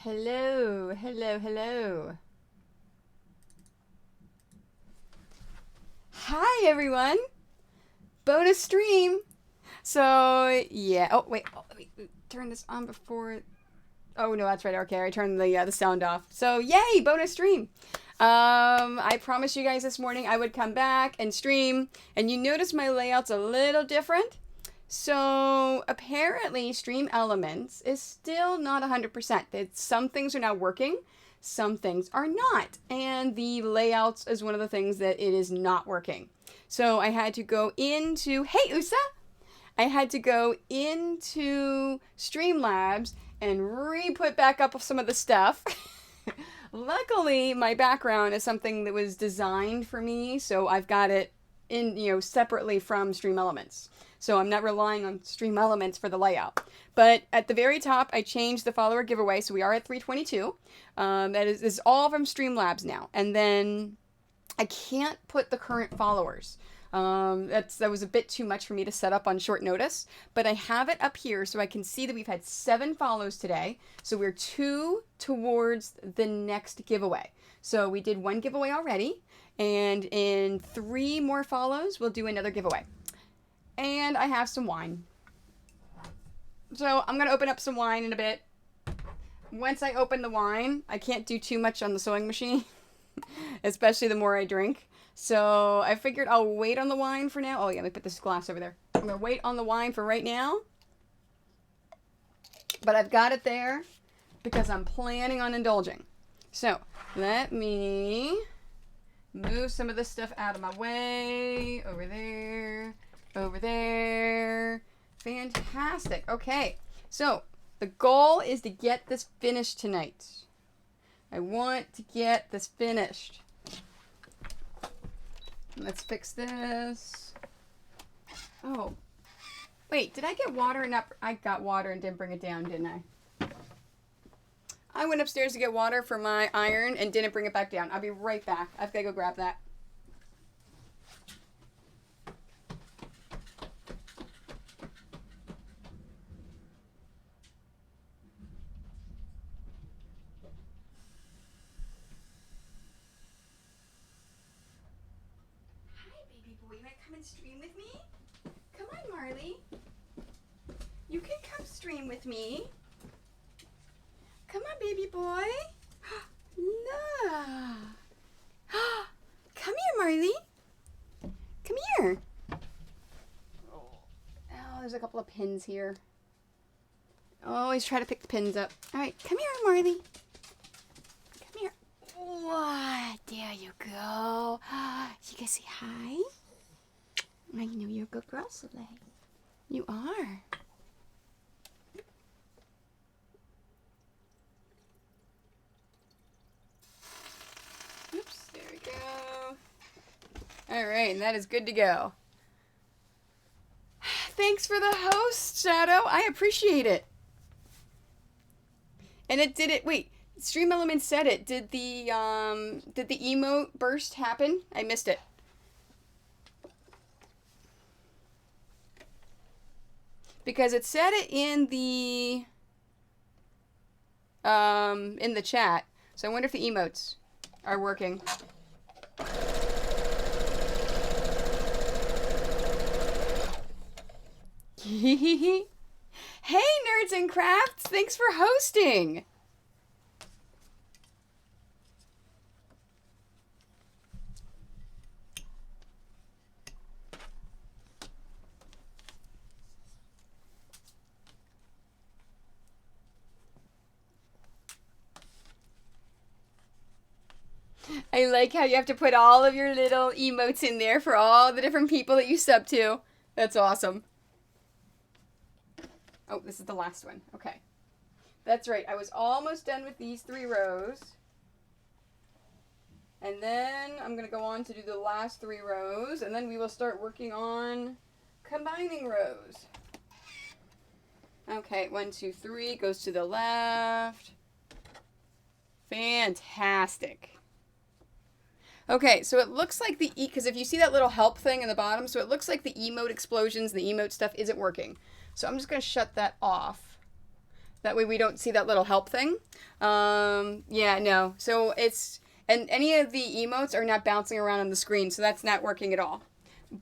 Hello, hello, hello. Hi, everyone. Bonus stream. So, yeah. Oh, wait. Oh, wait. Turn this on before. Oh, no, that's right. Okay, I turned the sound off. So, yay, bonus stream. I promised you guys this morning I would come back and stream, and you notice my layout's a little different. So apparently Stream Elements is still not 100%. Some things are now working, some things are not. And the layouts is one of the things that it is not working. So I had to go into, hey Usa! I had to go into Streamlabs and re-put back up some of the stuff. Luckily, my background is something that was designed for me, so I've got it in, separately from Stream Elements. So I'm not relying on Stream Elements for the layout. But at the very top, I changed the follower giveaway, so we are at 322. That is all from Streamlabs now. And then I can't put the current followers. That was a bit too much for me to set up on short notice, but I have it up here so I can see that we've had 7 follows today. So we're 2 towards the next giveaway. So we did 1 giveaway already, and in 3 more follows, we'll do another giveaway. And I have some wine. So I'm going to open up some wine in a bit. Once I open the wine, I can't do too much on the sewing machine, especially the more I drink. So I figured I'll wait on the wine for now. Oh yeah, let me put this glass over there. I'm going to wait on the wine for right now. But I've got it there because I'm planning on indulging. So let me move some of this stuff out of my way. Over there. Over there. Fantastic. Okay. So the goal is to get this finished tonight. I want to get this finished. Let's fix this. Oh. Wait, did I get water and not... I got water and didn't bring it down, didn't I? I went upstairs to get water for my iron and didn't bring it back down. I'll be right back. I've got to go grab that. Stream with me? Come on, Marley. You can come stream with me. Come on, baby boy. No. Come here, Marley. Come here. Oh, there's a couple of pins here. Always try to pick the pins up. All right, come here, Marley. Come here. What? There you go. You can say hi. I know you're a good girl, Soleil. You are. Oops, there we go. All right, and that is good to go. Thanks for the host, Shadow. I appreciate it. And it did it. Wait, Stream Elements said it. Did the emote burst happen? I missed it. Because it said it in the chat. So I wonder if the emotes are working. Hey, Nerds and Crafts! Thanks for hosting! I like how you have to put all of your little emotes in there for all the different people that you sub to. That's awesome. Oh, this is the last one. Okay. That's right. I was almost done with these 3 rows. And then I'm going to go on to do the last 3 rows. And then we will start working on combining rows. Okay, 1, 2, 3 goes to the left. Fantastic. Okay, so it looks like because if you see that little help thing in the bottom, so it looks like the emote explosions and the emote stuff isn't working. So I'm just going to shut that off. That way we don't see that little help thing. Yeah, no. So it's, and any of the emotes are not bouncing around on the screen, so that's not working at all.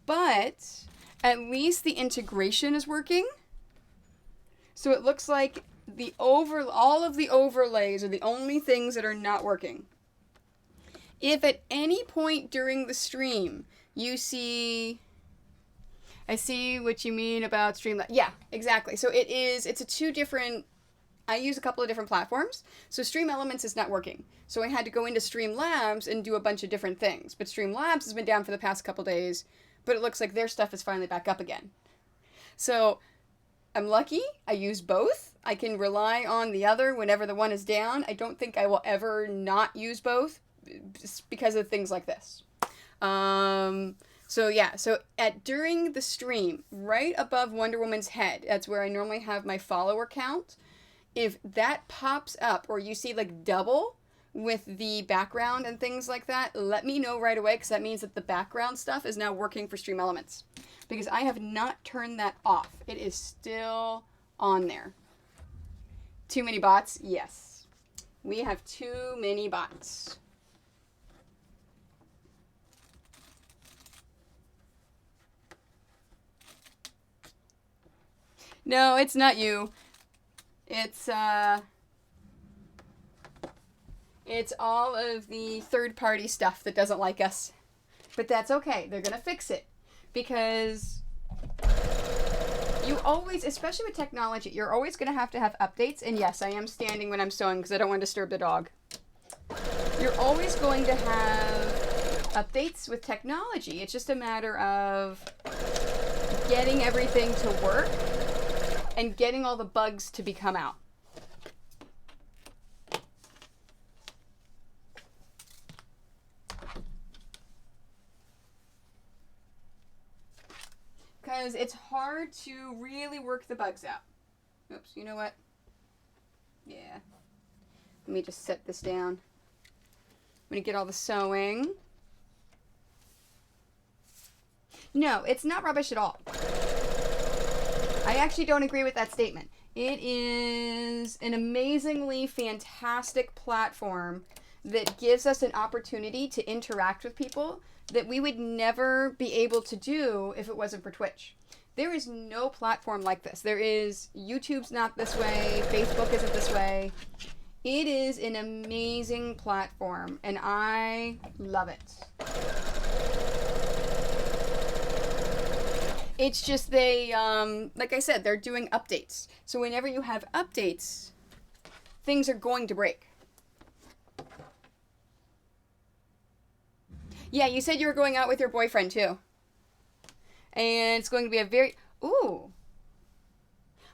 But at least the integration is working. So it looks like all of the overlays are the only things that are not working. If at any point during the stream you see, I see what you mean about Streamlabs. Yeah, exactly. So it's a two different, I use a couple of different platforms. So Stream Elements is not working. So I had to go into Streamlabs and do a bunch of different things. But Streamlabs has been down for the past couple days, but it looks like their stuff is finally back up again. So I'm lucky. I use both. I can rely on the other whenever the one is down. I don't think I will ever not use both just because of things like this. So yeah, so during the stream, right above Wonder Woman's head, that's where I normally have my follower count. If that pops up or you see like double with the background and things like that, let me know right away, because that means that the background stuff is now working for Stream Elements. Because I have not turned that off. It is still on there. Too many bots? Yes. We have too many bots. No, it's not you. It's all of the third-party stuff that doesn't like us. But that's okay. They're going to fix it. Because you always, especially with technology, you're always going to have updates. And yes, I am standing when I'm sewing because I don't want to disturb the dog. You're always going to have updates with technology. It's just a matter of getting everything to work and getting all the bugs to come out. Because it's hard to really work the bugs out. Oops, you know what? Yeah. Let me just set this down. I'm going to get all the sewing. No, it's not rubbish at all. I actually don't agree with that statement. It is an amazingly fantastic platform that gives us an opportunity to interact with people that we would never be able to do if it wasn't for Twitch. There is no platform like this. YouTube's not this way, Facebook isn't this way. It is an amazing platform, and I love it. It's just like I said, they're doing updates. So whenever you have updates, things are going to break. Yeah, you said you were going out with your boyfriend, too. And it's going to be a very... Ooh.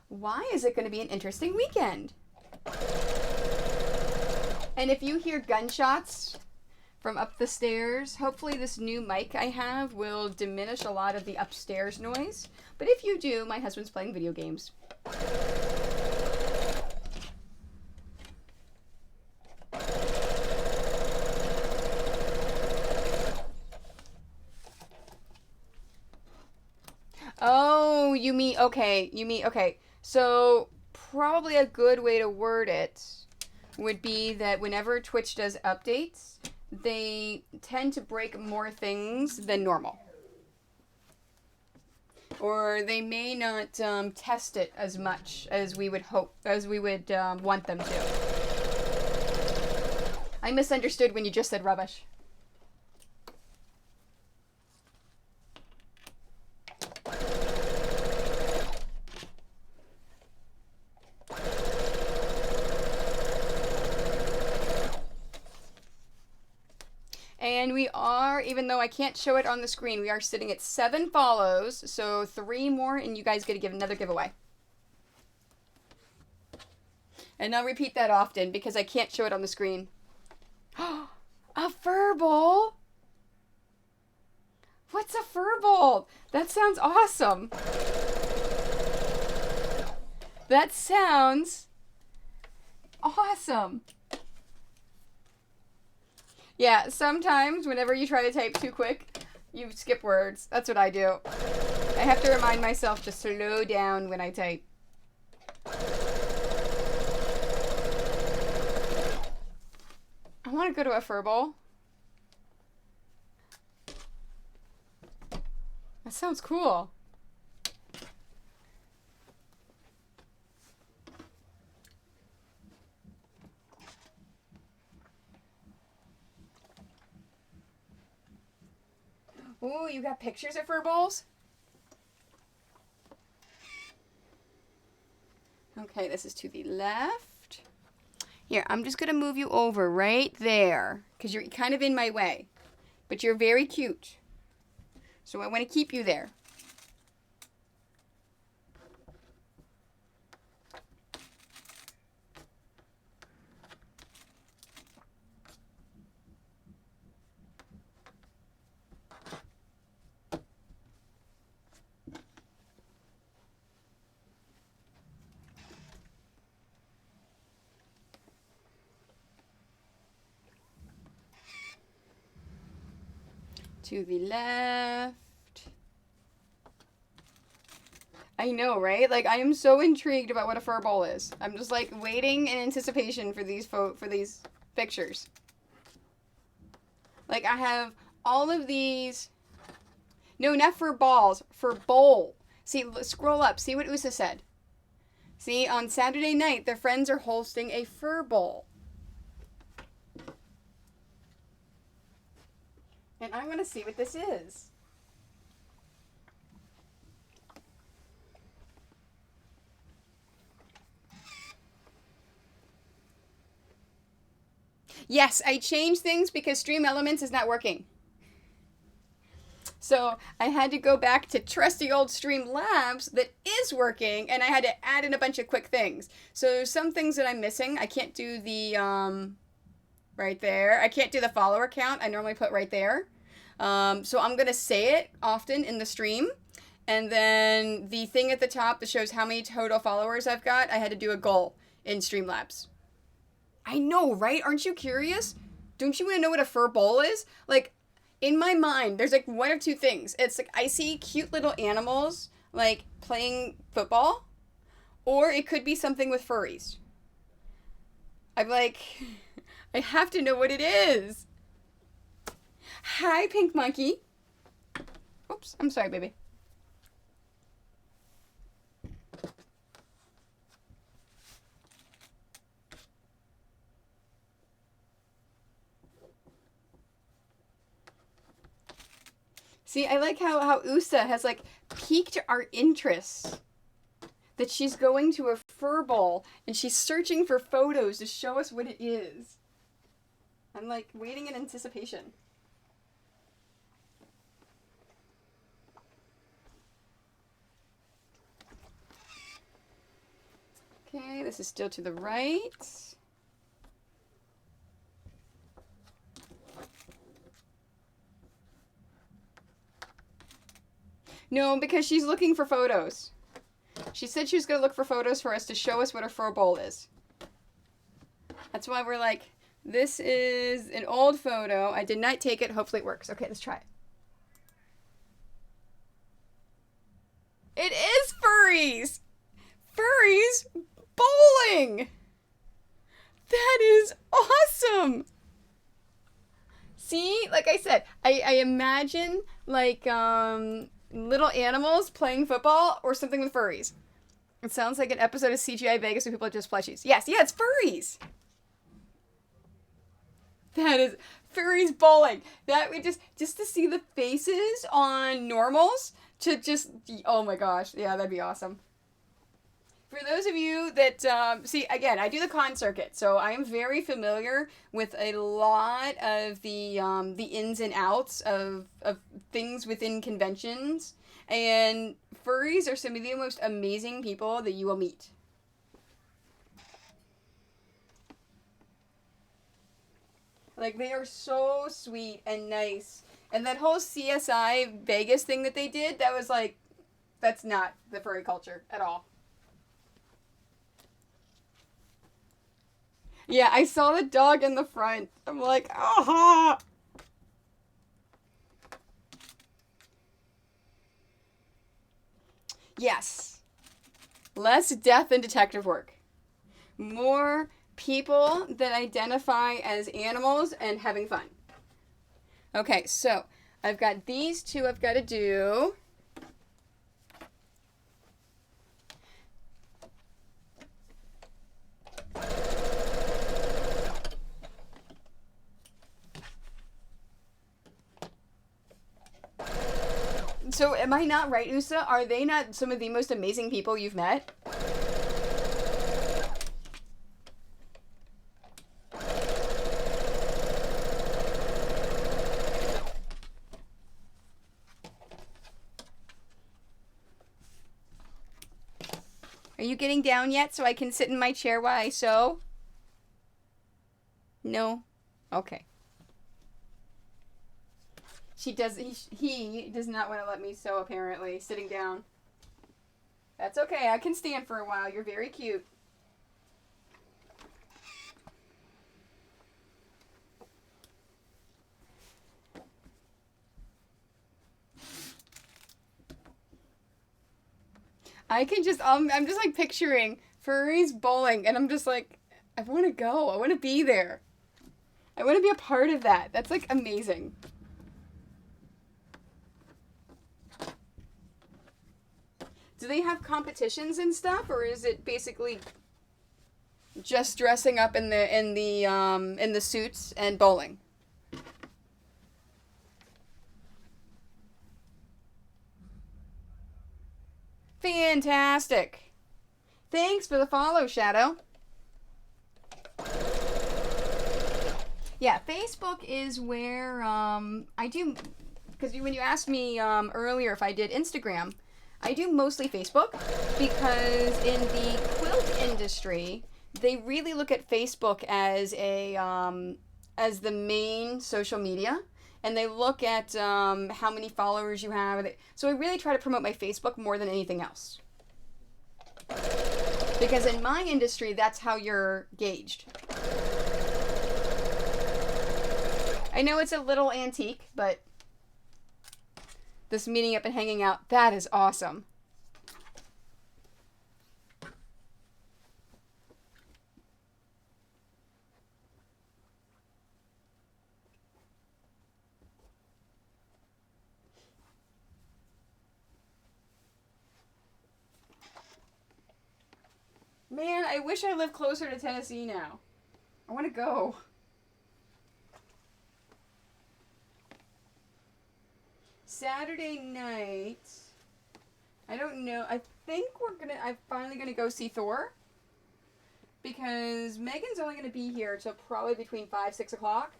Why is it going to be an interesting weekend? And if you hear gunshots from up the stairs, hopefully this new mic I have will diminish a lot of the upstairs noise. But if you do, my husband's playing video games. Oh, okay. So probably a good way to word it would be that whenever Twitch does updates, they tend to break more things than normal. Or they may not test it as much as we would want them to. I misunderstood when you just said rubbish. And we are, even though I can't show it on the screen, we are sitting at 7 follows. So 3 more and you guys get to give another giveaway. And I'll repeat that often because I can't show it on the screen. A furball? What's a furball? That sounds awesome. That sounds awesome. Yeah, sometimes whenever you try to type too quick, you skip words. That's what I do. I have to remind myself to slow down when I type. I want to go to a fur ball. That sounds cool. Ooh, you got pictures of fur balls? Okay, this is to the left. Here, I'm just going to move you over right there because you're kind of in my way. But you're very cute. So I want to keep you there. To the left. I know, right? Like, I am so intrigued about what a fur ball is. I'm just like waiting in anticipation for these pictures. Like, I have all of these. No, not for balls, for bowl. See, scroll up. See what Usa said. See, on Saturday night, their friends are hosting a fur bowl. And I'm going to see what this is. Yes, I changed things because Stream Elements is not working. So I had to go back to trusty old Streamlabs that is working, and I had to add in a bunch of quick things. So there's some things that I'm missing. I can't do the right there. I can't do the follower count. I normally put right there. So I'm going to say it often in the stream. And then the thing at the top that shows how many total followers I've got, I had to do a goal in Streamlabs. I know, right? Aren't you curious? Don't you want to know what a fur bowl is? Like, in my mind, there's like one of two things. It's like I see cute little animals like playing football, or it could be something with furries. I'm like, I have to know what it is. Hi, Pink Monkey. Oops, I'm sorry, baby. See, I like how Usa has like piqued our interest. That she's going to a fur ball and she's searching for photos to show us what it is. I'm like waiting in anticipation. Okay, this is still to the right. No, because she's looking for photos. She said she was going to look for photos for us to show us what a fur bowl is. That's why we're like, this is an old photo. I did not take it. Hopefully it works. Okay, let's try it. It is furries! Furries bowling! That is awesome! See, like I said, I imagine like little animals playing football or something with furries. It sounds like an episode of CGI Vegas where people are just plushies. Yes, yeah, it's furries. That is furries bowling. That would just to see the faces on normals to just, oh my gosh, yeah, that'd be awesome. For those of you that, see, again, I do the con circuit, so I am very familiar with a lot of the ins and outs of things within conventions, and furries are some of the most amazing people that you will meet. Like, they are so sweet and nice. And that whole CSI Vegas thing that they did, that was like, that's not the furry culture at all. Yeah, I saw the dog in the front. I'm like, aha! Yes. Less death and detective work. More People that identify as animals and having fun. Okay, so I've got these two I've got to do. So am I not right, Usa? Are they not some of the most amazing people you've met? Are you getting down yet so I can sit in my chair while I sew? No? Okay. He does not want to let me sew, apparently, sitting down. That's okay, I can stand for a while. You're very cute. I can just, I'm just like picturing furries bowling, and I'm just like, I want to go. I want to be there. I want to be a part of that. That's like amazing. Do they have competitions and stuff, or is it basically just dressing up in the suits and bowling? Fantastic. Thanks for the follow, Shadow. Yeah, Facebook is where I do, because when you asked me earlier if I did Instagram, I do mostly Facebook, because in the quilt industry, they really look at Facebook as as the main social media, and they look at how many followers you have. So I really try to promote my Facebook more than anything else, because in my industry, that's how you're gauged. I know it's a little antique, but this meeting up and hanging out, that is awesome. Man, I wish I lived closer to Tennessee now. I want to go. Saturday night, I don't know. I think I'm finally gonna go see Thor, because Megan's only gonna be here till probably between 5-6 o'clock.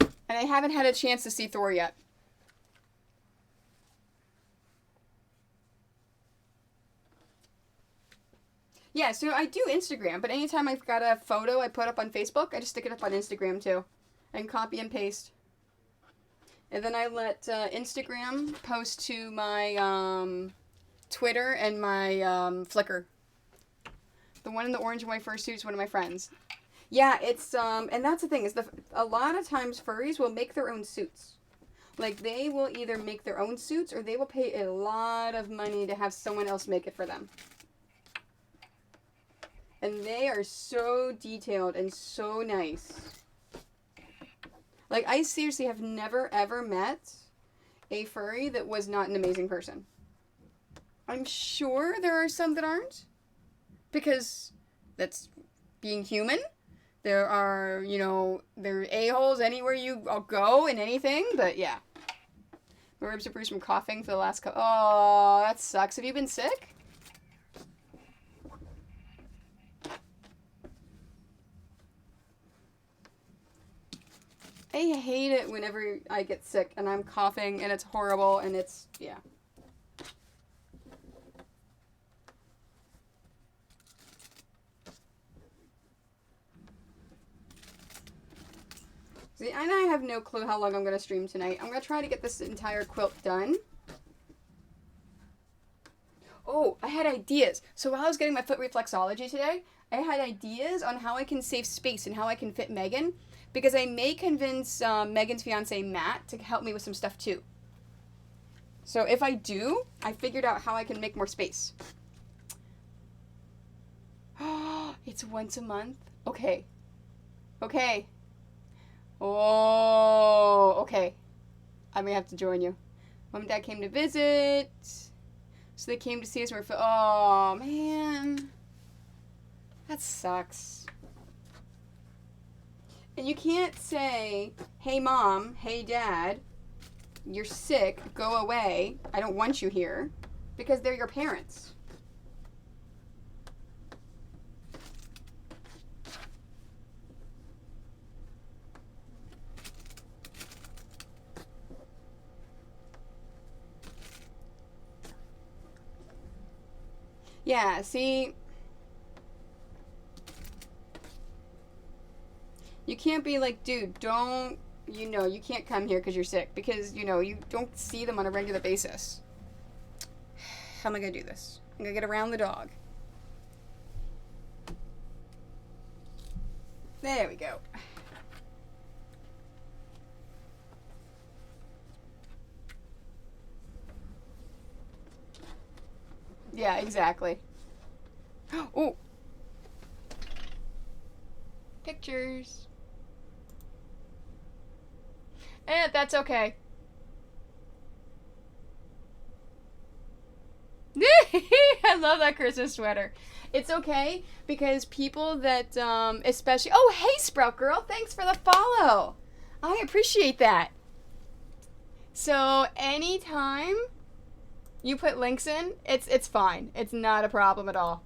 And I haven't had a chance to see Thor yet. Yeah, so I do Instagram, but anytime I've got a photo I put up on Facebook, I just stick it up on Instagram too. And copy and paste. And then I let Instagram post to my Twitter and my Flickr. The one in the orange and white fursuit is one of my friends. Yeah, it's, and that's the thing, is a lot of times furries will make their own suits. Like, they will either make their own suits, or they will pay a lot of money to have someone else make it for them. And they are so detailed and so nice. Like, I seriously have never, ever met a furry that was not an amazing person. I'm sure there are some that aren't, because that's being human. There are, there are a-holes anywhere you go in anything, but yeah. My ribs are bruised from coughing for the last couple. Oh, that sucks. Have you been sick? I hate it whenever I get sick and I'm coughing and it's horrible and it's, yeah. See, and I have no clue how long I'm going to stream tonight. I'm going to try to get this entire quilt done. Oh, I had ideas. So while I was getting my foot reflexology today, I had ideas on how I can save space and how I can fit Megan. Because I may convince Megan's fiance, Matt, to help me with some stuff too. So if I do, I figured out how I can make more space. It's once a month? Okay. Okay. Oh, okay. I may have to join you. Mom and Dad came to visit. So they came to see us. Oh, man. That sucks. And you can't say, hey, Mom, hey, Dad, you're sick, go away, I don't want you here, because they're your parents. Yeah, see, you can't be like, dude, don't, you can't come here because you're sick, because, you don't see them on a regular basis. How am I going to do this? I'm going to get around the dog. There we go. Yeah, exactly. Oh! Pictures. That's okay. I love that Christmas sweater. It's okay because people that, especially... Oh, hey, Sprout Girl. Thanks for the follow. I appreciate that. So, anytime you put links in, it's fine. It's not a problem at all.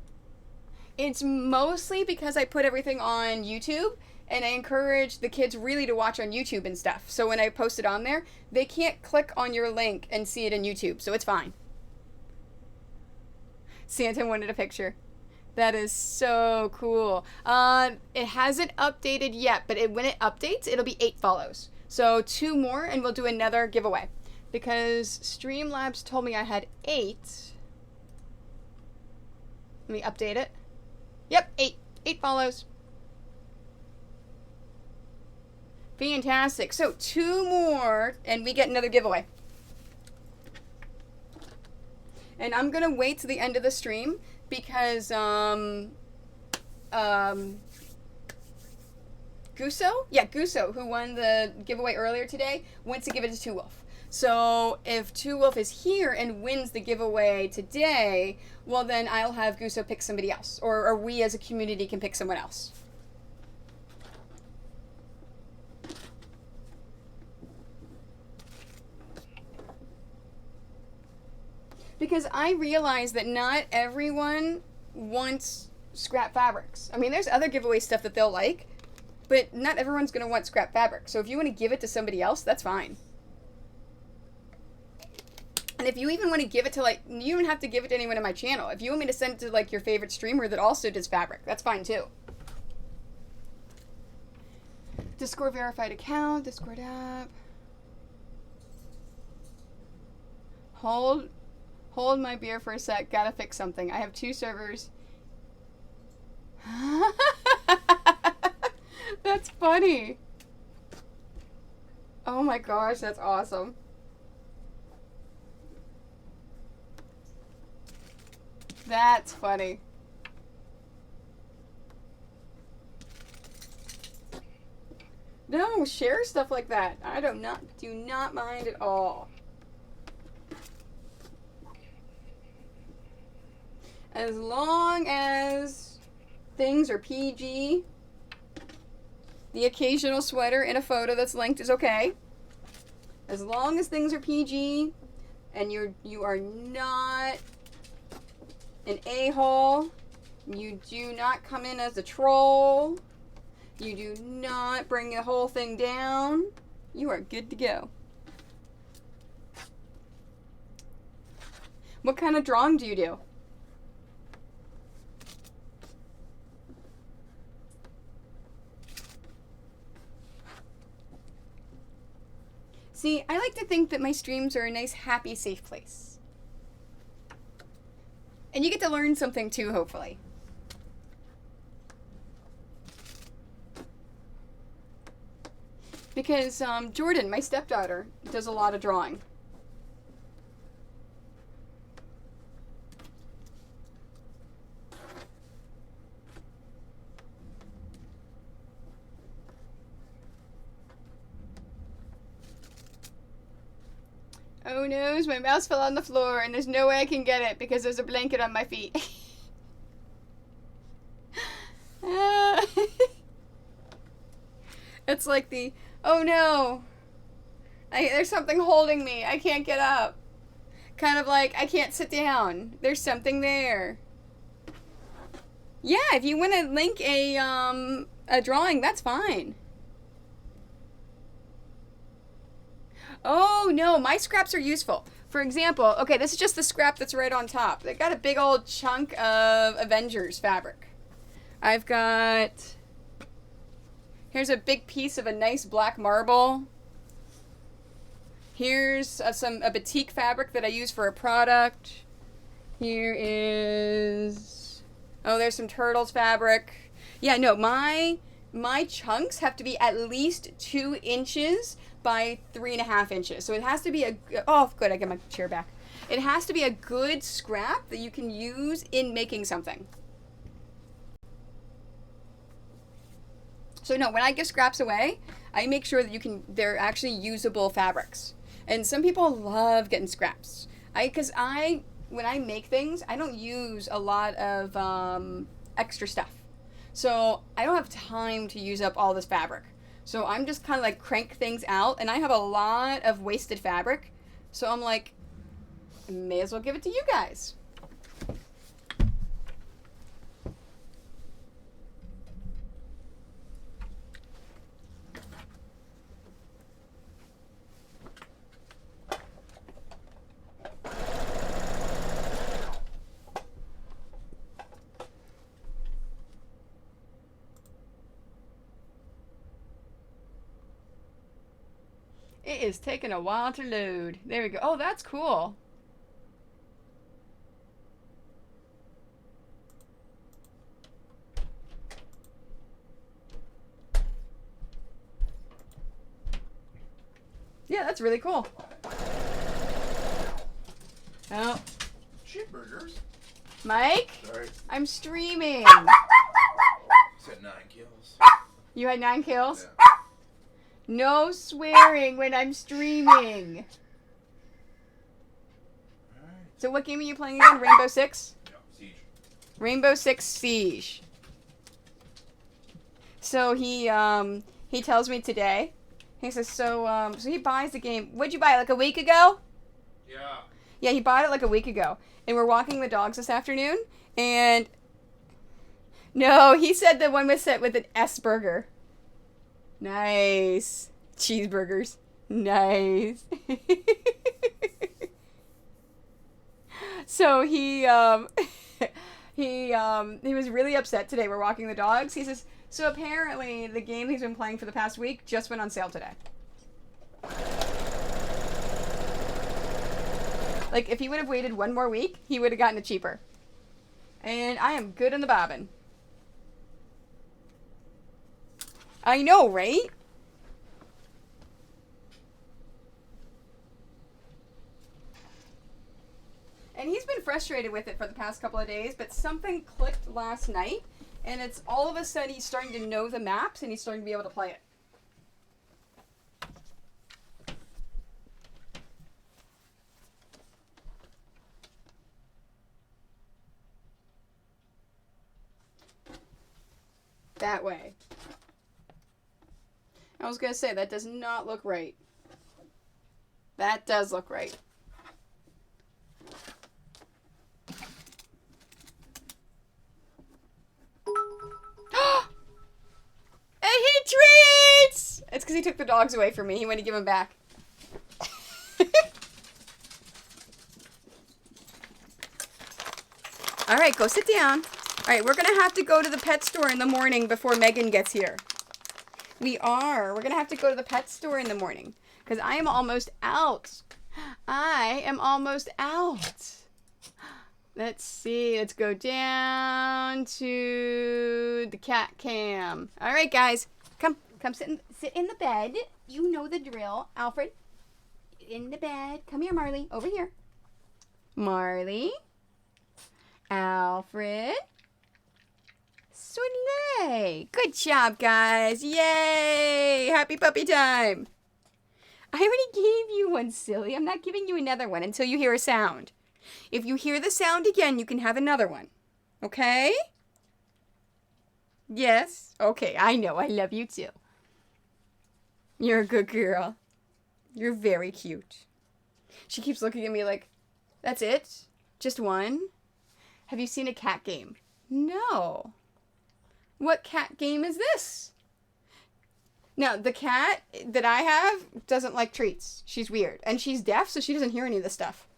It's mostly because I put everything on YouTube, and I encourage the kids really to watch on YouTube and stuff. So when I post it on there, they can't click on your link and see it in YouTube, so it's fine. Santa wanted a picture. That is so cool. It hasn't updated yet, but when it updates, it'll be 8 follows. So 2 more, and we'll do another giveaway. Because Streamlabs told me I had 8. Let me update it. Yep, 8. 8 follows. Fantastic. So 2 more, and we get another giveaway. And I'm going to wait to the end of the stream because, Guso? Yeah, Guso, who won the giveaway earlier today, went to give it to Two Wolf. So if Two Wolf is here and wins the giveaway today, well then I'll have Guso pick somebody else. Or we as a community can pick someone else. Because I realize that not everyone wants scrap fabrics. I mean, there's other giveaway stuff that they'll like, but not everyone's going to want scrap fabric. So if you want to give it to somebody else, that's fine. And if you even want to give it to, like, you don't have to give it to anyone in my channel. If you want me to send it to, like, your favorite streamer that also does fabric, that's fine, too. Discord verified account, Discord app. Hold my beer for a sec. Gotta fix something. I have 2 servers. That's funny. Oh my gosh, that's awesome. That's funny. No, share stuff like that. I do not mind at all. As long as things are PG, the occasional sweater in a photo that's linked is okay. As long as things are PG and you are not an a-hole, you do not come in as a troll, you do not bring the whole thing down, you are good to go. What kind of drawing do you do? See, I like to think that my streams are a nice, happy, safe place. And you get to learn something too, hopefully. Because Jordan, my stepdaughter, does a lot of drawing. Oh no, my mouse fell on the floor and there's no way I can get it because there's a blanket on my feet. It's like the, oh no, there's something holding me. I can't get up. Kind of like, I can't sit down. There's something there. Yeah, if you want to link a drawing, that's fine. Oh no, my scraps are useful. For example, okay, this is just the scrap that's right on top. They got a big old chunk of Avengers fabric. I've got, here's a big piece of a nice black marble. Here's a batik fabric that I use for a product. Here is, oh, there's some Turtles fabric. Yeah, no, my chunks have to be at least 2 inches by 3.5 inches. So it has to be oh, good, I get my chair back. It has to be a good scrap that you can use in making something. So no, when I give scraps away, I make sure that they're actually usable fabrics. And some people love getting scraps. When I make things, I don't use a lot of extra stuff. So I don't have time to use up all this fabric. So I'm just kind of like crank things out, and I have a lot of wasted fabric. So I'm like, I may as well give it to you guys. It is taking a while to load. There we go. Oh, that's cool. Yeah, that's really cool. Oh. Shitburgers. Mike? Sorry. I'm streaming. Said 9 kills. You had 9 kills? Yeah. No swearing when I'm streaming. Alright. So what game are you playing again? Rainbow Six? Yeah, Siege. Rainbow Six Siege. So he tells me today. He says, so he buys the game. What'd you buy, like a week ago? Yeah. Yeah, he bought it like a week ago. And we're walking the dogs this afternoon. And no, he said the one was set with an S burger. Nice. Cheeseburgers. Nice. So he was really upset today. We're walking the dogs. He says, so apparently the game he's been playing for the past week just went on sale today. Like, if he would have waited one more week, he would have gotten it cheaper. And I am good in the bobbin. I know, right? And he's been frustrated with it for the past couple of days, but something clicked last night, and it's all of a sudden he's starting to know the maps, and he's starting to be able to play it. That way. I was going to say, that does not look right. That does look right. And he treats! It's because he took the dogs away from me. He went to give them back. All right, go sit down. All right, we're going to have to go to the pet store in the morning before Megan gets here. We are. We're going to have to go to the pet store in the morning because I am almost out. I am almost out. Let's see. Let's go down to the cat cam. All right, guys. Come sit in the bed. You know the drill. Alfred, in the bed. Come here, Marley. Over here. Marley. Alfred. Swinley. Good job, guys. Yay. Happy puppy time. I already gave you one, silly. I'm not giving you another one until you hear a sound. If you hear the sound again, you can have another one. Okay? Yes? Okay, I know. I love you too. You're a good girl. You're very cute. She keeps looking at me like, that's it? Just one? Have you seen a cat game? No. What cat game is this? Now, the cat that I have doesn't like treats. She's weird. And she's deaf, so she doesn't hear any of this stuff.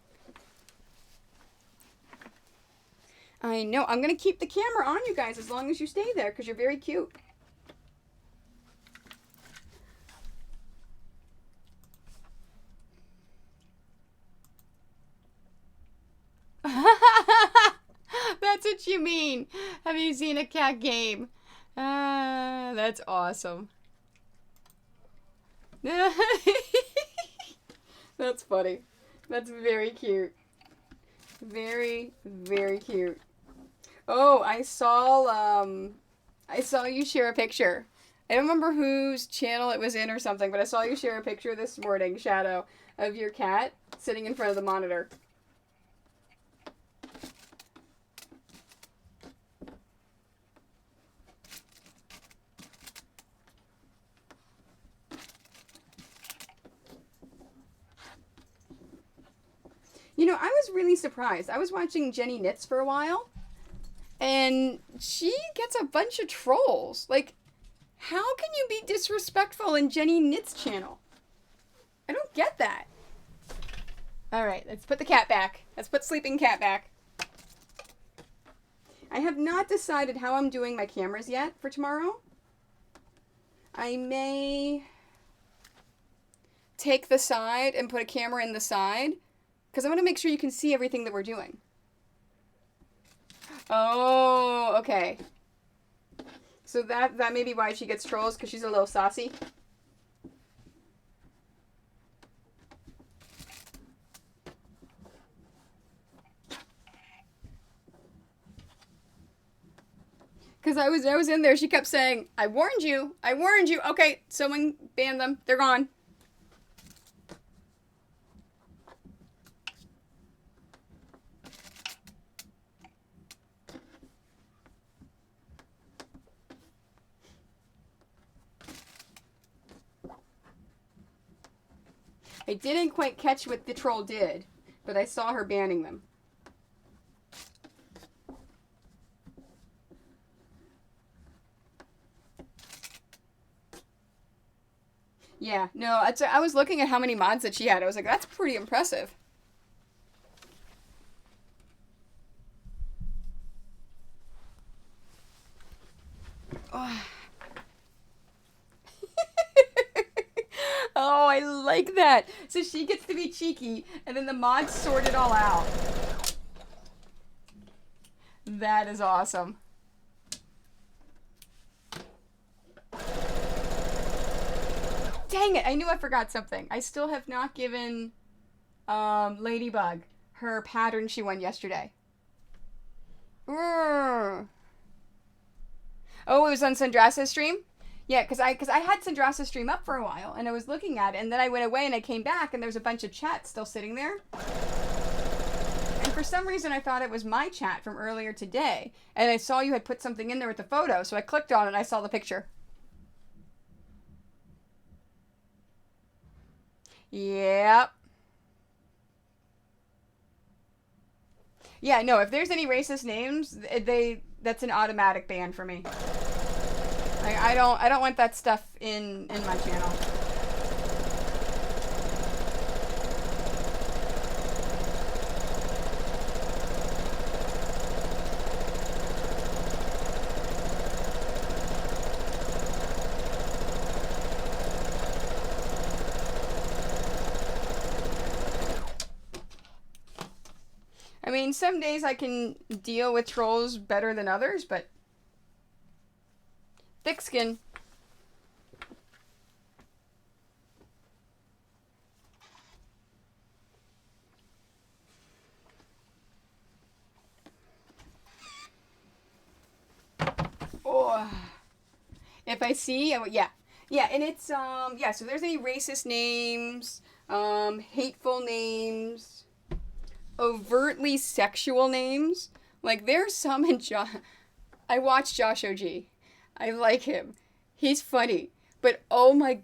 I know. I'm going to keep the camera on you guys as long as you stay there because you're very cute. That's what you mean. Have you seen a cat game? That's awesome. That's funny. That's very cute. Very, very cute. Oh, I saw you share a picture. I don't remember whose channel it was in or something, but I saw you share a picture this morning, Shadow, of your cat sitting in front of the monitor. You know, I was really surprised. I was watching Jenny Knits for a while, and she gets a bunch of trolls. Like, how can you be disrespectful in Jenny Knits channel? I don't get that. All right, let's put the cat back. Let's put sleeping cat back. I have not decided how I'm doing my cameras yet for tomorrow. I may take the side and put a camera in the side because I want to make sure you can see everything that we're doing. Oh, okay. So that may be why she gets trolls, because she's a little saucy. Because I was in there, she kept saying, I warned you. I warned you. Okay, someone banned them. They're gone. I didn't quite catch what the troll did, but I saw her banning them. Yeah, no, I was looking at how many mods that she had. I was like, that's pretty impressive. Oh. Oh, I like that. So she gets to be cheeky, and then the mods sort it all out. That is awesome. Dang it, I knew I forgot something. I still have not given Ladybug her pattern she won yesterday. Oh, it was on Sandrasa's stream? Yeah, because I had Sandrasa's stream up for a while, and I was looking at it, and then I went away, and I came back, and there was a bunch of chats still sitting there. And for some reason, I thought it was my chat from earlier today, and I saw you had put something in there with the photo, so I clicked on it, and I saw the picture. Yep. Yeah, no, if there's any racist names, that's an automatic ban for me. I don't want that stuff in my channel. I mean, some days I can deal with trolls better than others, but thick skin. Oh. If I see, yeah. Yeah, and it's yeah, so if there's any racist names, hateful names, overtly sexual names, like there's some in I watch Josh OG. I like him. He's funny. But oh my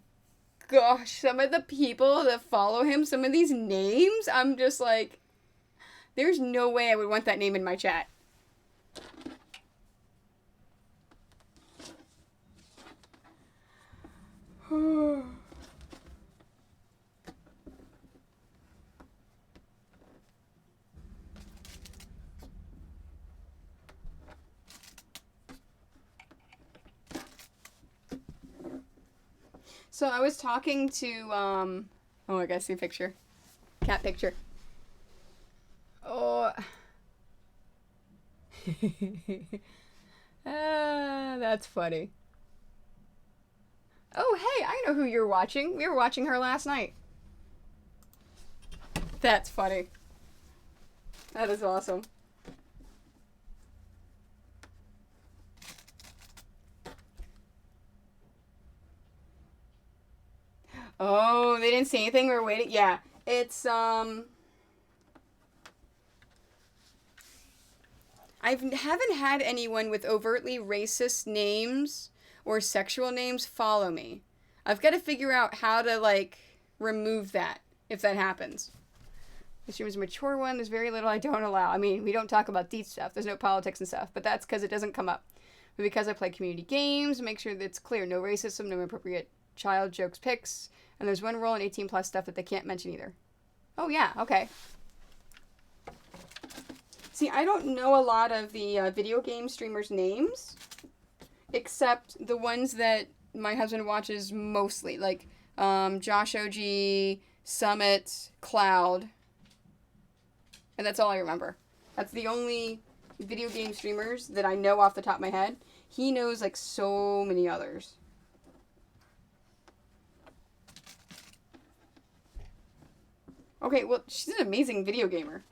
gosh, some of the people that follow him, some of these names, I'm just like, there's no way I would want that name in my chat. So I was talking to oh, I gotta see a picture. Cat picture. Oh. That's funny. Oh, hey, I know who you're watching. We were watching her last night. That's funny. That is awesome. Oh, they didn't say anything. We were waiting. Yeah, it's I haven't had anyone with overtly racist names or sexual names follow me. I've got to figure out how to like remove that if that happens. The stream is a mature one. There's very little I don't allow. I mean, we don't talk about deep stuff. There's no politics and stuff, but that's because it doesn't come up. But because I play community games, make sure that it's clear. No racism, no inappropriate child jokes, pics, and there's one rule in 18 plus stuff that they can't mention either. Oh yeah, okay. See, I don't know a lot of the video game streamers' names, except the ones that my husband watches mostly, like Josh OG, Summit, Cloud, and that's all I remember. That's the only video game streamers that I know off the top of my head. He knows like so many others. Okay, well, she's an amazing video gamer.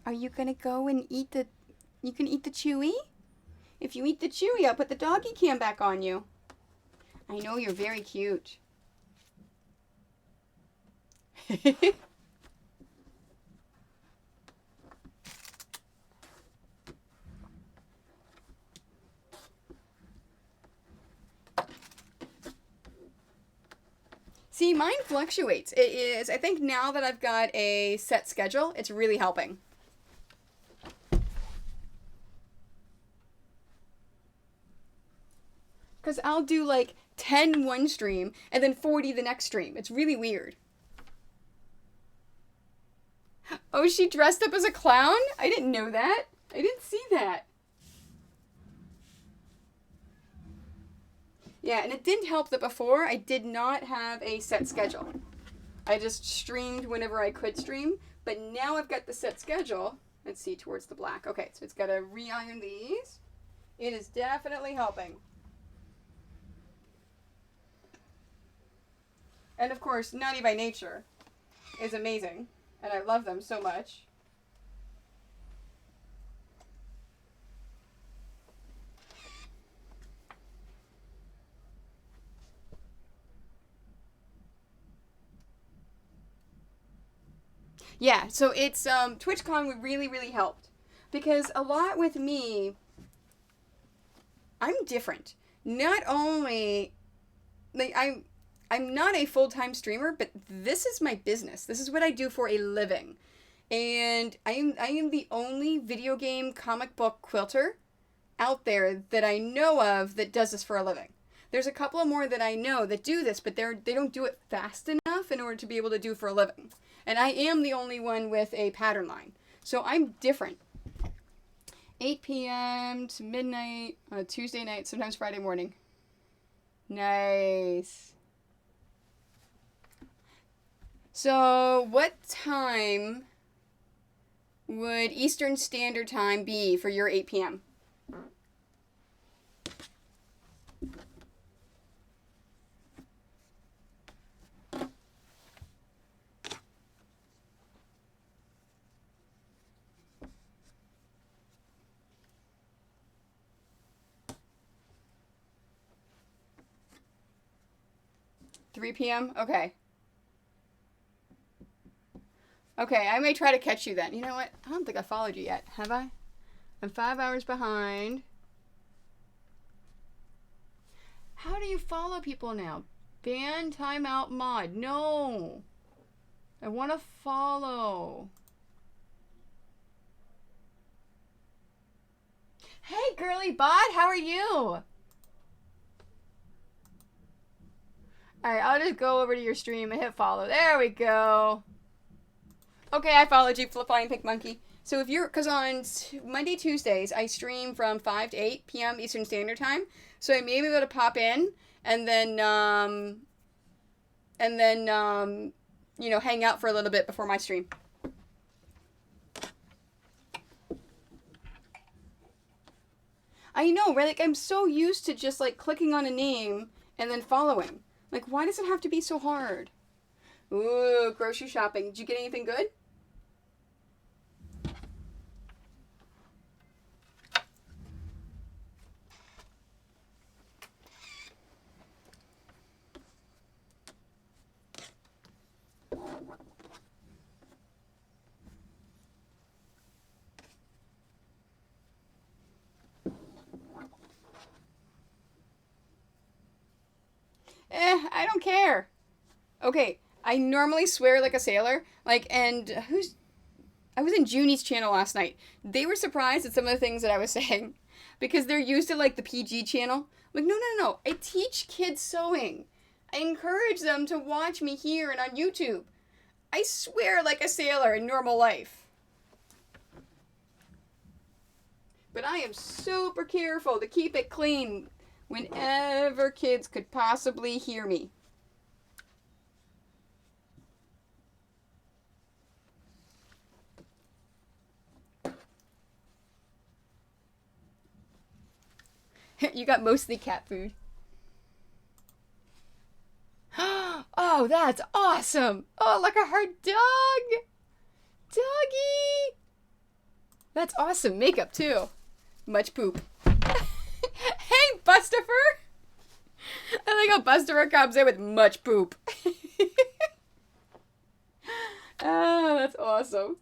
Are you gonna go and eat the... You can eat the Chewy? If you eat the Chewy, I'll put the doggy cam back on you. I know, you're very cute. See, mine fluctuates. It is, I think now that I've got a set schedule, it's really helping. Because I'll do like 10 one stream and then 40 the next stream. It's really weird. Oh, she dressed up as a clown? I didn't know that. I didn't see that. Yeah, and it didn't help that before I did not have a set schedule. I just streamed whenever I could stream, but now I've got the set schedule. Let's see, towards the black. Okay, so it's got to re-iron these. It is definitely helping. And of course, Naughty by Nature is amazing, and I love them so much. Yeah, so it's TwitchCon really helped because a lot with me, I'm different. Not only like I'm not a full-time streamer, but this is my business. This is what I do for a living. And I am the only video game comic book quilter out there that I know of that does this for a living. There's a couple of more that I know that do this, but they don't do it fast enough in order to be able to do for a living. And I am the only one with a pattern line. So I'm different. 8 p.m. to midnight on a Tuesday night, sometimes Friday morning. Nice. So what time would Eastern Standard Time be for your 8 p.m.? 3 p.m.? Okay. Okay, I may try to catch you then. You know what? I don't think I followed you yet. Have I? I'm 5 hours behind. How do you follow people now? Ban timeout mod. No. I want to follow. Hey, girly bot. How are you? Alright, I'll just go over to your stream and hit follow. There we go. Okay, I followed you, Flying Pink Monkey. So if you're, because on Monday, Tuesdays, I stream from 5 to 8 p.m. Eastern Standard Time. So I may be able to pop in and then, you know, hang out for a little bit before my stream. I know, right? Like, I'm so used to just, like, clicking on a name and then following. Like, why does it have to be so hard? Ooh, grocery shopping. Did you get anything good? I don't care. Okay, I normally swear like a sailor. Like, and I was in Junie's channel last night. They were surprised at some of the things that I was saying because they're used to like the PG channel. I'm like, no. I teach kids sewing. I encourage them to watch me here and on YouTube. I swear like a sailor in normal life. But I am super careful to keep it clean whenever kids could possibly hear me. You got mostly cat food. Oh, that's awesome. Oh, look at her dog. Doggy. That's awesome makeup, too. Much poop. Hey, Bustifer. I like how Bustifer comes in with much poop. Oh, that's awesome.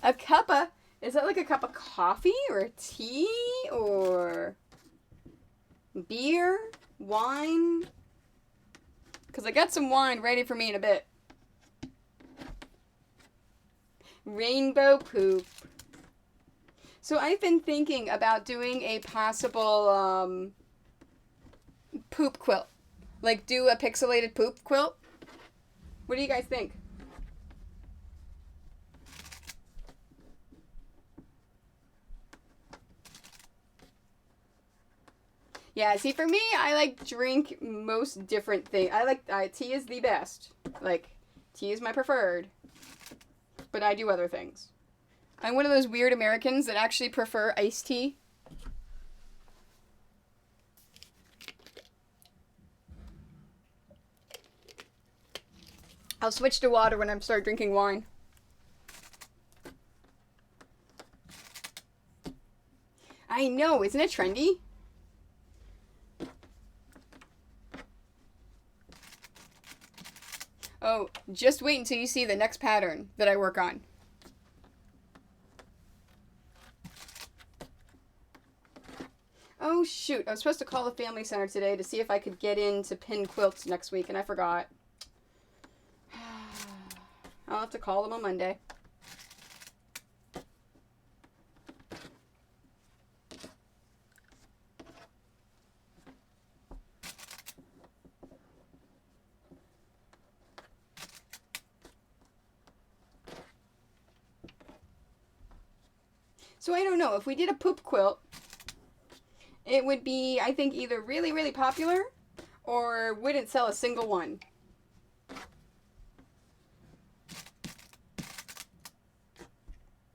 A cuppa? Is that like a cup of coffee or tea or beer? Wine? Because I got some wine ready for me in a bit. Rainbow poop. So I've been thinking about doing a possible poop quilt. Like do a pixelated poop quilt. What do you guys think? Yeah, see, for me, I like drink most different things. I like, tea is the best. Like, tea is my preferred. But I do other things. I'm one of those weird Americans that actually prefer iced tea. I'll switch to water when I start drinking wine. I know, isn't it trendy? Oh, just wait until you see the next pattern that I work on. Oh, shoot. I was supposed to call the family center today to see if I could get in to pin quilts next week, and I forgot. I'll have to call them on Monday. So I don't know. If we did a poop quilt, it would be, I think, either really, really popular or wouldn't sell a single one.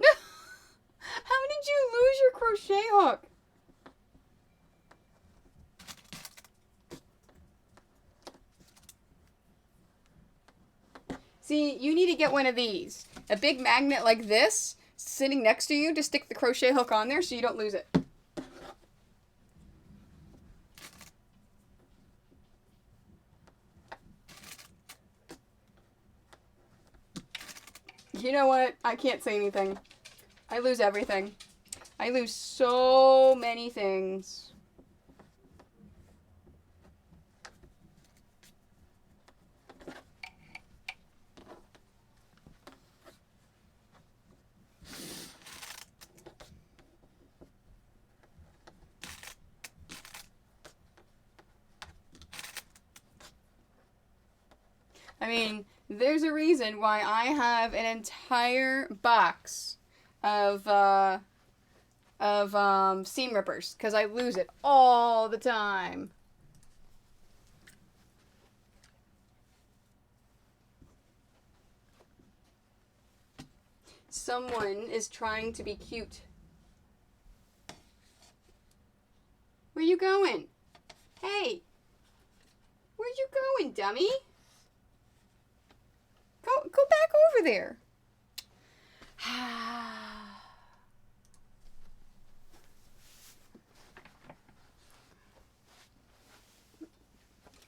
How did you lose your crochet hook? See, you need to get one of these. A big magnet like this sitting next to you to stick the crochet hook on there so you don't lose it. You know what? I can't say anything. I lose everything. I lose so many things. I mean, there's a reason why I have an entire box of seam rippers, because I lose it all the time. Someone is trying to be cute. Where you going? Hey, where you going, dummy? Go back over there.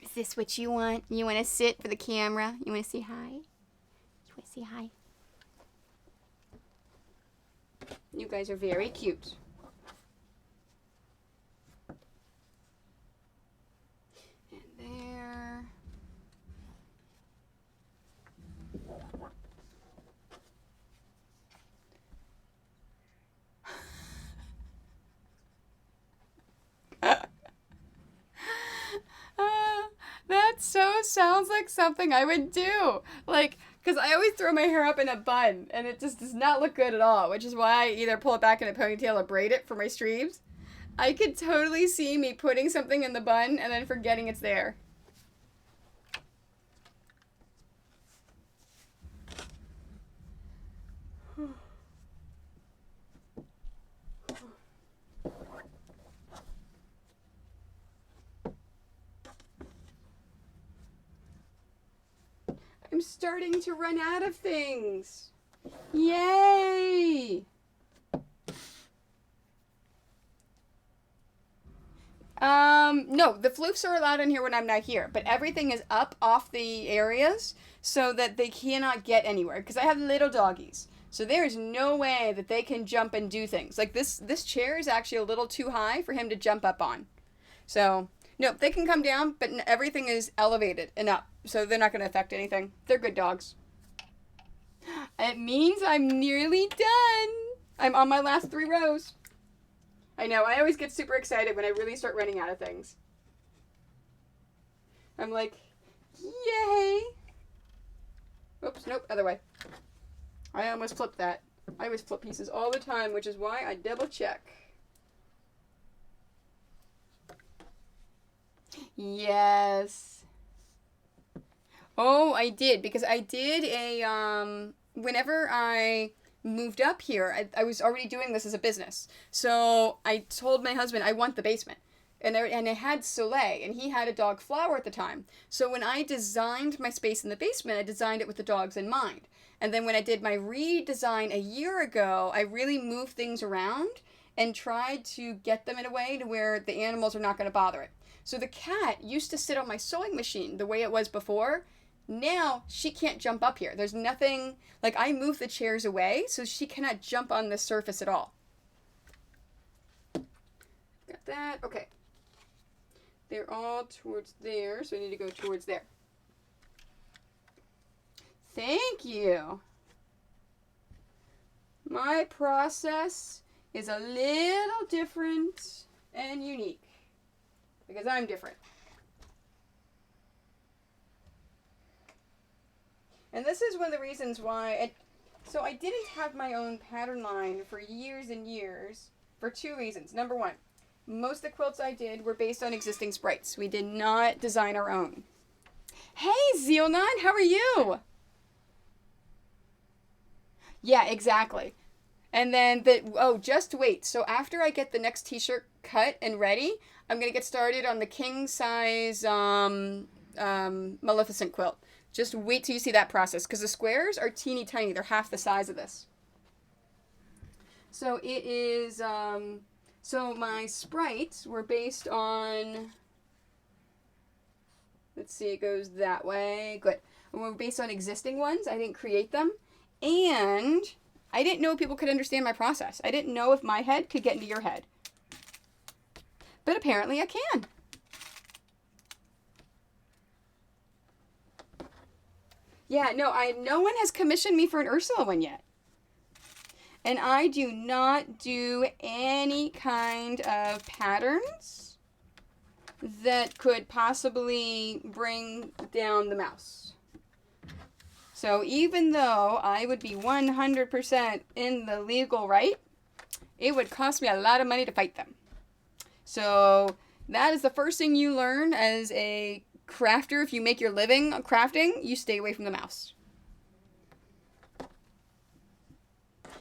Is this what you want? You want to sit for the camera? You want to say hi? You want to say hi? You guys are very cute. And there. That so sounds like something I would do. Like, because I always throw my hair up in a bun, and it just does not look good at all, which is why I either pull it back in a ponytail or braid it for my streams. I could totally see me putting something in the bun and then forgetting it's there. I'm starting to run out of things. Yay! No, the floofs are allowed in here when I'm not here, but everything is up off the areas so that they cannot get anywhere, because I have little doggies. So there is no way that they can jump and do things. Like this chair is actually a little too high for him to jump up on. So, no, they can come down, but everything is elevated and up. So they're not going to affect anything. They're good dogs. It means I'm nearly done. I'm on my last 3 rows. I know, I always get super excited when I really start running out of things. I'm like, yay. Oops, nope, other way. I almost flipped that. I always flip pieces all the time, which is why I double check. Yes. Oh, I did, because I did a, whenever I moved up here, I was already doing this as a business. So I told my husband I want the basement. And I had Soleil, and he had a dog Flower at the time. So when I designed my space in the basement, I designed it with the dogs in mind. And then when I did my redesign a year ago, I really moved things around and tried to get them in a way to where the animals are not going to bother it. So the cat used to sit on my sewing machine the way it was before. Now she can't jump up here. There's nothing, like I moved the chairs away so she cannot jump on the surface at all. Got that. Okay. They're all towards there, so I need to go towards there. Thank you. My process is a little different and unique because I'm different. And this is one of the reasons why so I didn't have my own pattern line for years and years for 2 reasons. Number 1, most of the quilts I did were based on existing sprites. We did not design our own. Hey, Zealnon, how are you? Yeah, exactly. And then, just wait. So after I get the next t-shirt cut and ready, I'm going to get started on the king size Maleficent quilt. Just wait till you see that process, because the squares are teeny tiny. They're half the size of this. So it is, so my sprites were based on, let's see, it goes that way. Good. We're based on existing ones. I didn't create them. And I didn't know people could understand my process. I didn't know if my head could get into your head. But apparently I can. Yeah, no one has commissioned me for an Ursula one yet. And I do not do any kind of patterns that could possibly bring down the mouse. So even though I would be 100% in the legal right, it would cost me a lot of money to fight them. So that is the first thing you learn as a crafter. If you make your living crafting, you stay away from the mouse.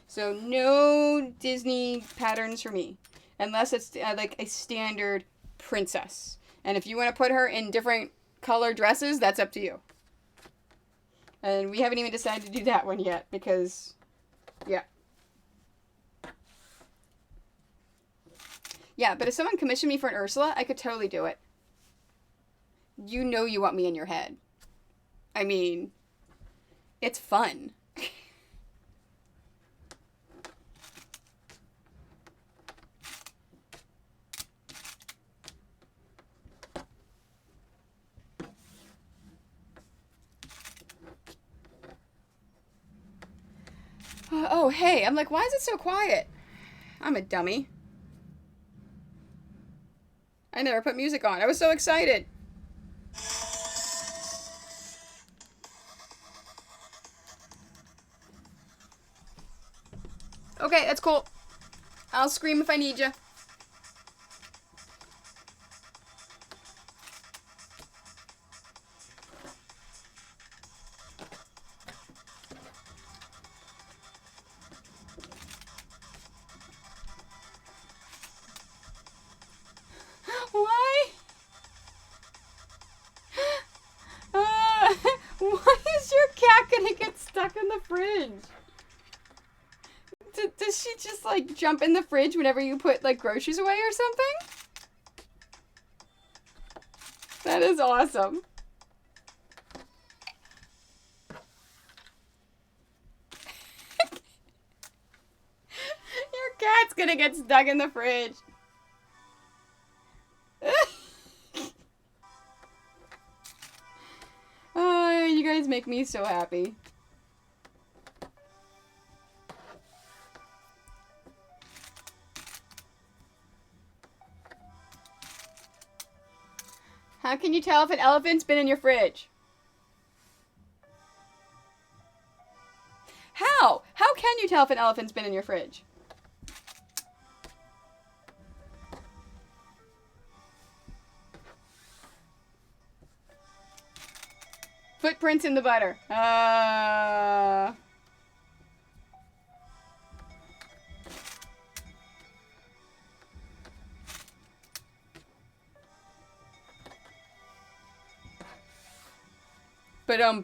So no Disney patterns for me, unless it's like a standard princess. And if you want to put her in different color dresses, that's up to you. And we haven't even decided to do that one yet because, yeah. Yeah, but if someone commissioned me for an Ursula, I could totally do it. You know you want me in your head. I mean, it's fun. Oh, hey, I'm like, why is it so quiet? I'm a dummy. I never put music on. I was so excited. Okay, that's cool. I'll scream if I need you. Why? Why is your cat gonna get stuck in the fridge? Does she just like jump in the fridge whenever you put like groceries away or something? That is awesome. Your cat's gonna get stuck in the fridge. Oh, you guys make me so happy. How can you tell if an elephant's been in your fridge? How? How can you tell if an elephant's been in your fridge? Footprints in the butter.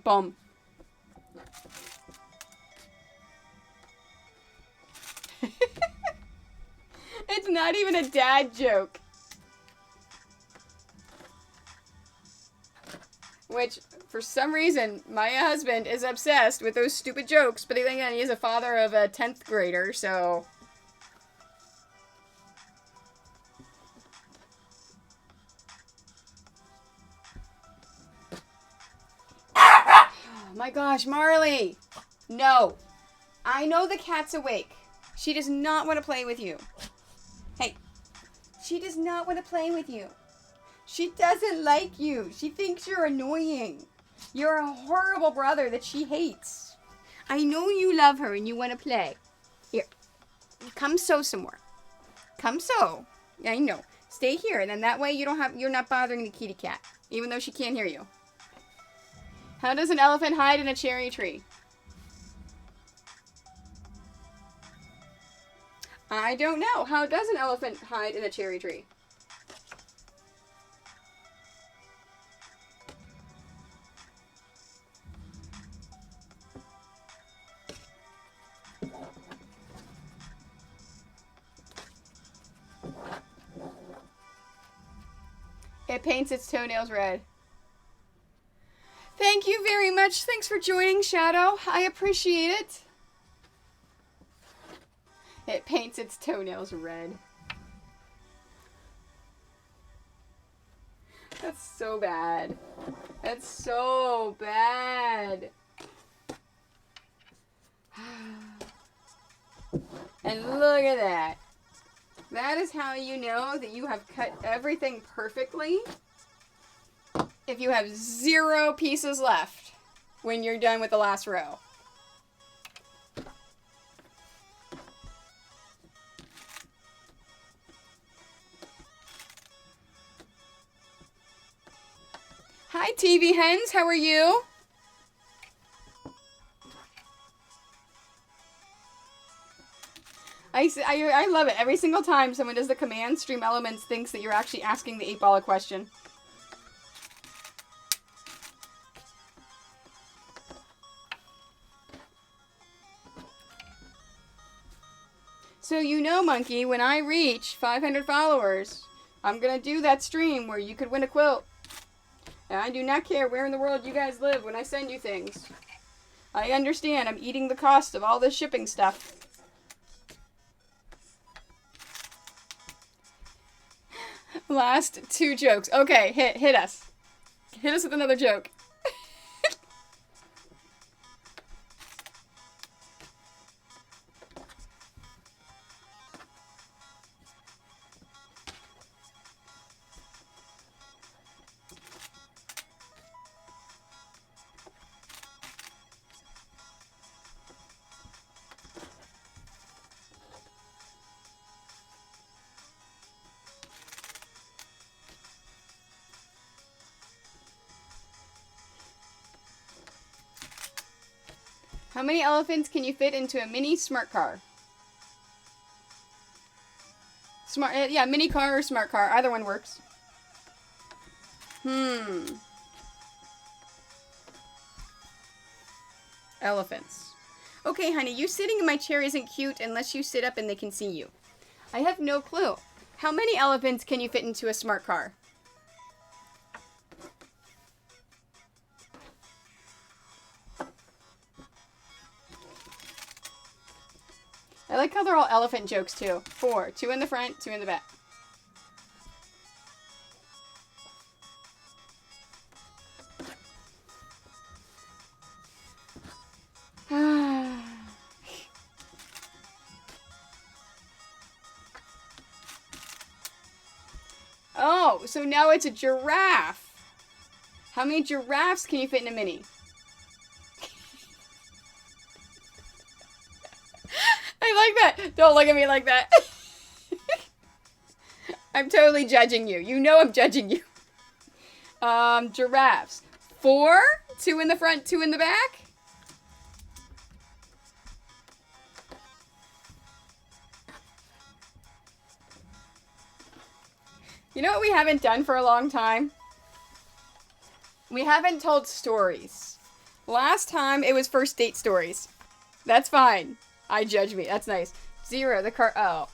Bum. It's not even a dad joke. Which, for some reason, my husband is obsessed with those stupid jokes. But then again, he is a father of a 10th grader, so... Oh my gosh, Marley! No. I know the cat's awake. She does not want to play with you. Hey. She does not want to play with you. She doesn't like you. She thinks you're annoying. You're a horrible brother that she hates. I know you love her and you want to play. Here. Come sew some more. Come sew. I know. Stay here, and then that way you're not bothering the kitty cat, even though she can't hear you. How does an elephant hide in a cherry tree? I don't know. How does an elephant hide in a cherry tree? It paints its toenails red. Thank you very much. Thanks for joining, Shadow. I appreciate it. It paints its toenails red. That's so bad. That's so bad. And look at that. That is how you know that you have cut everything perfectly. If you have 0 pieces left when you're done with the last row. Hi, TV Hens. How are you? I love it. Every single time someone does the command, Stream Elements thinks that you're actually asking the 8-ball a question. So you know, Monkey, when I reach 500 followers, I'm going to do that stream where you could win a quilt. And I do not care where in the world you guys live when I send you things. I understand I'm eating the cost of all this shipping stuff. Last 2 jokes. Okay, hit us. Hit us with another joke. How many elephants can you fit into a mini smart car? Yeah, mini car or smart car. Either one works. Elephants. Okay, honey, you sitting in my chair isn't cute unless you sit up and they can see you. I have no clue. How many elephants can you fit into a smart car? I like how they're all elephant jokes, too. 4. 2 in the front, 2 in the back. Oh, so now it's a giraffe. How many giraffes can you fit in a mini? I like that. Don't look at me like that. I'm totally judging you. You know I'm judging you. Giraffes. 4? 2 in the front, 2 in the back? You know what we haven't done for a long time? We haven't told stories. Last time it was first date stories. That's fine. I judge me. That's nice. 0, the car. Oh.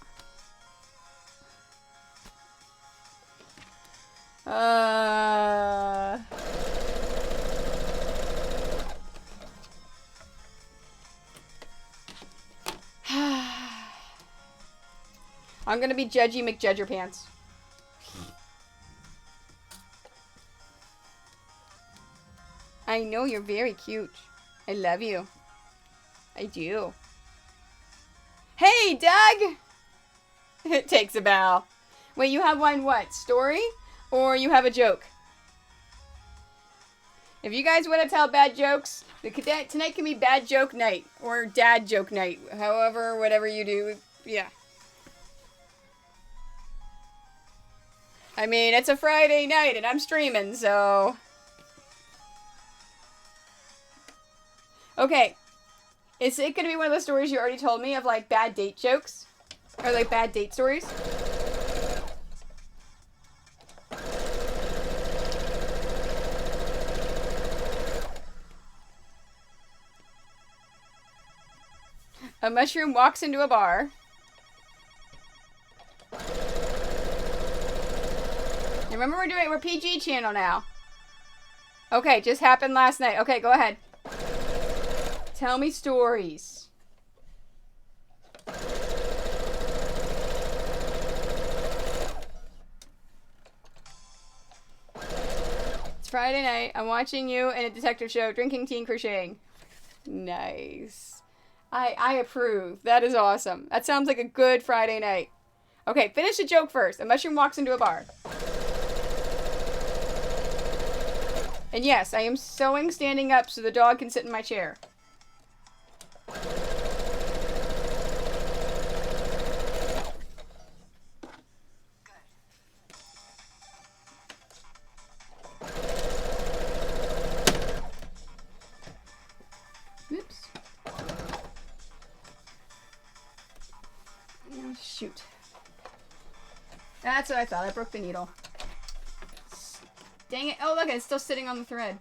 I'm gonna be Judgy McJudgerpants. I know you're very cute. I love you. I do. Hey, Doug! It takes a bow. Wait, you have one what? Story? Or you have a joke? If you guys want to tell bad jokes, tonight can be bad joke night. Or dad joke night. However, whatever you do. Yeah. I mean, it's a Friday night and I'm streaming, so... Okay. Is it going to be one of those stories you already told me of, like, bad date jokes? Or, like, bad date stories? A mushroom walks into a bar. Your Remember we're PG channel now. Okay, just happened last night. Okay, go ahead. Tell me stories. It's Friday night. I'm watching you in a detective show, drinking tea and crocheting. Nice. I approve. That is awesome. That sounds like a good Friday night. Okay, finish the joke first. A mushroom walks into a bar. And yes, I am sewing standing up so the dog can sit in my chair. Oops. Oh, shoot. That's what I thought. I broke the needle. Dang it. Oh, look, it's still sitting on the thread.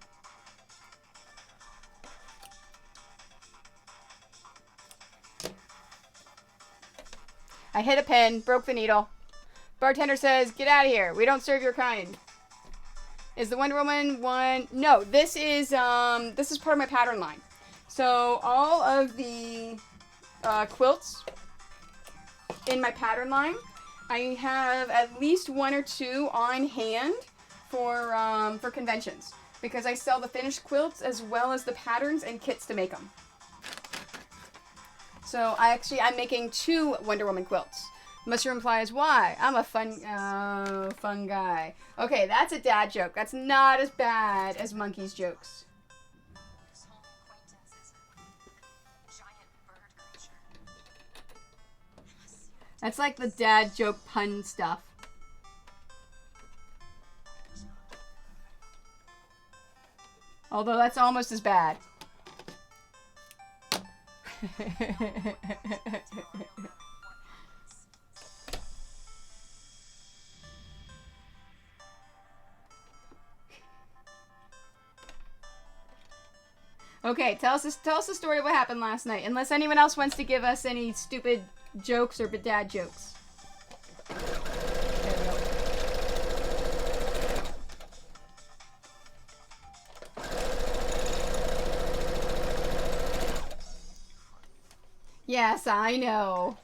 I hit a pen, broke the needle. Bartender says, "Get out of here. We don't serve your kind." Is the Wonder Woman one? No, this is part of my pattern line. So all of the quilts in my pattern line, I have at least one or two on hand for conventions, because I sell the finished quilts as well as the patterns and kits to make them. So I'm making 2 Wonder Woman quilts. Mushroom implies why? I'm a fun guy. Okay, that's a dad joke. That's not as bad as Monkey's jokes. That's like the dad joke pun stuff. Although that's almost as bad. Okay, tell us the story of what happened last night. Unless anyone else wants to give us any stupid jokes or dad jokes. Yes, I know.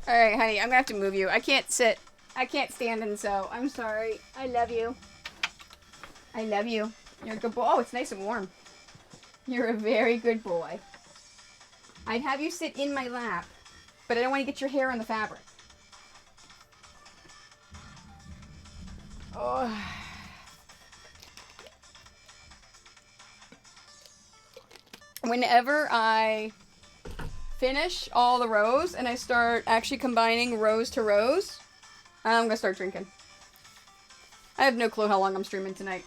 Alright, honey, I'm gonna have to move you. I can't sit. I can't stand and sew. I'm sorry. I love you. I love you. You're a good boy. Oh, it's nice and warm. You're a very good boy. I'd have you sit in my lap, but I don't want to get your hair on the fabric. Oh. Whenever I finish all the rows and I start actually combining rows to rows, I'm gonna start drinking. I have no clue how long I'm streaming tonight.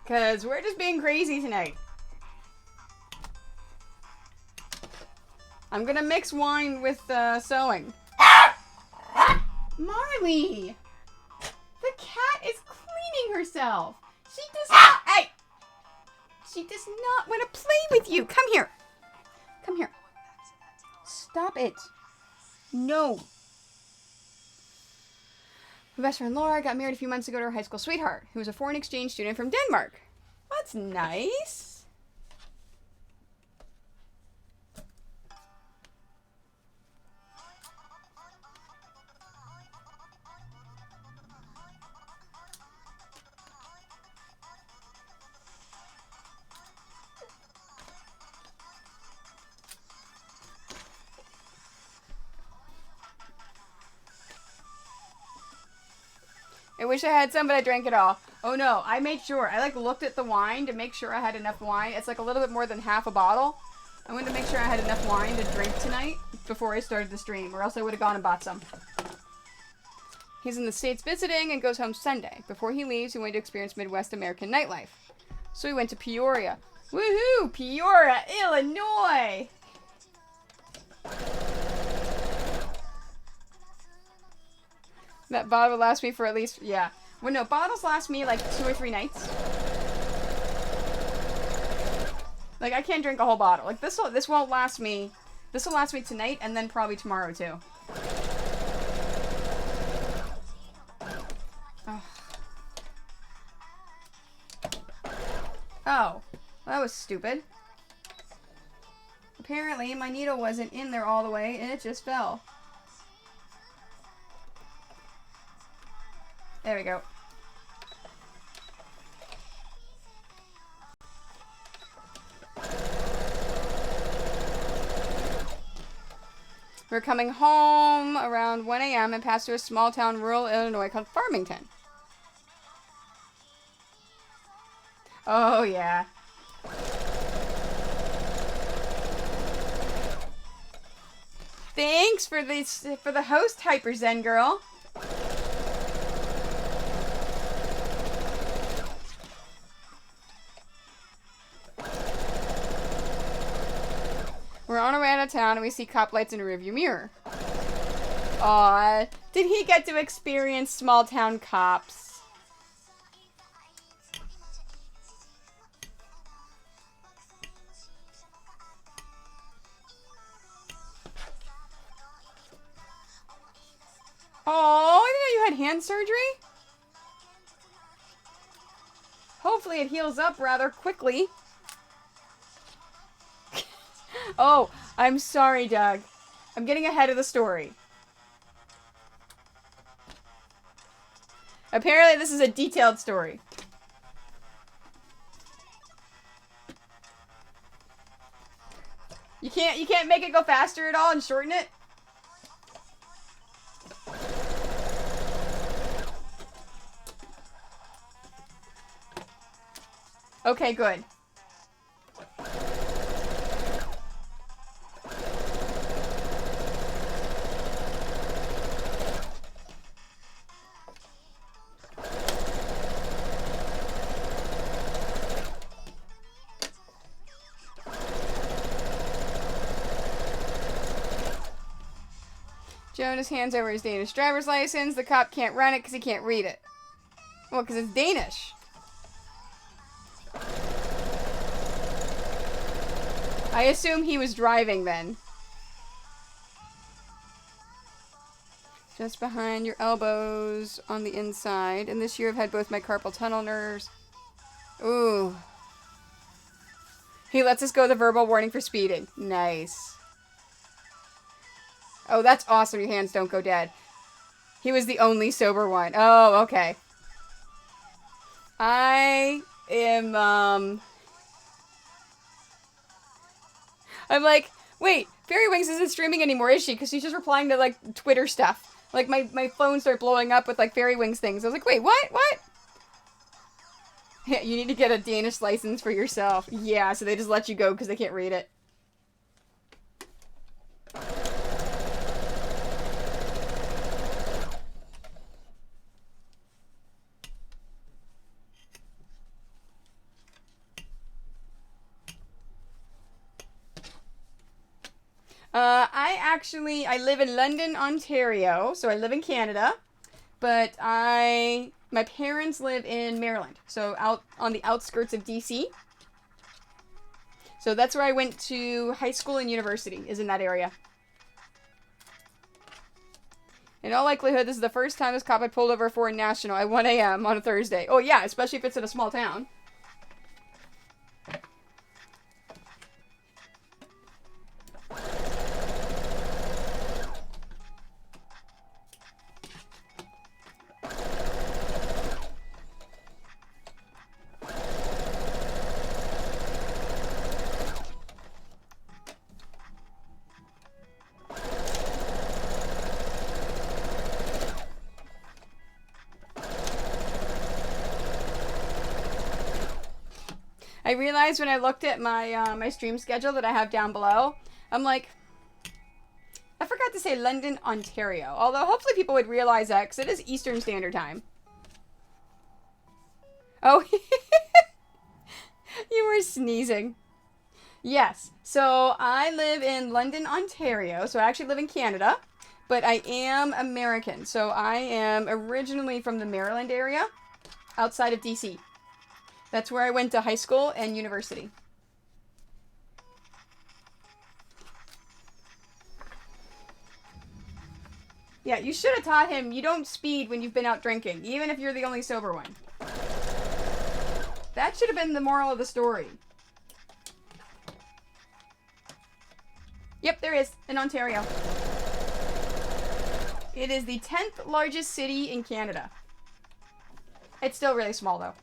Because we're just being crazy tonight. I'm gonna mix wine with sewing. Marley! The cat is cleaning herself. She does not... Hey! She does not want to play with you. Come here. Come here. Stop it. No. My best friend Laura got married a few months ago to her high school sweetheart, who was a foreign exchange student from Denmark. That's nice. I wish I had some, but I drank it all. Oh no, I made sure. I looked at the wine to make sure I had enough wine. It's like a little bit more than half a bottle. I wanted to make sure I had enough wine to drink tonight before I started the stream, or else I would have gone and bought some. He's in the States visiting and goes home Sunday. Before he leaves, he wanted to experience Midwest American nightlife. So we went to Peoria. Woohoo! Peoria, Illinois! That bottle lasts me for at least, yeah. Well, no, bottles last me like 2 or 3 nights. Like, I can't drink a whole bottle. Like, this won't last me. This will last me tonight and then probably tomorrow, too. Oh, that was stupid. Apparently, my needle wasn't in there all the way, and it just fell. There we go. We're coming home around 1 a.m. and pass through a small town, rural Illinois called Farmington. Oh, yeah. Thanks for this, for the host, Hyper Zen Girl. We're on our way out of town and we see cop lights in a rearview mirror. Aw, did he get to experience small town cops? Oh, I didn't know you had hand surgery. Hopefully it heals up rather quickly. Oh, I'm sorry, Doug. I'm getting ahead of the story. Apparently this is a detailed story. You can't make it go faster at all and shorten it? Okay, good. Jonas hands over his Danish driver's license. The cop can't run it because he can't read it. Well, because it's Danish. I assume he was driving then. Just behind your elbows on the inside. And this year I've had both my carpal tunnel nerves. Ooh. He lets us go the verbal warning for speeding. Nice. Oh, that's awesome. Your hands don't go dead. He was the only sober one. Oh, okay. I am, I'm like, wait, Fairy Wings isn't streaming anymore, is she? Because she's just replying to, like, Twitter stuff. Like, my phone started blowing up with, like, Fairy Wings things. I was like, wait, what? What? Yeah, you need to get a Danish license for yourself. Yeah, so they just let you go because they can't read it. I live in London, Ontario, so I live in Canada, but my parents live in Maryland, so out on the outskirts of DC. So that's where I went to high school and university, is in that area. In all likelihood, this is the first time this cop had pulled over for a national at 1 a.m. on a Thursday. Oh yeah, especially if it's in a small town. I realized when I looked at my my stream schedule that I have down below, I'm like, I forgot to say London, Ontario. Although hopefully people would realize that because it is Eastern Standard Time. Oh, sneezing. Yes. So I live in London, Ontario. So I actually live in Canada, but I am American. So I am originally from the Maryland area, outside of DC. That's where I went to high school and university. Yeah, you should have taught him you don't speed when you've been out drinking, even if you're the only sober one. That should have been the moral of the story. Yep, there is, in Ontario. It is the 10th largest city in Canada. It's still really small, though.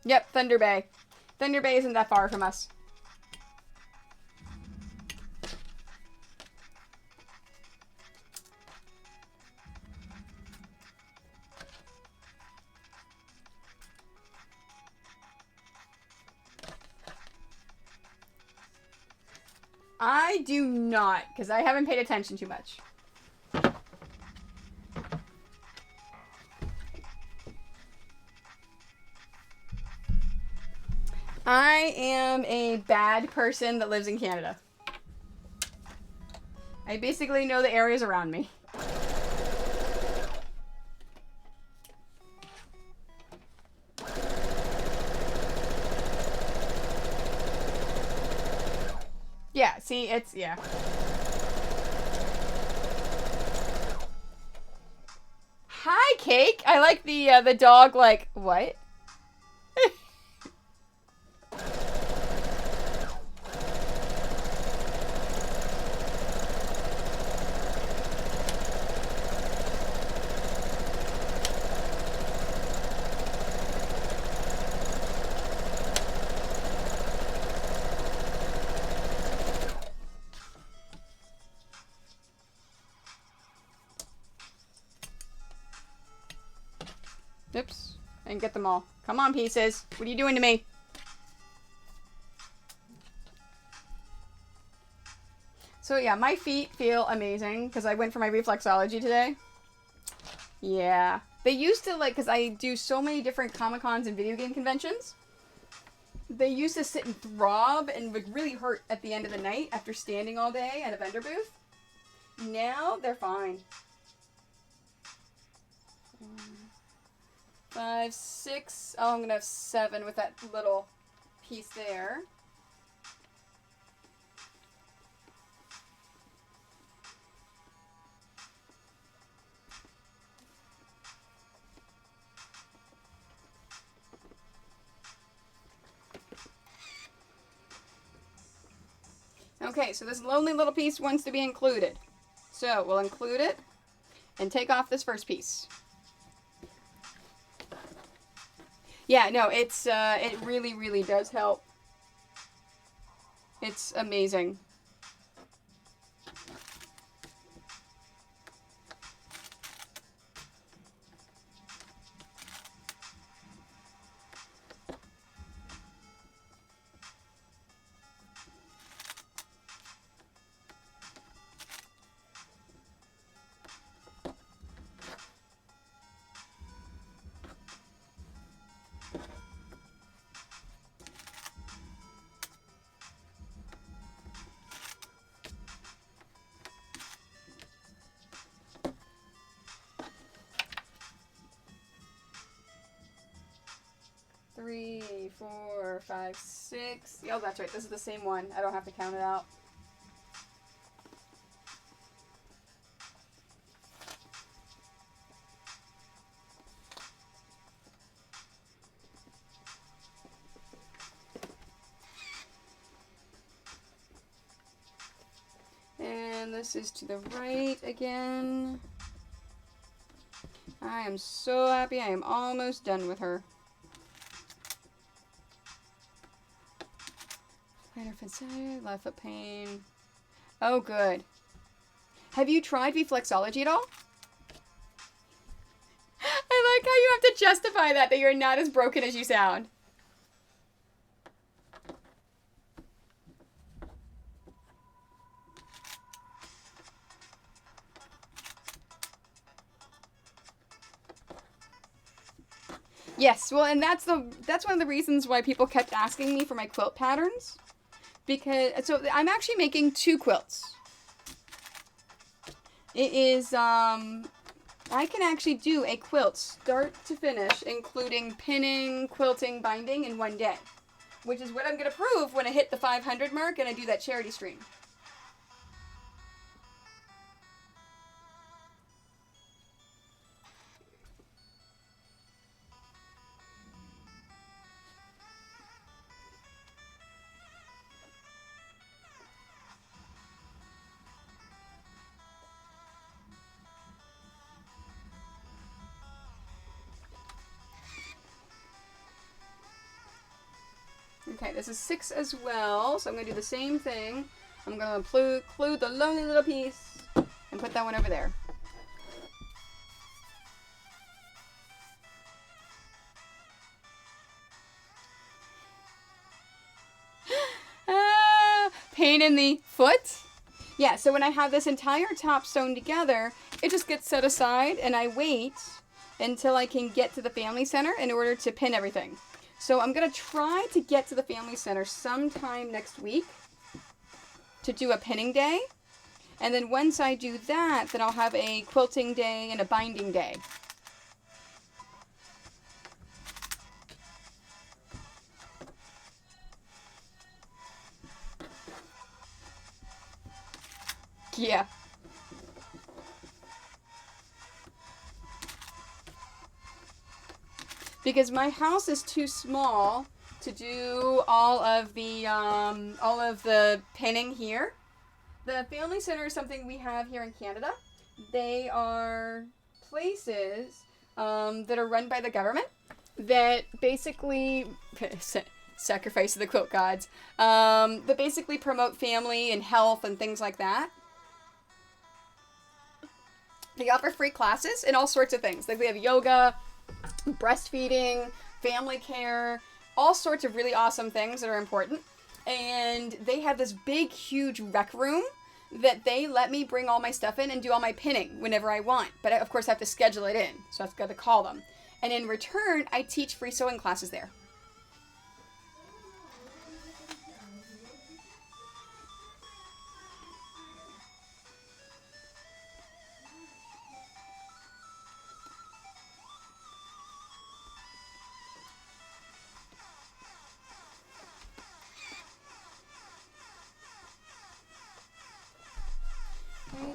Yep, Thunder Bay. Thunder Bay isn't that far from us. I do not, because I haven't paid attention too much. I am a bad person that lives in Canada. I basically know the areas around me. Yeah, see, it's, yeah. Hi, Cake! I like the dog, like, what? Oops. I didn't get them all. Come on, pieces. What are you doing to me? So yeah, my feet feel amazing because I went for my reflexology today. Yeah. They used to, like, because I do so many different Comic-Cons and video game conventions. They used to sit and throb and would really hurt at the end of the night after standing all day at a vendor booth. Now, they're fine. 5, 6. Oh, I'm going to have 7 with that little piece there. Okay, so this lonely little piece wants to be included. So we'll include it and take off this first piece. Yeah, no, it's it really, really does help. It's amazing. Three, 4, 5, 6. Oh, that's right. This is the same one. I don't have to count it out. And this is to the right again. I am so happy. I am almost done with her. Plantar fasciitis, left foot pain. Oh, good. Have you tried reflexology at all? I like how you have to justify that you're not as broken as you sound. Yes, well, and that's one of the reasons why people kept asking me for my quilt patterns, because so I'm actually making 2 quilts. It is I can actually do a quilt start to finish, including pinning, quilting, binding in one day, which is what I'm going to prove when I hit the 500 mark and I do that charity stream. Okay, this is 6 as well, so I'm going to do the same thing. I'm going to include the lonely little piece and put that one over there. Pain in the foot? Yeah, so when I have this entire top sewn together, it just gets set aside and I wait until I can get to the family center in order to pin everything. So I'm going to try to get to the family center sometime next week to do a pinning day. And then once I do that, then I'll have a quilting day and a binding day. Yeah. Because my house is too small to do all of the pinning here. The family center is something we have here in Canada. They are places that are run by the government that basically sacrifice to the quilt gods. That basically promote family and health and things like that. They offer free classes and all sorts of things. Like they have yoga, breastfeeding, family care, all sorts of really awesome things that are important. And they have this big, huge rec room that they let me bring all my stuff in and do all my pinning whenever I want. But I, of course, have to schedule it in, so I've got to call them. And in return, I teach free sewing classes there.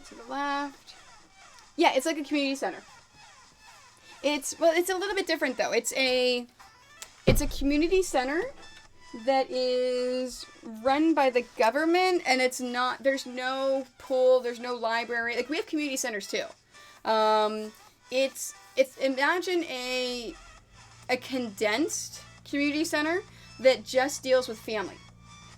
To the left. Yeah, it's like a community center. It's a little bit different though. It's a community center that is run by the government, and there's no pool, there's no library. Like we have community centers too. It's imagine a condensed community center that just deals with family.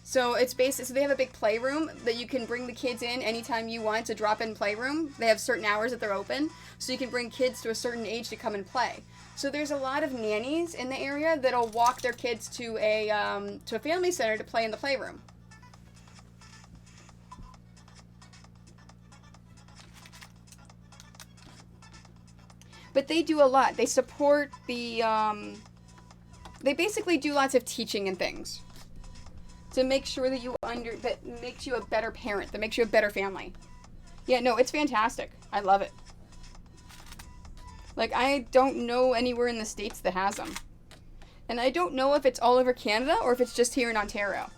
So it's so they have a big playroom that you can bring the kids in anytime you want. It's a drop-in playroom. They have certain hours that they're open, so you can bring kids to a certain age to come and play. So there's a lot of nannies in the area that'll walk their kids to a family center to play in the playroom. But they do a lot. They support the. They basically do lots of teaching and things to make sure that that makes you a better parent, that makes you a better family. Yeah, no, it's fantastic. I love it. Like, I don't know anywhere in the States that has them. And I don't know if it's all over Canada or if it's just here in Ontario.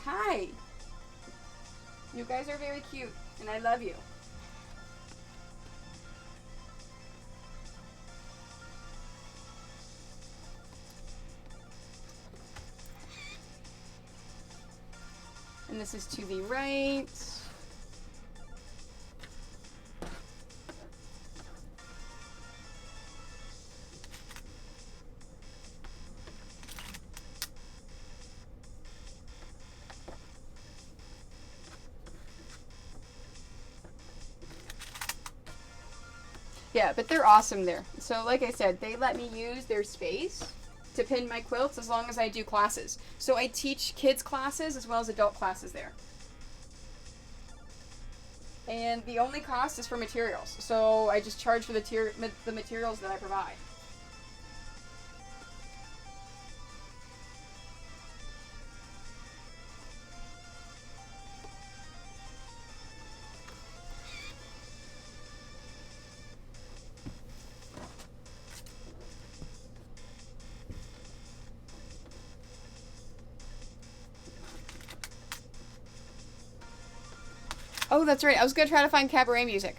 Hi. You guys are very cute, and I love you. And this is to the right. Yeah, but they're awesome there. So like I said, they let me use their space to pin my quilts as long as I do classes. So I teach kids classes as well as adult classes there. And the only cost is for materials. So I just charge for the materials that I provide. Oh, that's right. I was going to try to find cabaret music.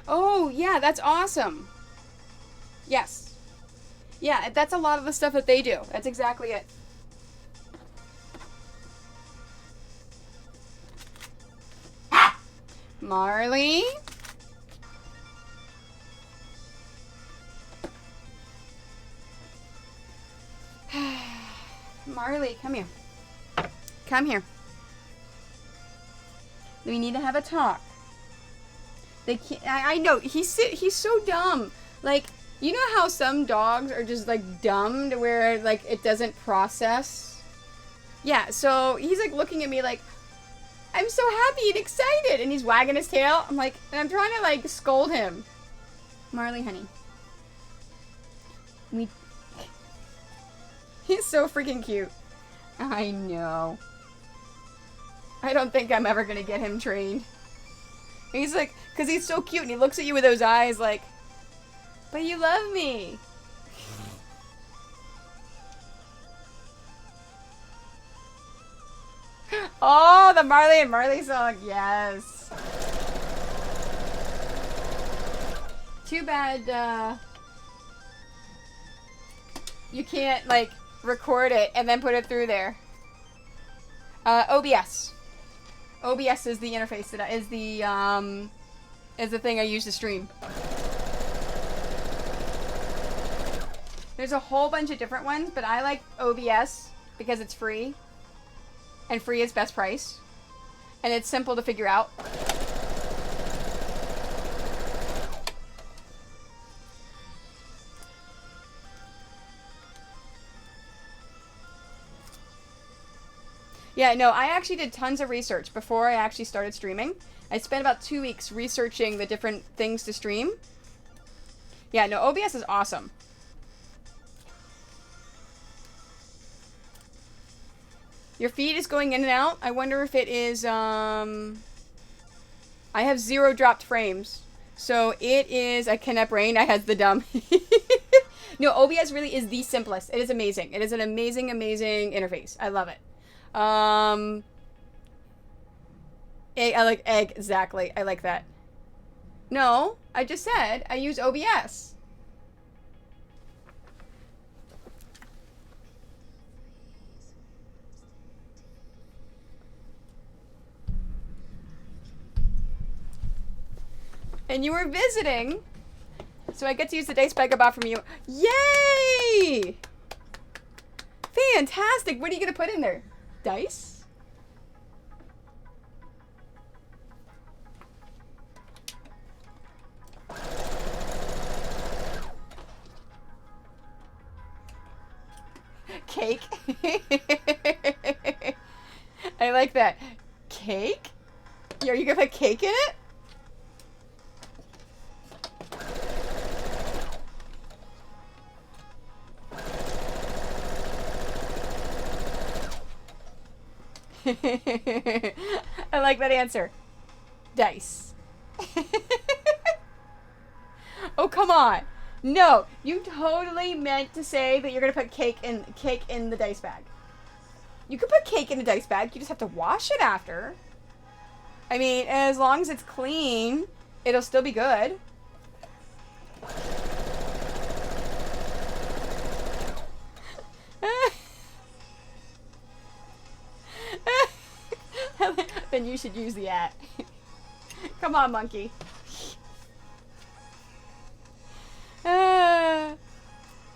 Oh, yeah, that's awesome. Yes. Yeah, that's a lot of the stuff that they do. That's exactly it. Marley? Marley, come here. Come here. We need to have a talk. They can't, I know, he's so dumb. Like, you know how some dogs are just, like, dumb to where, like, it doesn't process? Yeah, so he's, like, looking at me like, I'm so happy and excited. And he's wagging his tail. I'm like, and I'm trying to, like, scold him. Marley, honey. He's so freaking cute. I know. I don't think I'm ever gonna get him trained. He's like, because he's so cute and he looks at you with those eyes like, but you love me. Oh, the Marley and Marley song, yes. Too bad, you can't, like, record it and then put it through there. OBS. OBS is the interface that is the thing I use to stream. There's a whole bunch of different ones, but I like OBS because it's free. And free is best price. And it's simple to figure out. Yeah, no, I actually did tons of research before I actually started streaming. I spent about 2 weeks researching the different things to stream. Yeah, no, OBS is awesome. Your feed is going in and out. I wonder if it is, I have 0 dropped frames. So it is, I cannot brain, I has the dumb. No, OBS really is the simplest. It is amazing. It is an amazing, amazing interface. I love it. Egg, I like egg, exactly. I like that. No, I just said I use OBS. And you were visiting, so I get to use the dice bag I bought from you. Yay! Fantastic! What are you gonna put in there? Dice? Cake? I like that. Cake? Are you gonna put cake in it? I like that answer. Dice. Oh, come on. No, you totally meant to say that you're gonna put cake in the dice bag. You could put cake in a dice bag. You just have to wash it after. I mean, as long as it's clean, it'll still be good. Then you should use the at. Come on, monkey.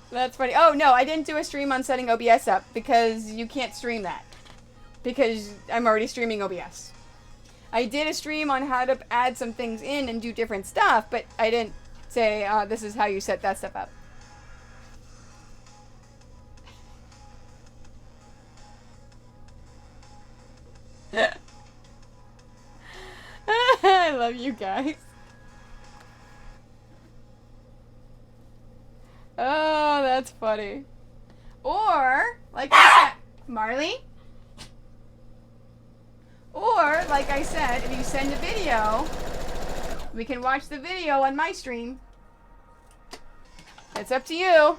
That's funny. Oh, no, I didn't do a stream on setting OBS up because you can't stream that. Because I'm already streaming OBS. I did a stream on how to add some things in and do different stuff, but I didn't say, this is how you set that stuff up. I love you guys. Oh, that's funny. Or, like I said, Marley? Or, like I said, if you send a video, we can watch the video on my stream. It's up to you.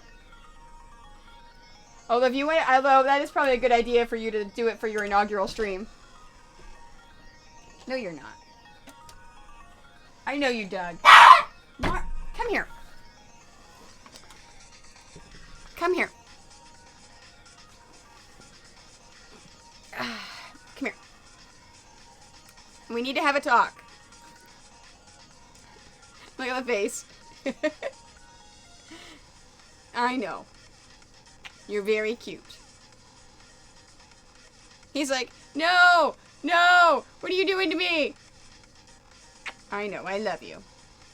Although that is probably a good idea for you to do it for your inaugural stream. No, you're not. I know you, Doug. Come here. Come here. Come here. We need to have a talk. Look at the face. I know. You're very cute. He's like, no! No! What are you doing to me? I know, I love you.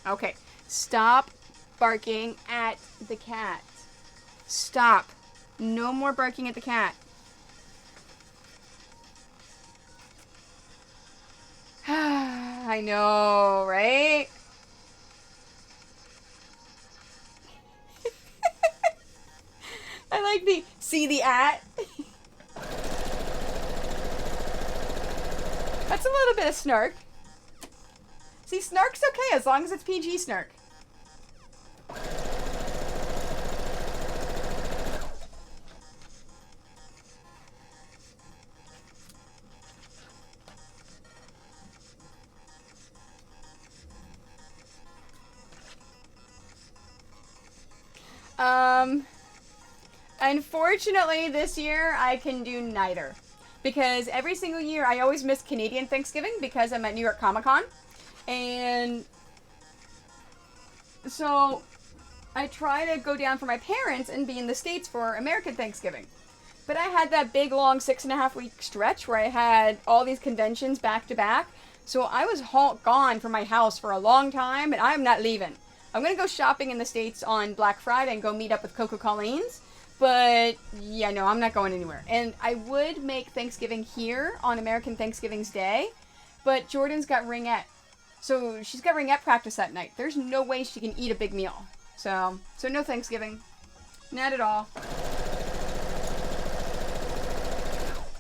Okay, stop barking at the cat. Stop. No more barking at the cat. I know, right? I like the see the at. That's a little bit of snark. See, snark's okay as long as it's PG snark. Unfortunately, this year I can do neither. Because every single year I always miss Canadian Thanksgiving because I'm at New York Comic Con. And so I try to go down for my parents and be in the States for American Thanksgiving. But I had that big, long 6.5 week stretch where I had all these conventions back to back. So I was gone from my house for a long time, and I'm not leaving. I'm going to go shopping in the States on Black Friday and go meet up with Coco Colleen's. But, yeah, no, I'm not going anywhere. And I would make Thanksgiving here on American Thanksgiving's Day, but Jordan's got ringette. So she's got ringette practice that night. There's no way she can eat a big meal. So no Thanksgiving. Not at all.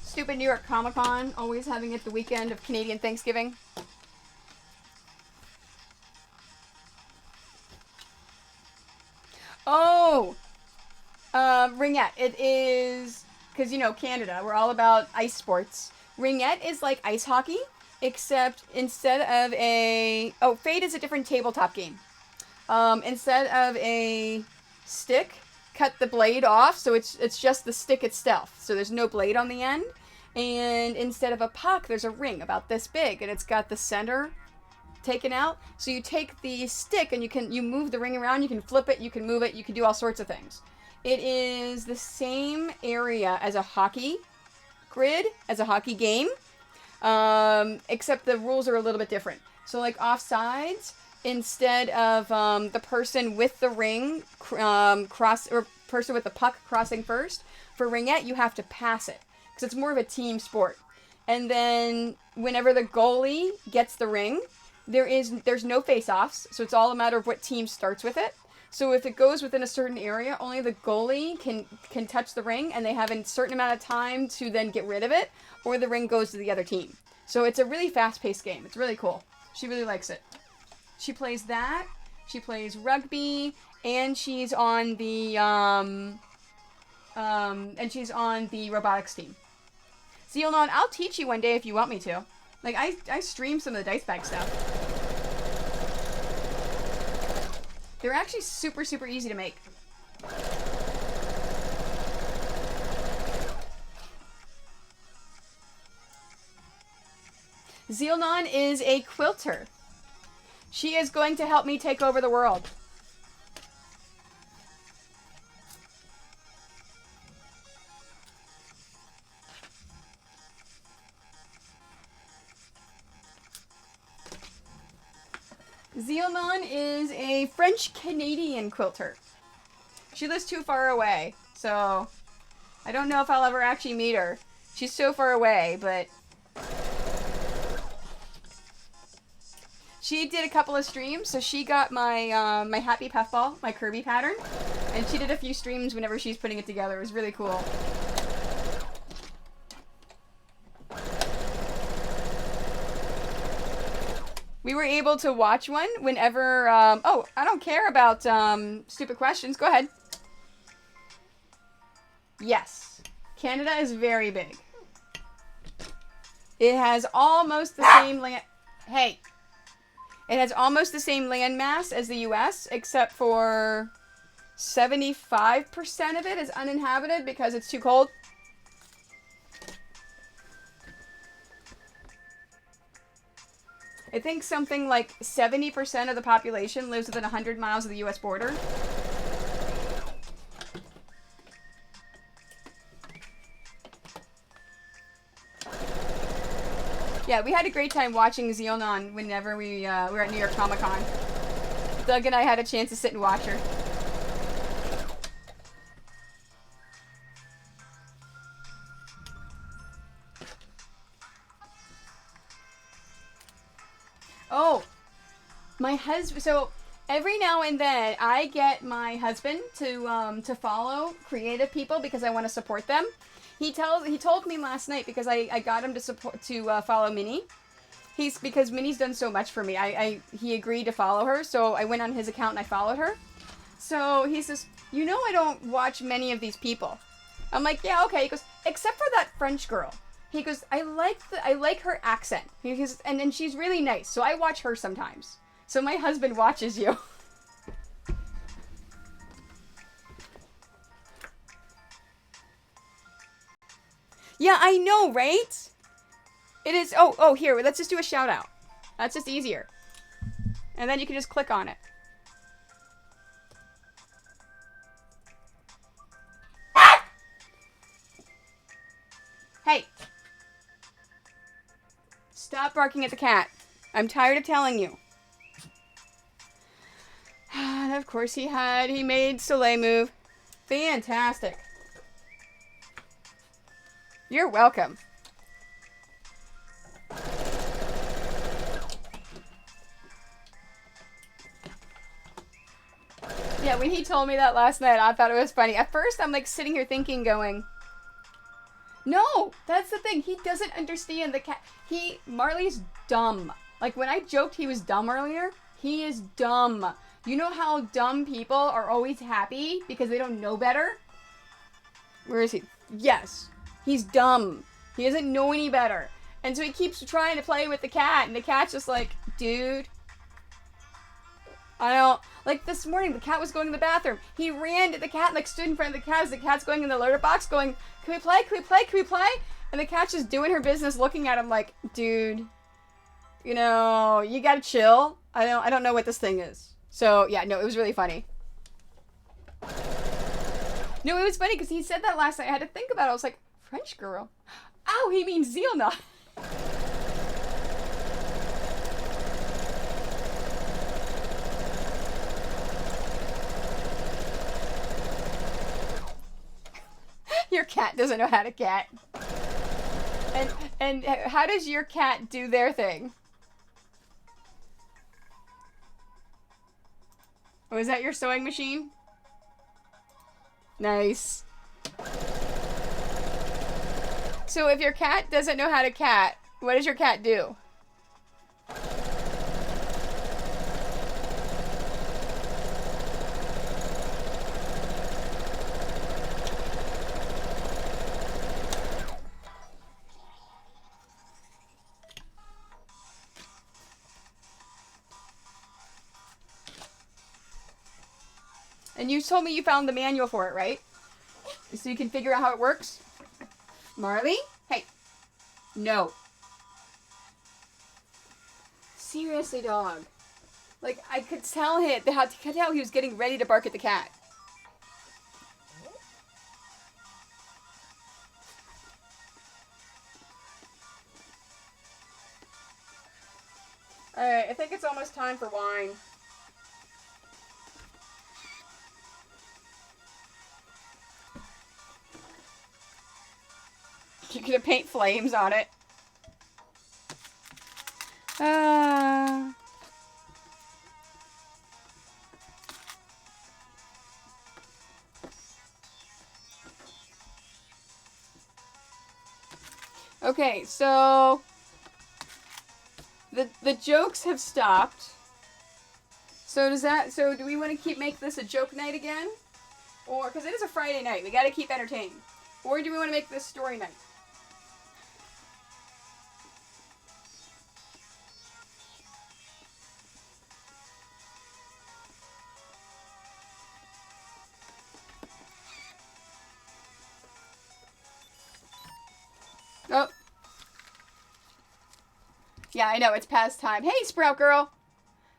Stupid New York Comic Con, always having it the weekend of Canadian Thanksgiving. Oh! Ringette. It is, because, you know, Canada, we're all about ice sports. Ringette is like ice hockey, except instead of Fade is a different tabletop game. Instead of a stick, cut the blade off, so it's just the stick itself. So there's no blade on the end. And instead of a puck, there's a ring about this big, and it's got the center taken out. So you take the stick and you move the ring around, you can flip it, you can move it, you can do all sorts of things. It is the same area as a hockey grid, as a hockey game, except the rules are a little bit different. So like offsides, instead of the person with the ring person with the puck crossing first, for ringette you have to pass it because it's more of a team sport. And then whenever the goalie gets the ring, there's no face-offs, so it's all a matter of what team starts with it. So if it goes within a certain area, only the goalie can touch the ring, and they have a certain amount of time to then get rid of it, or the ring goes to the other team. So it's a really fast-paced game. It's really cool. She really likes it. She plays that. She plays rugby, and she's on the robotics team. Zealnon, I'll teach you one day if you want me to. Like I stream some of the dice bag stuff. They're actually super, super easy to make. Zealnon is a quilter. She is going to help me take over the world. Zealnon is a French-Canadian quilter. She lives too far away, so I don't know if I'll ever actually meet her. She's so far away, but she did a couple of streams, so she got my my Happy Puffball, my Kirby pattern, and she did a few streams whenever she's putting it together. It was really cool. We were able to watch one whenever, oh, I don't care about stupid questions. Go ahead. Yes. Canada is very big. It has almost the same land... Hey. It has almost the same land mass as the US, except for 75% of it is uninhabited because it's too cold. I think something like 70% of the population lives within 100 miles of the US border. Yeah, we had a great time watching Zealnon whenever we were at New York Comic Con. Doug and I had a chance to sit and watch her. Oh, my husband. So every now and then, I get my husband to follow creative people because I want to support them. He told me last night because I got him to follow Minnie. Because Minnie's done so much for me. He agreed to follow her, so I went on his account and I followed her. So he says, you know, I don't watch many of these people. I'm like, yeah, okay. He goes, except for that French girl. He goes, I like her accent. He goes, and she's really nice, so I watch her sometimes. So my husband watches you. Yeah, I know, right? It is. Oh, here. Let's just do a shout out. That's just easier. And then you can just click on it. Hey. Stop barking at the cat. I'm tired of telling you. And of course he made Soleil move. Fantastic. You're welcome. Yeah, when he told me that last night, I thought it was funny. At first, I'm like sitting here thinking, going, no, that's the thing. He doesn't understand the cat. Marley's dumb. Like when I joked he was dumb earlier, he is dumb. You know how dumb people are always happy because they don't know better? Where is he? Yes. He's dumb. He doesn't know any better. And so he keeps trying to play with the cat, and the cat's just like, dude. I don't... Like this morning, the cat was going to the bathroom. He ran to the cat and like stood in front of the cat as the cat's going in the litter box going, can we play? Can we play? Can we play? And the cat's just doing her business looking at him like, dude, you know, you gotta chill. I don't know what this thing is. So, yeah, no, it was really funny. No, it was funny because he said that last night. I had to think about it. I was like, French girl? Oh, he means Zealna. Your cat doesn't know how to cat. And how does your cat do their thing? Oh, is that your sewing machine? Nice. So if your cat doesn't know how to cat, what does your cat do? And you told me you found the manual for it, right? So you can figure out how it works? Marley? Hey. No. Seriously, dog. Like, I could tell he was getting ready to bark at the cat. Alright, I think it's almost time for wine. You're gonna paint flames on it. Okay, so the jokes have stopped. So do we want to make this a joke night again? Or, because it is a Friday night, we gotta keep entertained. Or do we want to make this story night? Oh. Yeah, I know, it's past time. Hey, Sprout Girl!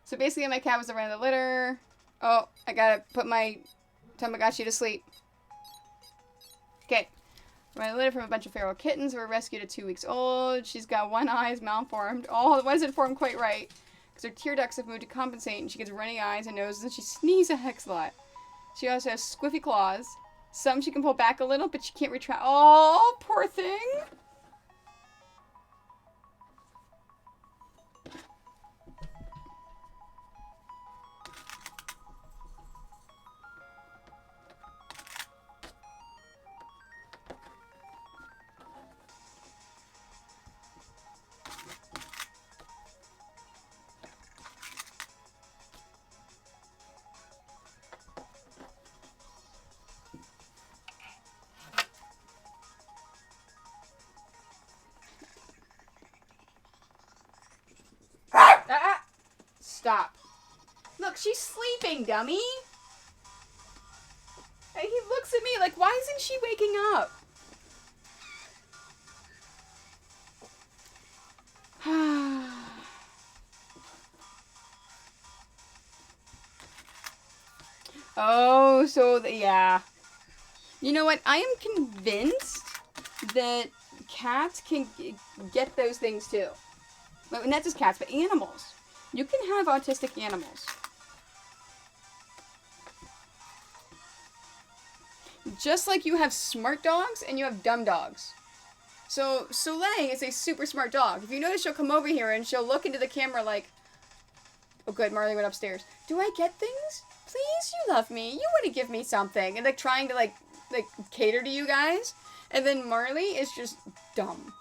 So basically my cat was around the litter. Oh, I gotta put my Tamagotchi to sleep. Okay. Around the litter from a bunch of feral kittens who were rescued at 2 weeks old. She's got one eye is malformed. Oh, one isn't formed quite right. Because her tear ducts have moved to compensate, and she gets runny eyes and noses, and she sneezes a heck lot. She also has squiffy claws. Some she can pull back a little, but she can't retract. Oh, poor thing! Stop. Look, she's sleeping, dummy. And he looks at me like, why isn't she waking up? Oh, yeah. You know what? I am convinced that cats can get those things too. But not just cats, but animals. You can have autistic animals. Just like you have smart dogs and you have dumb dogs. So, Soleil is a super smart dog. If you notice, she'll come over here and she'll look into the camera like, oh good, Marley went upstairs. Do I get things? Please, you love me. You want to give me something. And like trying to like cater to you guys. And then Marley is just dumb.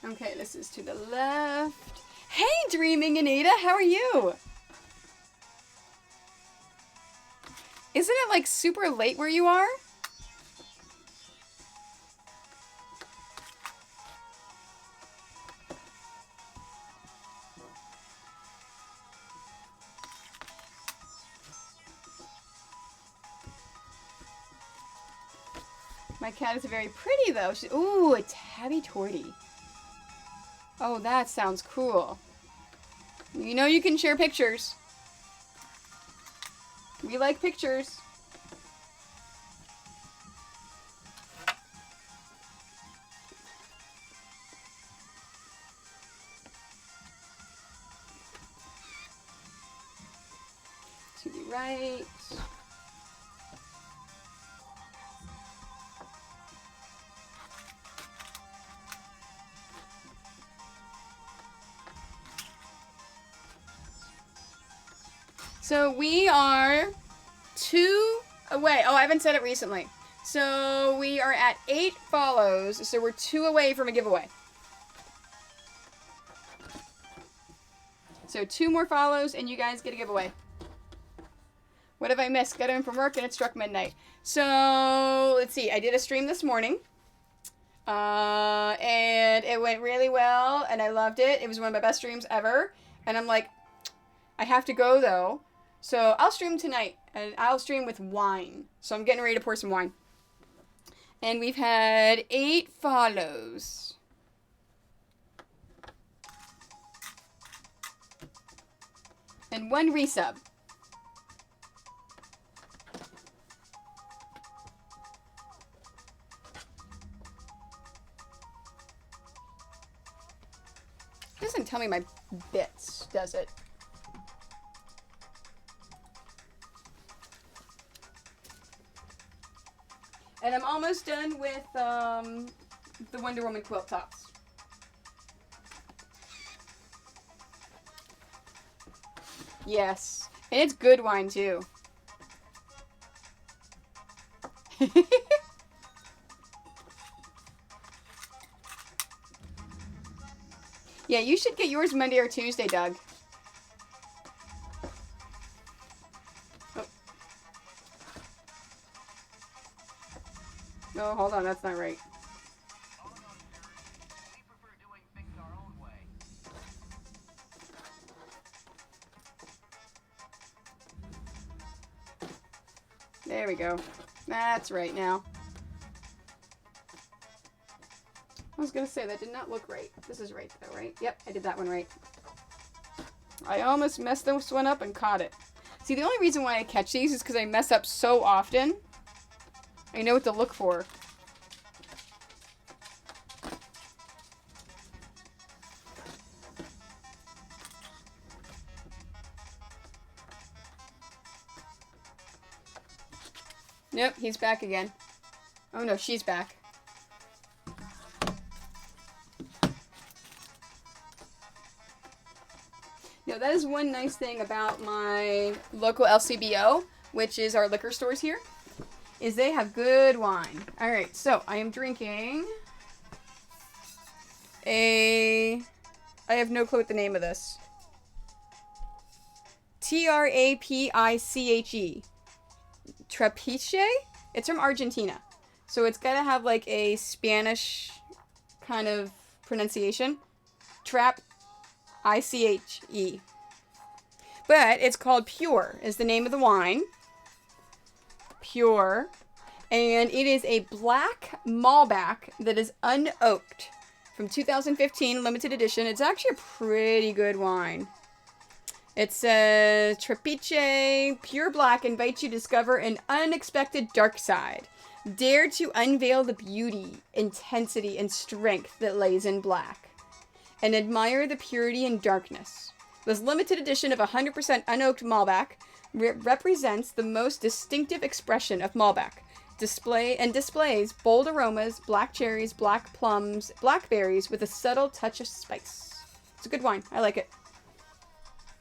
Okay, this is to the left. Hey, Dreaming Anita, how are you? Isn't it like super late where you are? My cat is very pretty though. Ooh, a tabby tortie. Oh, that sounds cool. You know you can share pictures. We like pictures. To the right. So we are 2 away. Oh, I haven't said it recently. So we are at 8 follows. So we're 2 away from a giveaway. So 2 more follows and you guys get a giveaway. What have I missed? Got in from work and it struck midnight. So let's see. I did a stream this morning. And it went really well and I loved it. It was one of my best streams ever. And I'm like, I have to go though. So I'll stream tonight, and I'll stream with wine. So I'm getting ready to pour some wine. And we've had 8 follows. And 1 resub. It doesn't tell me my bits, does it? And I'm almost done with the Wonder Woman quilt tops. Yes. And it's good wine, too. Yeah, you should get yours Monday or Tuesday, Doug. Oh. No, hold on, that's not right. There we go. That's right now. I was gonna say, that did not look right. This is right though, right? Yep, I did that one right. I almost messed this one up and caught it. See, the only reason why I catch these is because I mess up so often. I know what to look for. Yep, he's back again. Oh no, she's back. Now, that is one nice thing about my local LCBO, which is our liquor stores here, is they have good wine. Alright, so I am drinking I have no clue what the name of this. Trapiche. Trapiche? It's from Argentina. So it's gotta have like a Spanish kind of pronunciation. Iche. But it's called Pure, is the name of the wine. Pure. And it is a black Malbec that is unoaked from 2015, limited edition. It's actually a pretty good wine. It says, Trapiche Pure Black invites you to discover an unexpected dark side. Dare to unveil the beauty, intensity, and strength that lays in black. And admire the purity and darkness. This limited edition of 100% unoaked Malbec represents the most distinctive expression of Malbec. Displays bold aromas, black cherries, black plums, blackberries with a subtle touch of spice. It's a good wine. I like it.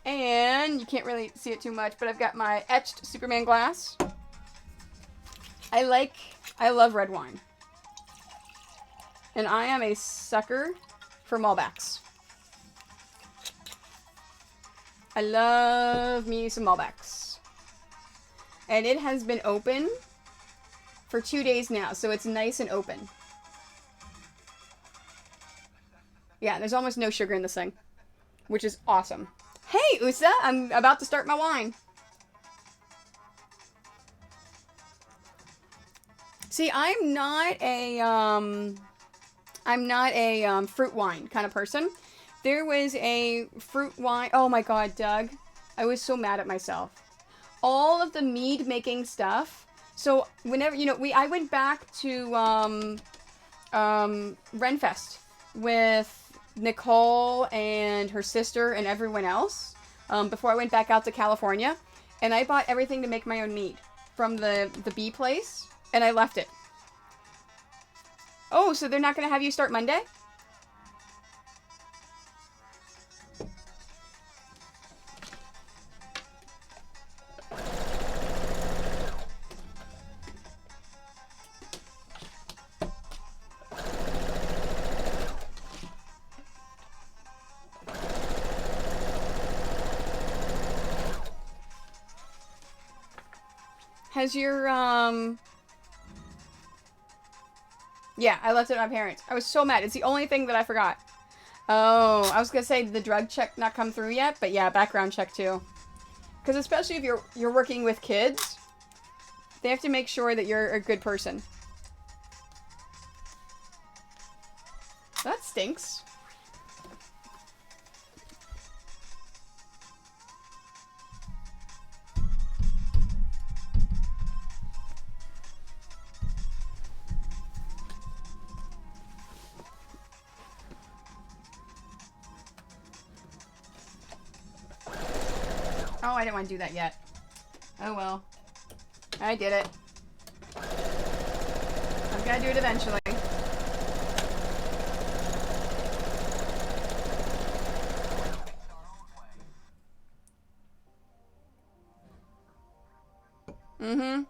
And you can't really see it too much, but I've got my etched Superman glass. I love red wine. And I am a sucker for Malbecs. I love me some Malbecs. And it has been open for 2 days now, so it's nice and open. Yeah, there's almost no sugar in this thing, which is awesome. Hey, Usa, I'm about to start my wine. See, I'm not a fruit wine kind of person. There was a fruit wine. Oh my God, Doug. I was so mad at myself. All of the mead making stuff. So whenever, I went back to Renfest with Nicole and her sister and everyone else before I went back out to California. And I bought everything to make my own mead from the bee place. And I left it. Oh, so they're not going to have you start Monday? Has your, Yeah, I left it at my parents. I was so mad. It's the only thing that I forgot. Oh, I was gonna say, did the drug check not come through yet? But yeah, background check too. Because especially if you're working with kids, they have to make sure that you're a good person. That stinks. Oh, I didn't want to do that yet. Oh well. I did it. I'm gonna do it eventually. Mm-hmm.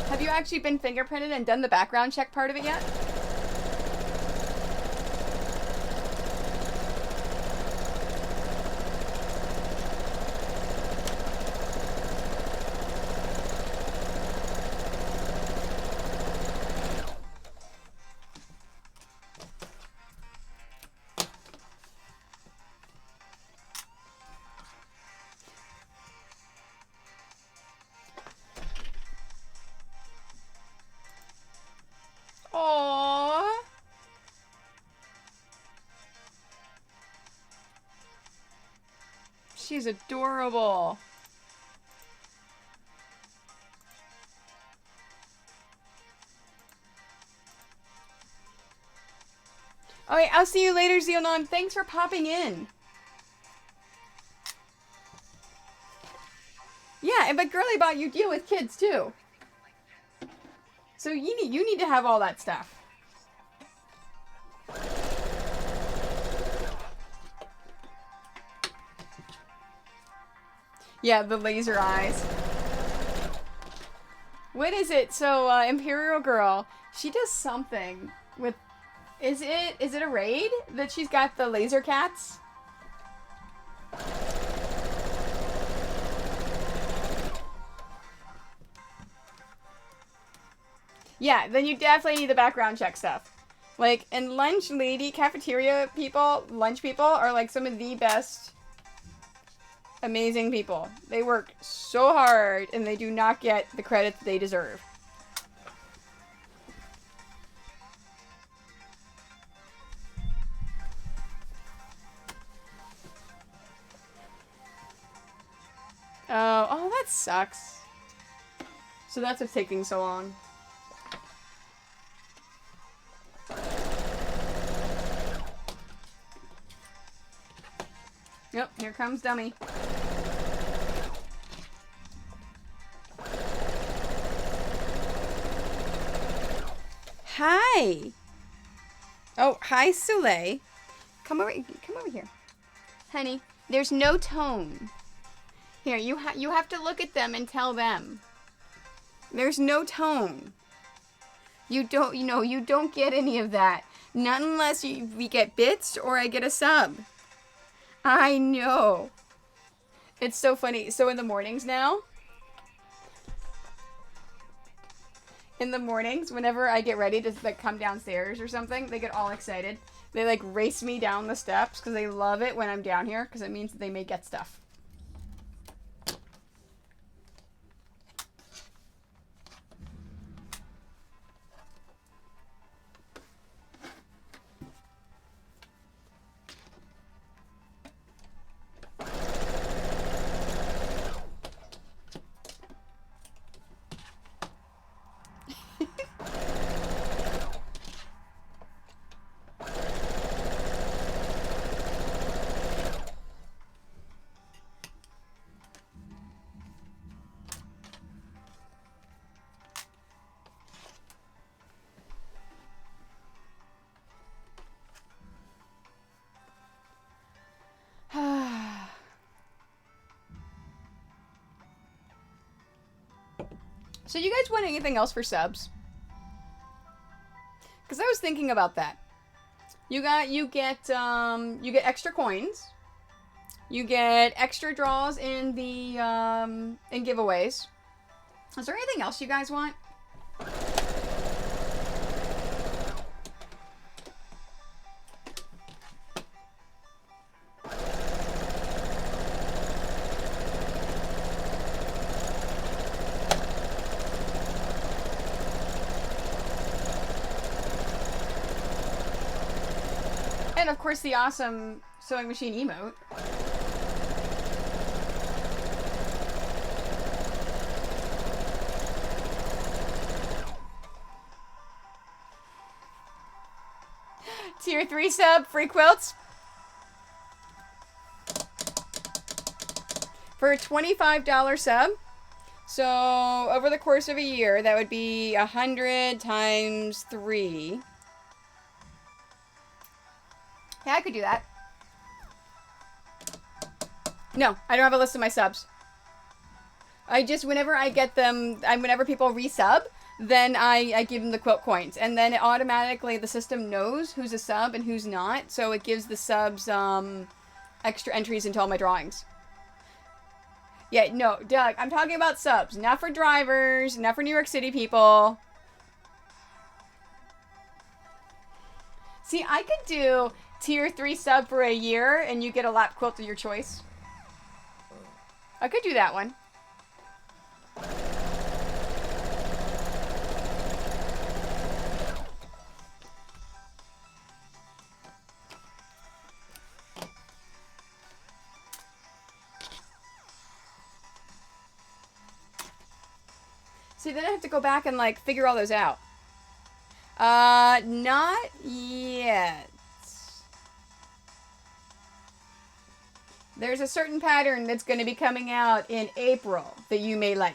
Have you actually been fingerprinted and done the background check part of it yet? Aww. She's adorable. Alright, I'll see you later, Xeonon. Thanks for popping in. Yeah, but Girly Bot, you deal with kids too. So you need to have all that stuff. Yeah, the laser eyes. What is it? So, Imperial Girl, she does something with... Is it a raid that she's got the laser cats? Yeah, then you definitely need the background check stuff. Like, and lunch lady, cafeteria people, lunch people are like some of the best, amazing people. They work so hard and they do not get the credit that they deserve. Oh, that sucks. So that's what's taking so long. Yep, here comes Dummy. Hi. Oh, hi, Soleil. Come over here. Honey, there's no tone. Here, you have to look at them and tell them. There's no tone. You don't get any of that. Not unless we get bits or I get a sub. I know. It's so funny. So in the mornings now, whenever I get ready to like come downstairs or something, they get all excited. They like race me down the steps because they love it when I'm down here because it means that they may get stuff. So you guys want anything else for subs? Because I was thinking about that. You get extra coins. You get extra draws in the in giveaways. Is there anything else you guys want? And of course the awesome sewing machine emote. Tier 3 sub, free quilts. For a $25 sub. So over the course of a year, that would be 100 times 3. Yeah, I could do that. No, I don't have a list of my subs. I just, whenever I get them, whenever people resub, then I give them the quilt coins. And then it automatically, the system knows who's a sub and who's not. So it gives the subs extra entries into all my drawings. Yeah, no, Doug, I'm talking about subs. Not for drivers, not for New York City people. See, I could do tier 3 sub for a year and you get a lap quilt of your choice. I could do that one. See, then I have to go back and, like, figure all those out. Not yet. There's a certain pattern that's going to be coming out in April that you may like.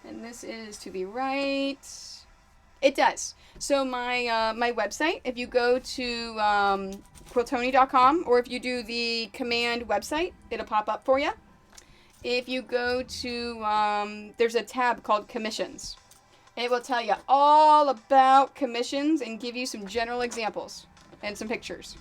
And this is to the right. It does. So my website, if you go to quiltony.com, or if you do the command website, it'll pop up for you. If you go to, there's a tab called commissions. It will tell you all about commissions and give you some general examples and some pictures.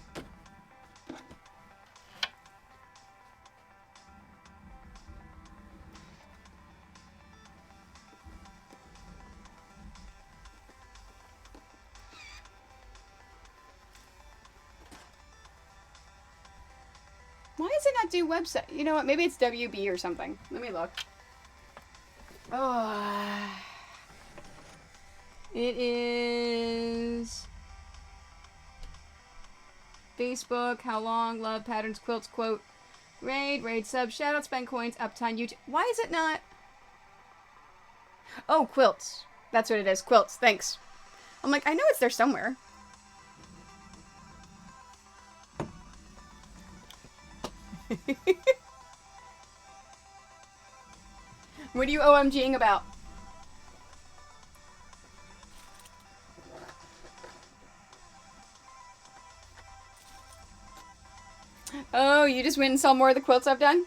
Why does it not do website? You know what? Maybe it's WB or something. Let me look. Oh. It is Facebook, how long, love, patterns, quilts, quote, raid, sub, shoutouts, spend coins, uptime, YouTube. Why is it not? Oh, quilts. That's what it is. Quilts. Thanks. I'm like, I know it's there somewhere. What are you OMGing about? Oh, you just went and saw more of the quilts I've done?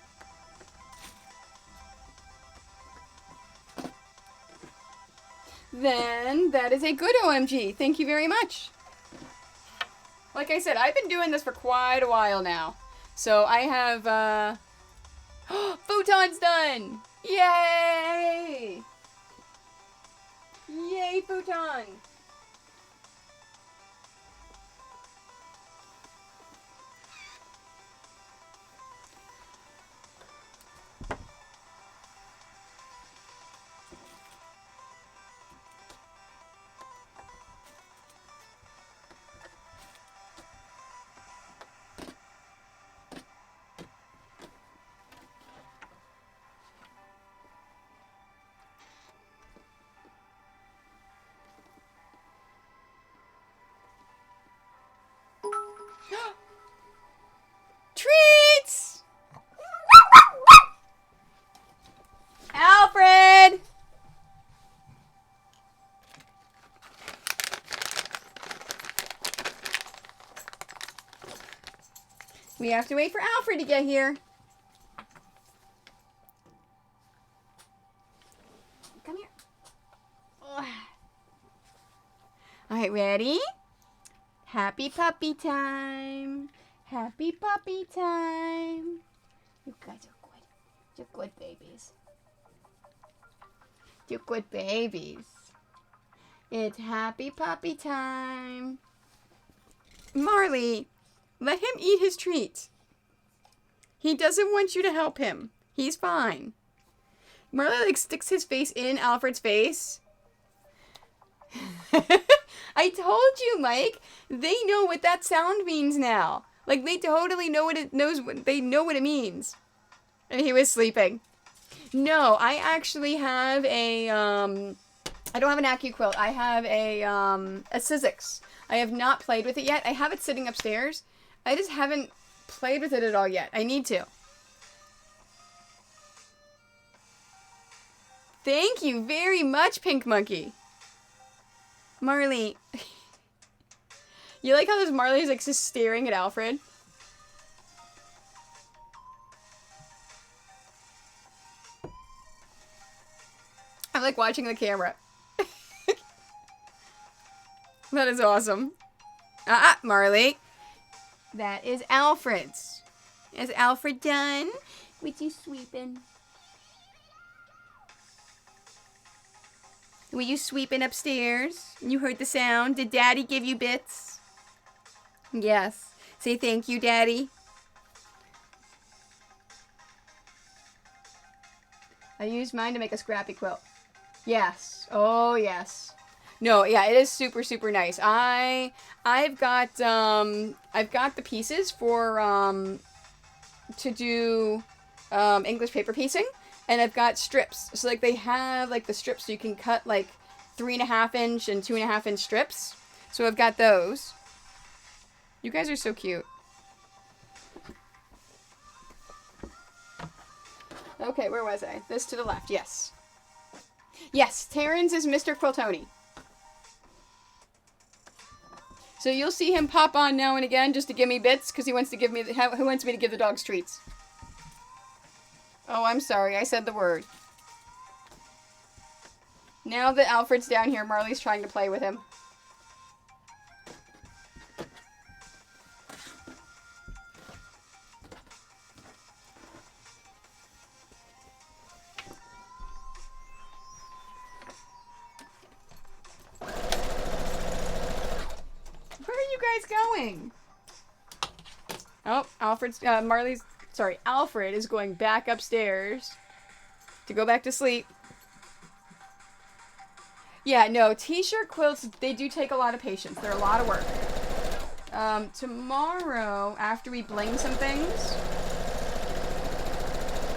Then that is a good OMG. Thank you very much. Like I said, I've been doing this for quite a while now. So I have, futon's done! Yay! Yay, futon! Treats! Alfred! We have to wait for Alfred to get here. Come here. All right, ready? Happy puppy time. Happy puppy time. You guys are good. You're good babies. You're good babies. It's happy puppy time. Marley. Let him eat his treat. He doesn't want you to help him. He's fine. Marley, like, sticks his face in Alfred's face. I told you, Mike. They know what that sound means now. Like, they totally know what it knows. They know what it means. And he was sleeping. No, I actually have a, I don't have an AccuQuilt. I have a Sizzix. I have not played with it yet. I have it sitting upstairs. I just haven't played with it at all yet. I need to. Thank you very much, Pink Monkey. Marley. You like how this Marley's like just staring at Alfred? I'm like watching the camera. That is awesome. Marley. That is Alfred's. Is Alfred done with you sweeping? Were you sweeping upstairs? You heard the sound? Did Daddy give you bits? Yes. Say thank you, Daddy. I used mine to make a scrappy quilt. Yes. Oh, yes. No, yeah, it is super, super nice. I've got the pieces for, to do, English paper piecing. And I've got strips. So, like, they have, like, the strips so you can cut, like, 3.5 inch and 2.5 inch strips. So I've got those. You guys are so cute. Okay, where was I? This to the left, yes. Yes, Terrence is Mr. Quiltoni. So you'll see him pop on now and again just to give me bits, because he wants to give me, he wants me to give the dogs treats. Oh, I'm sorry, I said the word. Now that Alfred's down here, Marley's trying to play with him. Where are you guys going? Oh, Alfred is going back upstairs to go back to sleep. Yeah, no, t-shirt quilts, they do take a lot of patience. They're a lot of work. Tomorrow, after we bling some things,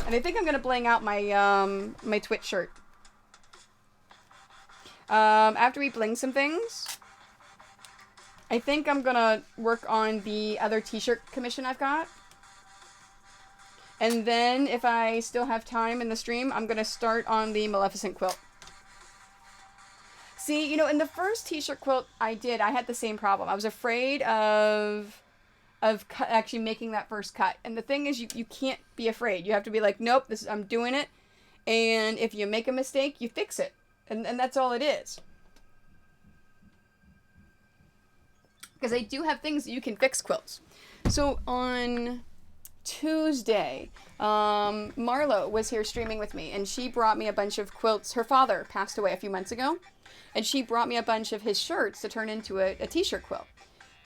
and I think I'm gonna bling out my, my Twitch shirt. After we bling some things, I think I'm gonna work on the other t-shirt commission I've got. And then, if I still have time in the stream, I'm gonna start on the Maleficent quilt. See, you know, in the first t-shirt quilt I did, I had the same problem. I was afraid of actually making that first cut. And the thing is, you can't be afraid. You have to be like, nope, I'm doing it. And if you make a mistake, you fix it. And that's all it is. Because I do have things that you can fix quilts. So on Tuesday, Marlo was here streaming with me, and she brought me a bunch of quilts. Her father passed away a few months ago, and she brought me a bunch of his shirts to turn into a t-shirt quilt.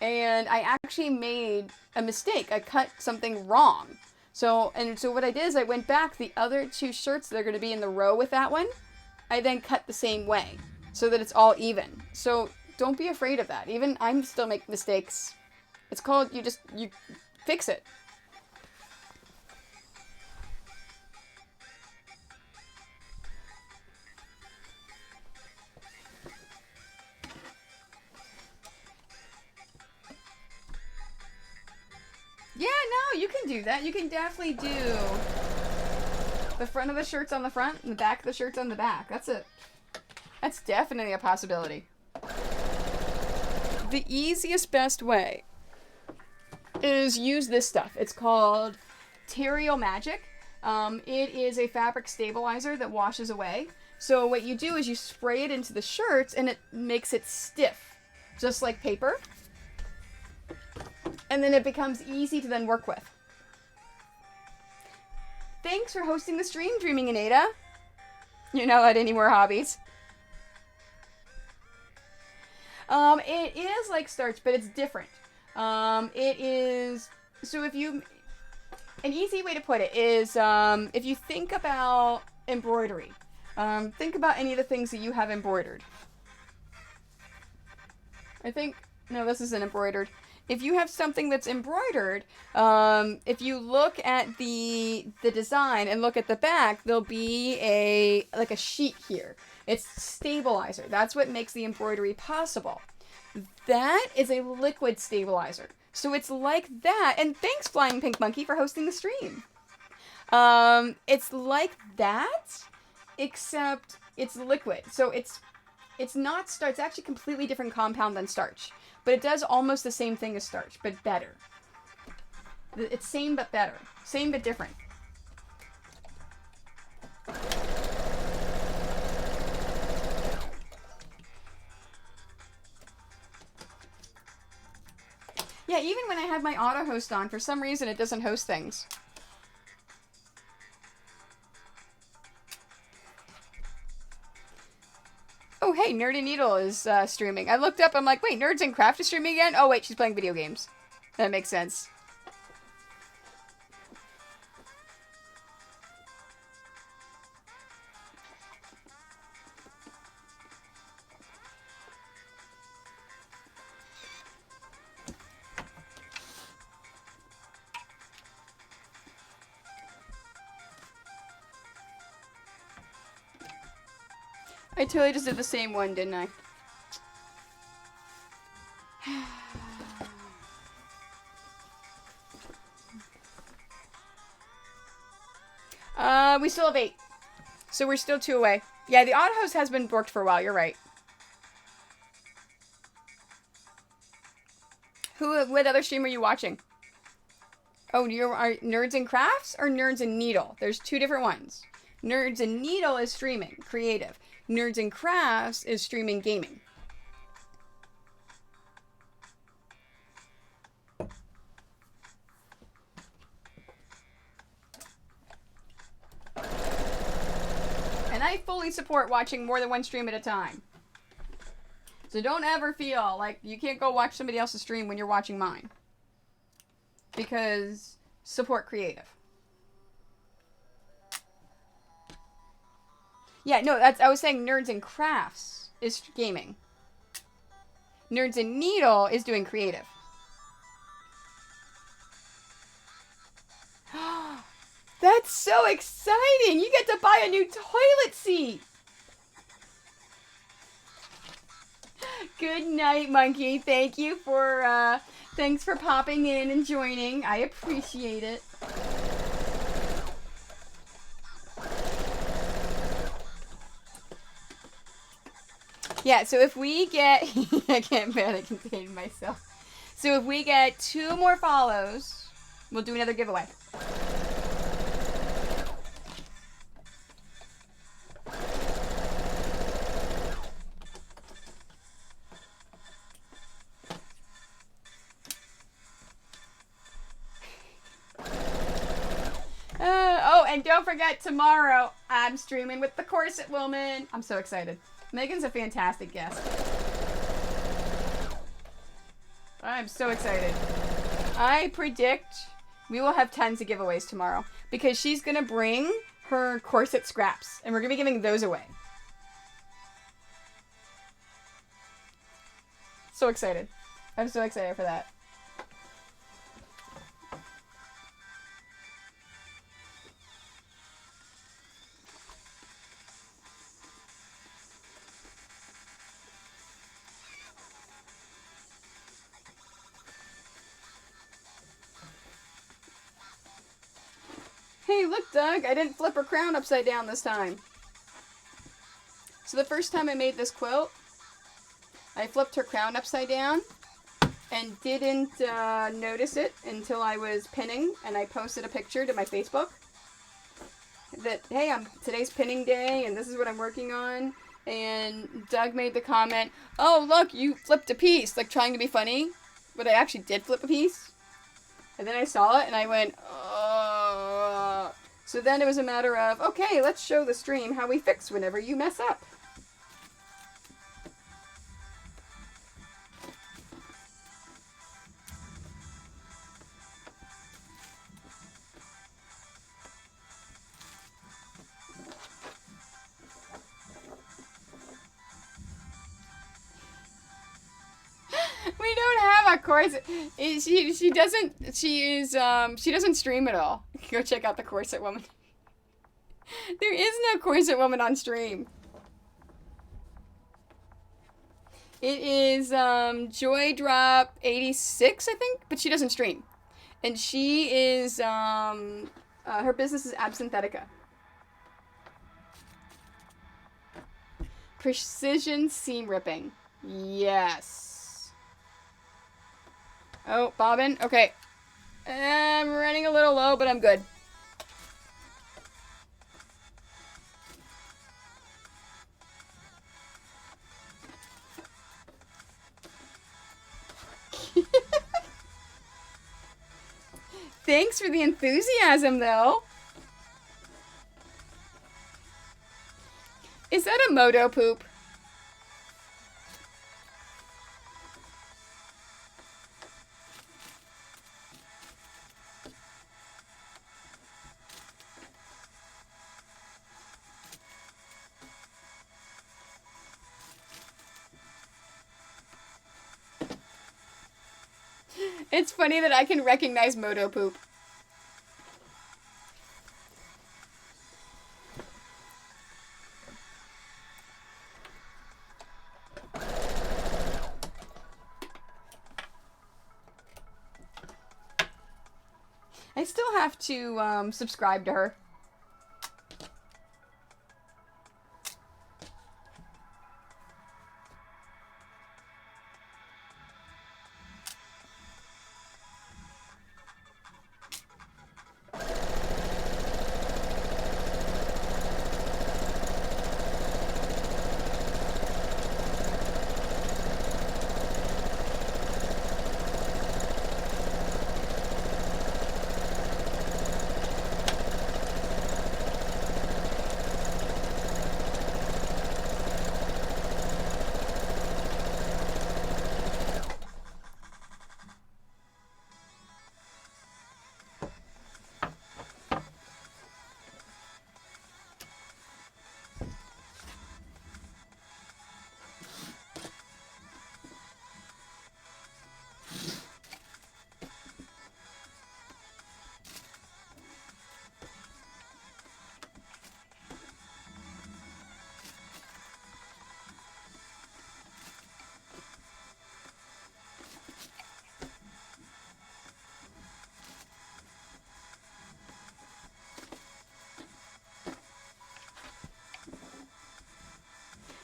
And I actually made a mistake. I cut something wrong. So what I did is I went back. The other two shirts that are going to be in the row with that one, I then cut the same way so that it's all even. So don't be afraid of that. Even I'm still make mistakes. It's called, you fix it. Yeah, no, you can do that. You can definitely do the front of the shirts on the front and the back of the shirts on the back. That's definitely a possibility. The easiest, best way is use this stuff. It's called Terrio Magic. It is a fabric stabilizer that washes away. So what you do is you spray it into the shirts and it makes it stiff, just like paper. And then it becomes easy to then work with. Thanks for hosting the stream, Dreaming Anita. You're not allowed any more hobbies. It is like starch, but it's different. It is, so if you, an easy way to put it is, if you think about embroidery, think about any of the things that you have embroidered. I think, no, this isn't embroidered. If you have something that's embroidered, if you look at the design and look at the back, there'll be like a sheet here. It's stabilizer. That's what makes the embroidery possible. That is a liquid stabilizer. So it's like that. And thanks, Flying Pink Monkey, for hosting the stream. It's like that, except it's liquid. So it's not starch. It's actually a completely different compound than starch. But it does almost the same thing as starch, but better. It's same but better. Same but different. Yeah, even when I have my auto host on, for some reason it doesn't host things. Oh, hey, Nerdy Needle is streaming. I looked up, I'm like, wait, Nerds and Craft is streaming again? Oh, wait, she's playing video games. That makes sense. I totally just did the same one, didn't I? We still have 8. So we're still 2 away. Yeah, the auto host has been booked for a while, you're right. What other stream are you watching? Oh, you are Nerds and Crafts or Nerds and Needle? There's 2 different ones. Nerds and Needle is streaming, creative. Nerds and Crafts is streaming gaming. And I fully support watching more than one stream at a time. So don't ever feel like you can't go watch somebody else's stream when you're watching mine. Because support creative. Yeah, no, I was saying Nerds and Crafts is gaming. Nerds and Needle is doing creative. That's so exciting! You get to buy a new toilet seat! Good night, Monkey. Thank you for, thanks for popping in and joining. I appreciate it. Yeah, so if we get... I can't barely contain myself. So if we get 2 more follows, we'll do another giveaway. Oh, and don't forget, tomorrow I'm streaming with the Corset Woman. I'm so excited. Megan's a fantastic guest. I'm so excited. I predict we will have tons of giveaways tomorrow because she's going to bring her corset scraps and we're going to be giving those away. So excited. I'm so excited for that. Hey, look, Doug, I didn't flip her crown upside down this time. So the first time I made this quilt, I flipped her crown upside down and didn't notice it until I was pinning, and I posted a picture to my Facebook that, hey, today's pinning day and this is what I'm working on. And Doug made the comment, oh, look, you flipped a piece, like trying to be funny, but I actually did flip a piece. And then I saw it and I went, oh. So then it was a matter of, okay, let's show the stream how we fix whenever you mess up. Of course, she doesn't. She doesn't stream at all. Go check out the corset woman. There is no corset woman on stream. It is Joy Drop 86, I think, but she doesn't stream, and she is her business is Absynthetica. Precision seam ripping. Yes. Oh, bobbin. Okay. I'm running a little low, but I'm good. Thanks for the enthusiasm, though. Is that a moto poop? It's funny that I can recognize moto poop. I still have to subscribe to her.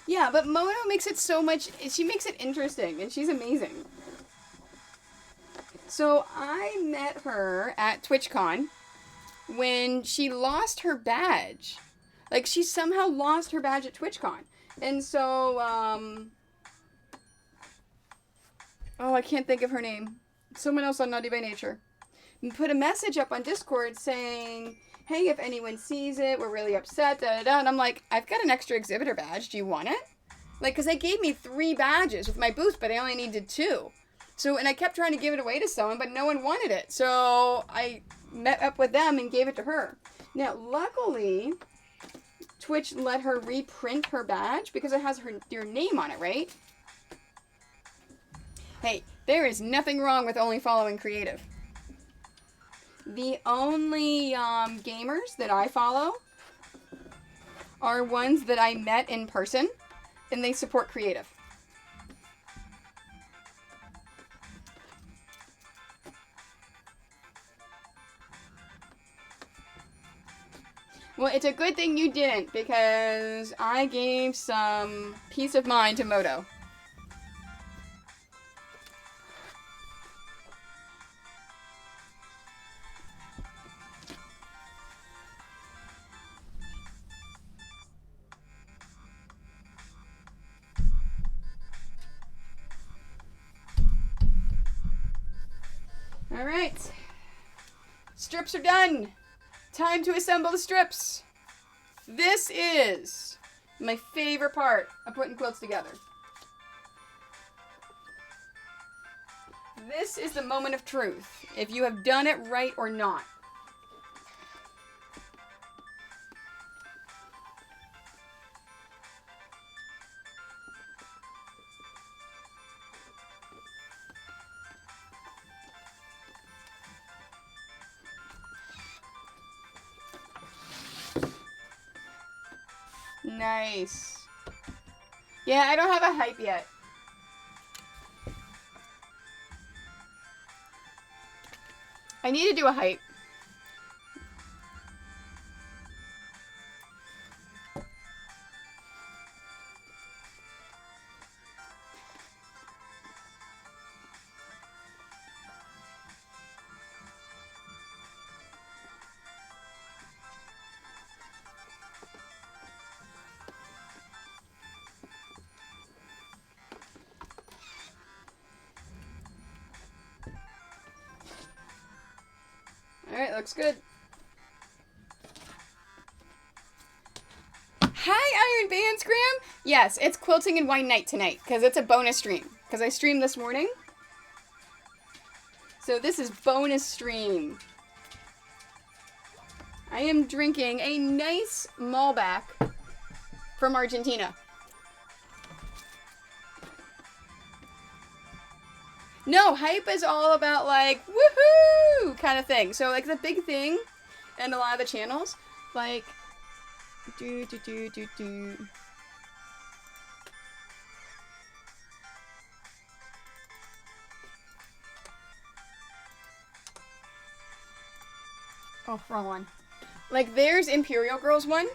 Yeah, but Mono makes it so much. She makes it interesting, and she's amazing. So I met her at TwitchCon when she lost her badge. Like, she somehow lost her badge at TwitchCon. And so, oh, I can't think of her name. Someone else on Naughty by Nature. And put a message up on Discord saying, hey, if anyone sees it, we're really upset, da da da. And I'm like, I've got an extra exhibitor badge. Do you want it? Like, because they gave me 3 badges with my booth, but I only needed 2. So, and I kept trying to give it away to someone, but no one wanted it. So I met up with them and gave it to her. Now, luckily, Twitch let her reprint her badge because it has your name on it, right? Hey, there is nothing wrong with only following creative. The only gamers that I follow are ones that I met in person, and they support creative. Well, it's a good thing you didn't, because I gave some peace of mind to Moto. Alright. Strips are done. Time to assemble the strips. This is my favorite part of putting quilts together. This is the moment of truth, if you have done it right or not. Nice. Yeah, I don't have a hype yet. I need to do a hype. Alright, looks good. Hi, Iron Bands, Graham! Yes, it's Quilting and Wine Night tonight, because it's a bonus stream. Because I streamed this morning. So this is bonus stream. I am drinking a nice Malbec from Argentina. No, hype is all about like, woohoo kind of thing. So like the big thing in a lot of the channels, like, do. Oh, wrong one. Like there's Imperial Girls one.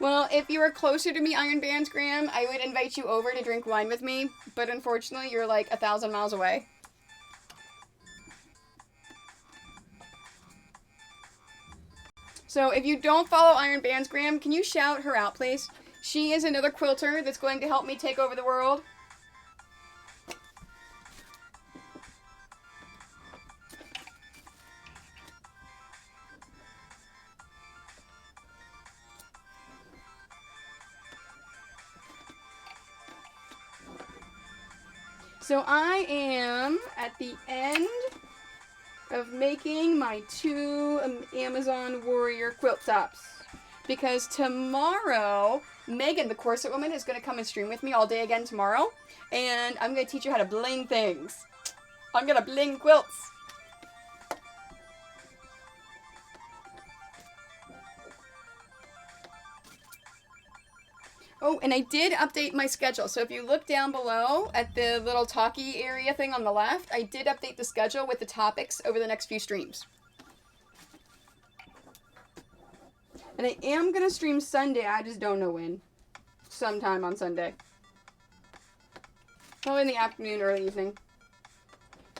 Well, if you were closer to me, Iron Bands Graham, I would invite you over to drink wine with me, but unfortunately, you're like 1,000 miles away. So if you don't follow Iron Bands Graham, can you shout her out, please? She is another quilter that's going to help me take over the world. So I am at the end of making my 2 Amazon Warrior quilt tops. Because tomorrow, Megan, the corset woman, is going to come and stream with me all day again tomorrow. And I'm going to teach her how to bling things. I'm going to bling quilts. Oh, and I did update my schedule. So if you look down below at the little talkie area thing on the left, I did update the schedule with the topics over the next few streams. And I am going to stream Sunday. I just don't know when. Sometime on Sunday. Probably in the afternoon, early evening.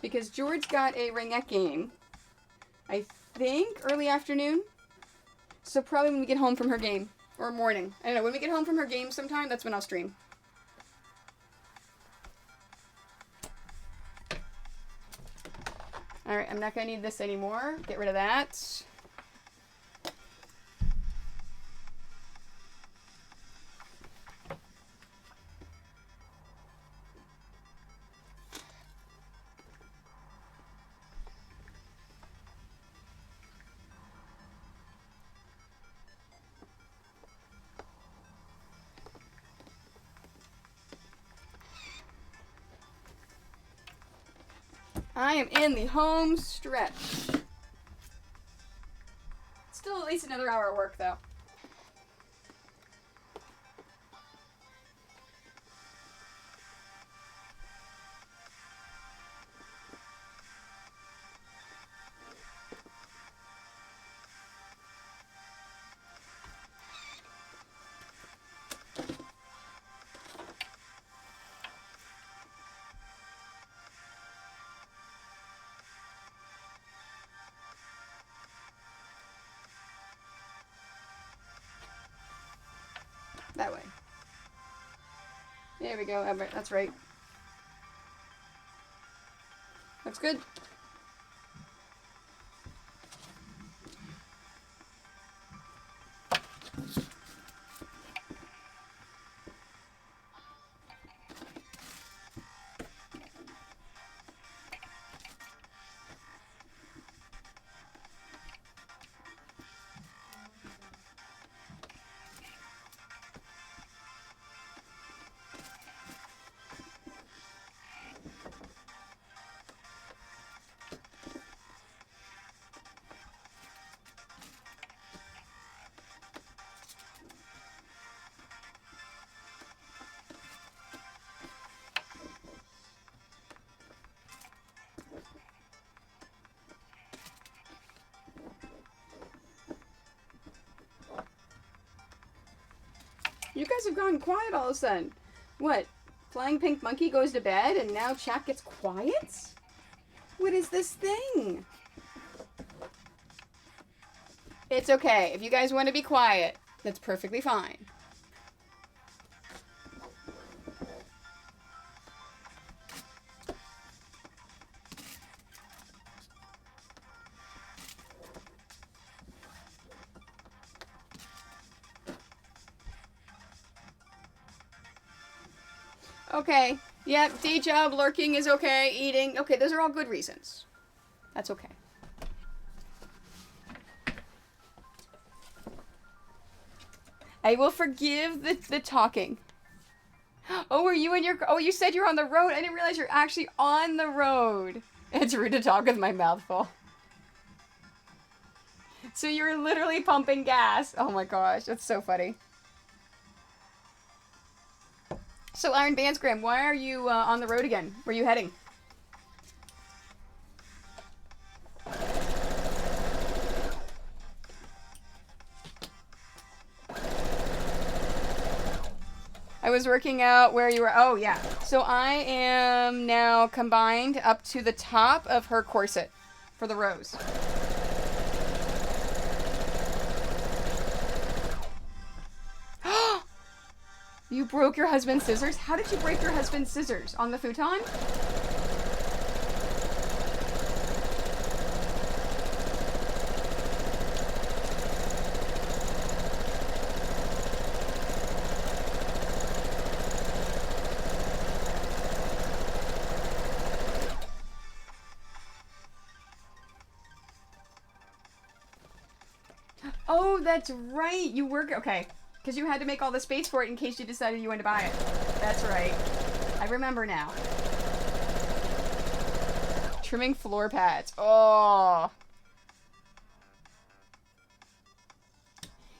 Because George got a ringette game. I think early afternoon. So probably when we get home from her game. Or morning. I don't know. When we get home from her game sometime, that's when I'll stream. Alright, I'm not going to need this anymore. Get rid of that. I am in the home stretch. Still at least another hour of work, though. That way. There we go. That's right. That's good. You guys have gone quiet all of a sudden. What? Flying pink monkey goes to bed and now chat gets quiet? What is this thing? It's okay. If you guys want to be quiet, that's perfectly fine. Okay. Yep, day job, lurking is okay, eating. Okay, those are all good reasons. That's okay. I will forgive the talking. Oh, were you in your... Oh, you said you're on the road. I didn't realize you're actually on the road. It's rude to talk with my mouth full. So you're literally pumping gas. Oh my gosh, that's so funny. So Iron Bandsgram, why are you on the road again? Where are you heading? I was working out where you were. Oh, yeah. So I am now combined up to the top of her corset for the rose. You broke your husband's scissors? How did you break your husband's scissors? On the futon? Oh, that's right. You work... Okay. Because you had to make all the space for it in case you decided you wanted to buy it. That's right. I remember now. Trimming floor pads. Oh.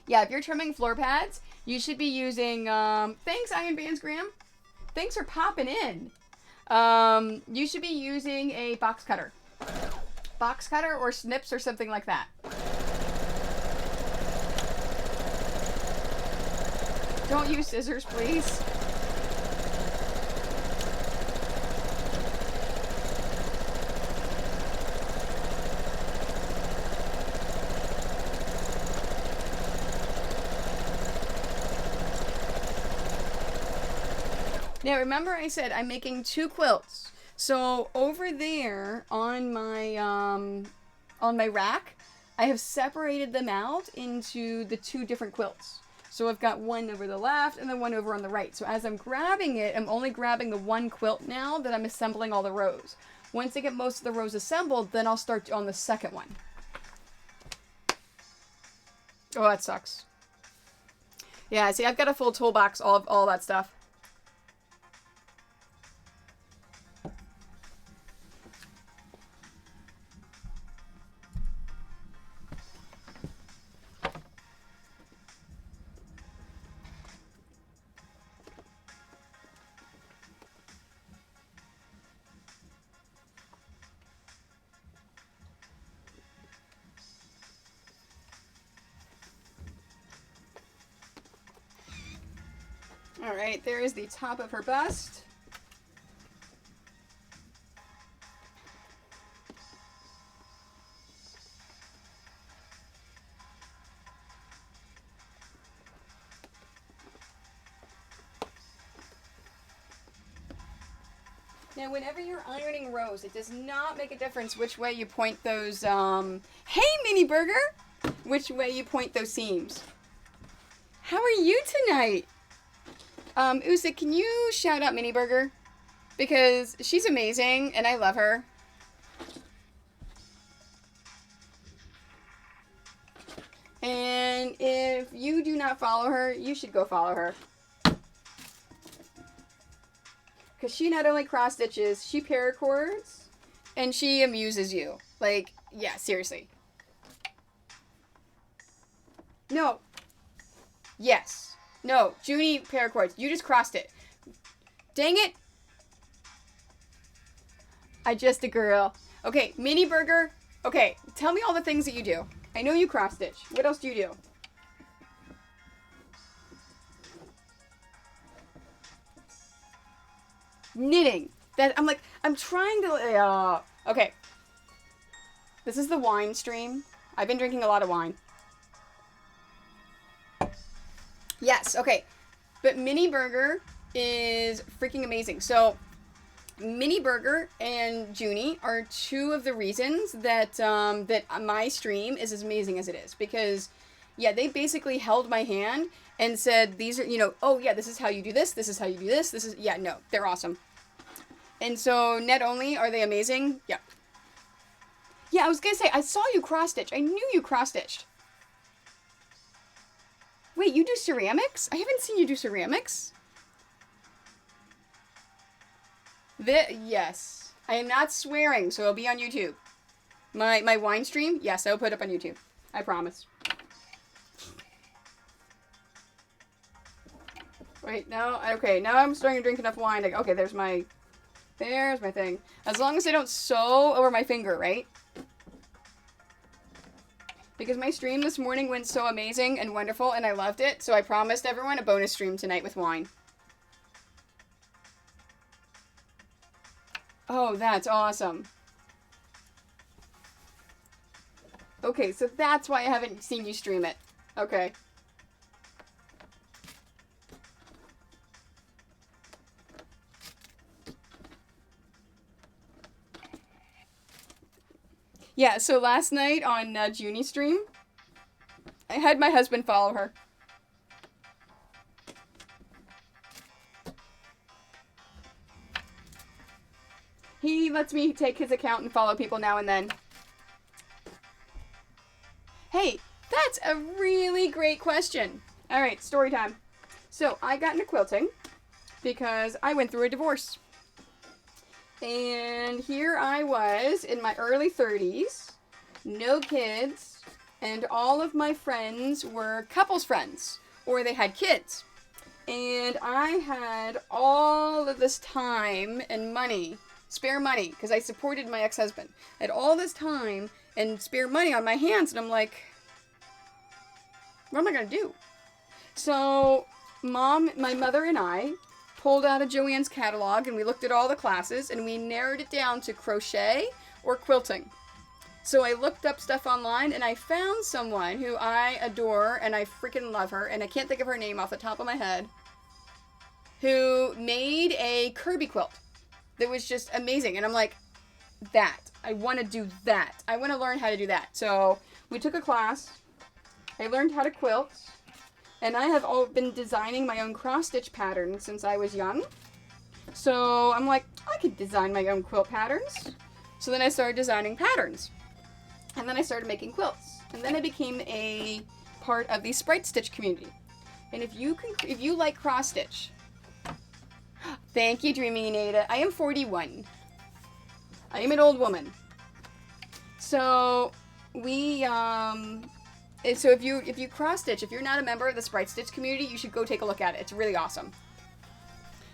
Yeah, if you're trimming floor pads, you should be using... thanks, Iron Bandsgram. Thanks for popping in. You should be using a box cutter. Box cutter or snips or something like that. Don't use scissors, please. Now, remember I said I'm making 2 quilts. So over there on my rack, I have separated them out into the 2 different quilts. So I've got one over the left and then one over on the right. So as I'm grabbing it, I'm only grabbing the 1 quilt now that I'm assembling all the rows. Once I get most of the rows assembled, then I'll start on the second one. Oh, that sucks. Yeah, see, I've got a full toolbox, all that stuff. Alright, there is the top of her bust. Now, whenever you're ironing rows, it does not make a difference which way you point those, hey, Mini Burger! Which way you point those seams. How are you tonight? Usa, can you shout out Mini Burger? Because she's amazing, and I love her. And if you do not follow her, you should go follow her. Because she not only cross stitches, she paracords, and she amuses you. Like, yeah, seriously. No. Yes. No, Junie paracords. You just crossed it. Dang it. I just a girl. Okay, Mini Burger. Okay, tell me all the things that you do. I know you cross stitch. What else do you do? knitting. That I'm like, I'm trying to, okay. This is the wine stream. I've been drinking a lot of wine. Yes, okay. But Mini Burger is freaking amazing. So, Mini Burger and Junie are two of the reasons that that my stream is as amazing as it is. Because, yeah, they basically held my hand and said, these are, oh, yeah, this is how you do this. This is how you do this. This is, yeah, no, they're awesome. And so, net only, are they amazing? Yeah. Yeah, I was gonna say, I saw you cross-stitch. I knew you cross-stitched. Wait, you do ceramics? I haven't seen you do ceramics. Yes. I am not swearing, so it'll be on YouTube. My wine stream? Yes, I will put it up on YouTube. I promise. Wait, no, okay, now I'm starting to drink enough wine. Okay, there's my thing. As long as I don't sew over my finger, right? Because my stream this morning went so amazing and wonderful, and I loved it, so I promised everyone a bonus stream tonight with wine. Oh, that's awesome. Okay, so that's why I haven't seen you stream it. Okay. Yeah, so last night on Junie's stream, I had my husband follow her. He lets me take his account and follow people now and then. Hey, that's a really great question. All right, story time. So I got into quilting because I went through a divorce. And here I was in my early 30s, no kids, and all of my friends were couples friends, or they had kids. And I had all of this time and money, spare money, because I supported my ex-husband. I had all this time and spare money on my hands, and I'm like, what am I going to do? So, my mother and I pulled out a Joanne's catalog, and we looked at all the classes, and we narrowed it down to crochet or quilting. So I looked up stuff online, and I found someone who I adore, and I freaking love her, and I can't think of her name off the top of my head, who made a Kirby quilt that was just amazing. And I'm like, I want to do that. I want to learn how to do that. So we took a class. I learned how to quilt. And I have been designing my own cross-stitch patterns since I was young. So I'm like, I could design my own quilt patterns. So then I started designing patterns. And then I started making quilts. And then I became a part of the Sprite Stitch community. And if you like cross-stitch, thank you, Dreaming Ada. I am 41. I am an old woman. So so if you cross stitch, if you're not a member of the Sprite Stitch community, you should go take a look at it. It's really awesome.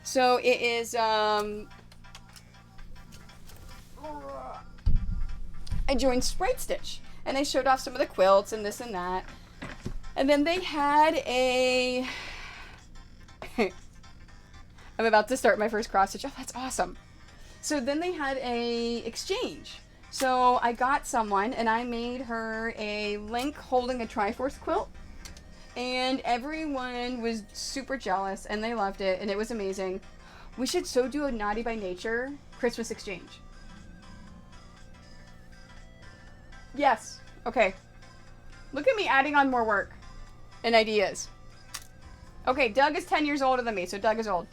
So it is I joined Sprite Stitch and I showed off some of the quilts and this and that. And then they had a I'm about to start my first cross stitch. Oh, that's awesome. So then they had a exchange. So I got someone and I made her a Link holding a Triforce quilt. And everyone was super jealous and they loved it and it was amazing. We should so do a Naughty by Nature Christmas exchange. Yes. Okay. Look at me adding on more work and ideas. Okay, Doug is 10 years older than me, so Doug is old.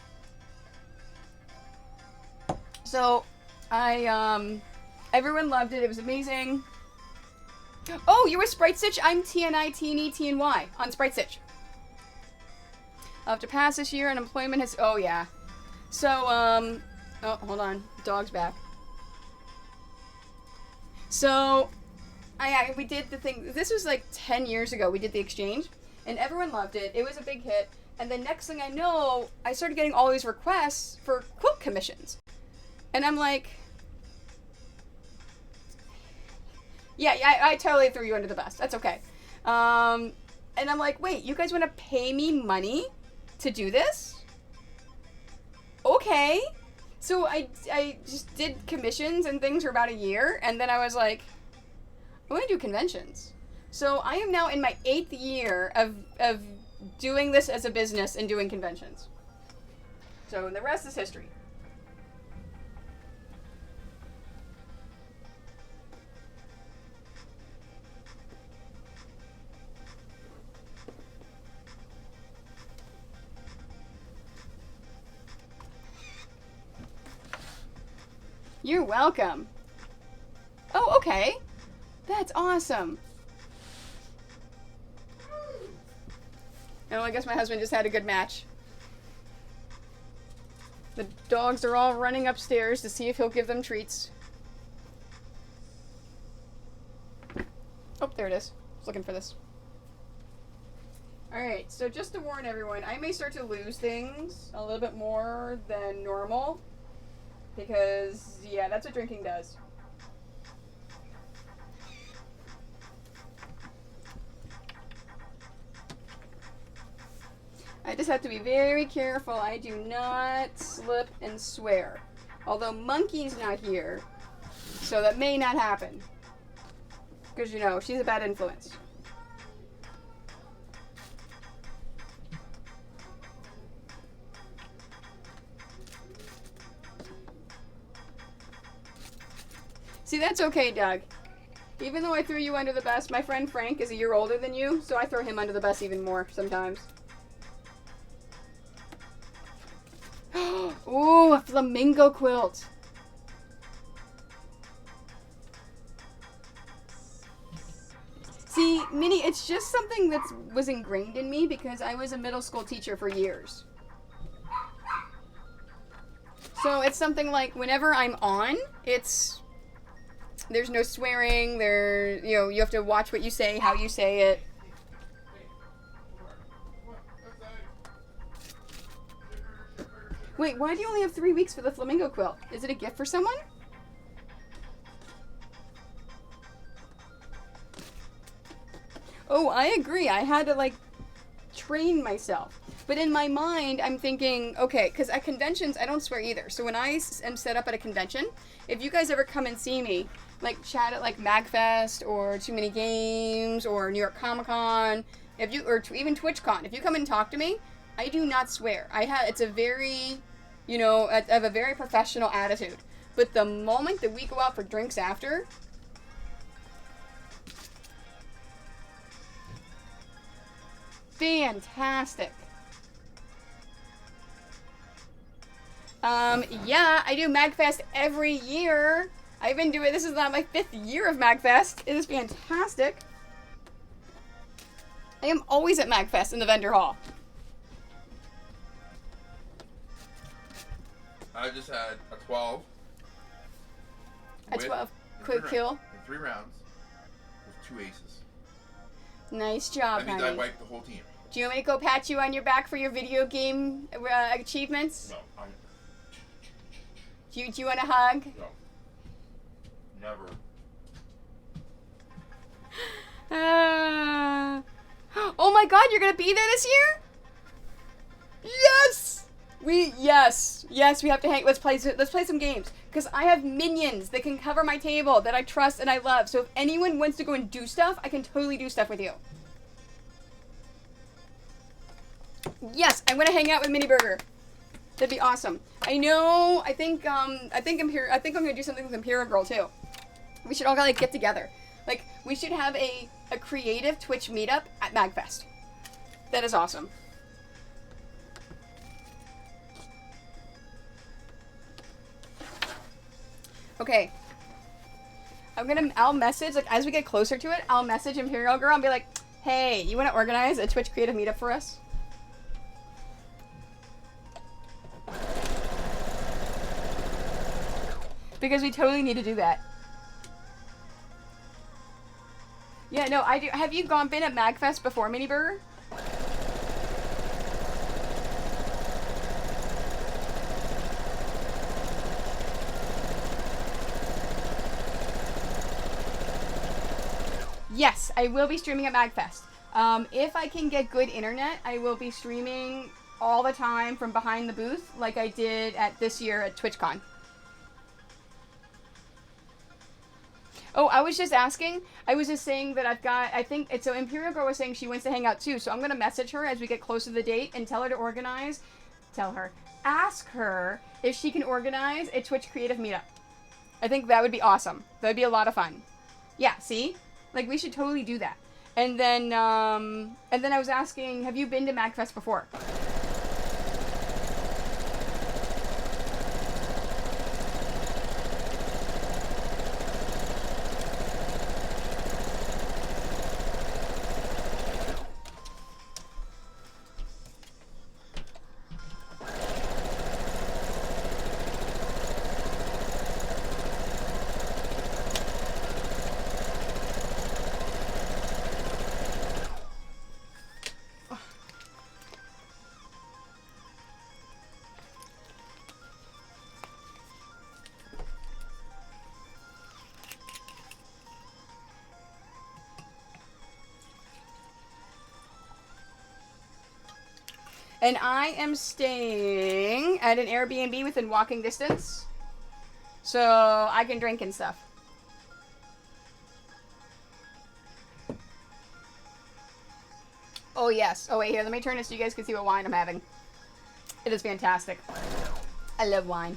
So, everyone loved it. It was amazing. Oh, you were Sprite Stitch? I'm TNI, TNE, TNY on Sprite Stitch. I'll have to pass this year. Unemployment has... Oh, yeah. So, oh, hold on. Dog's back. So, we did the thing... This was like 10 years ago. We did the exchange. And everyone loved it. It was a big hit. And the next thing I know, I started getting all these requests for quilt commissions. And I'm like... Yeah, I totally threw you under the bus. That's okay. And I'm like, wait, you guys want to pay me money to do this? Okay. So I just did commissions and things for about a year, and then I was like, I want to do conventions. So I am now in my 8th year of doing this as a business and doing conventions. So the rest is history. You're welcome. Oh, okay. That's awesome. Oh, I guess my husband just had a good match. The dogs are all running upstairs to see if he'll give them treats. Oh, there it is. I was looking for this. Alright, so just to warn everyone, I may start to lose things a little bit more than normal. Because, yeah, that's what drinking does. I just have to be very careful I do not slip and swear. Although Monkey's not here, so that may not happen. Because, you know, she's a bad influence. See, that's okay, Doug. Even though I threw you under the bus, my friend Frank is a year older than you, so I throw him under the bus even more sometimes. Ooh, a flamingo quilt. See, Minnie, it's just something that was ingrained in me because I was a middle school teacher for years. So it's something like whenever I'm on, there's no swearing, you have to watch what you say, how you say it. Wait, why do you only have 3 weeks for the flamingo quilt? Is it a gift for someone? Oh, I agree. I had to, train myself. But in my mind, I'm thinking, okay, because at conventions, I don't swear either. So when I am set up at a convention, if you guys ever come and see me, chat at, MagFest or Too Many Games or New York Comic Con, even TwitchCon, if you come and talk to me, I do not swear. It's a very, I have a very professional attitude. But the moment that we go out for drinks after, fantastic. Yeah, I do MagFest every year. I've been doing, this is not my 5th year of MagFest. It is fantastic. I am always at MagFest in the vendor hall. I just had a 12. A 12 quick kill. In 3 rounds with 2 aces. Nice job, That means honey. I wiped the whole team. Do you want me to go pat you on your back for your video game achievements? No, Do you want a hug? no. Never. Oh my god, you're gonna be there this year? Yes! Yes, we have to hang. Let's play some games. Because I have minions that can cover my table that I trust and I love. So if anyone wants to go and do stuff, I can totally do stuff with you. Yes, I want to hang out with Mini Burger. That'd be awesome. I think I'm gonna do something with Imperial Girl too. We should all get together. We should have a creative Twitch meetup at MagFest. That is awesome. Okay. I'll message, as we get closer to it, I'll message Imperial Girl and be like, hey, you want to organize a Twitch creative meetup for us? Because we totally need to do that. Yeah, no, I do. Have you been at MagFest before, Mini Burger? Yes, I will be streaming at MagFest. If I can get good internet, I will be streaming all the time from behind the booth like I did at this year at TwitchCon. Oh, I was just asking. I was just saying that I think, it's so Imperial Girl was saying she wants to hang out too, so I'm going to message her as we get close to the date and tell her to organize. Ask her if she can organize a Twitch creative meetup. I think that would be awesome. That would be a lot of fun. Yeah, see? Like, we should totally do that. And then I was asking, have you been to MagFest before? And I am staying at an Airbnb within walking distance, so I can drink and stuff. Oh, yes. Oh, wait, here, let me turn this so you guys can see what wine I'm having. It is fantastic. I love wine.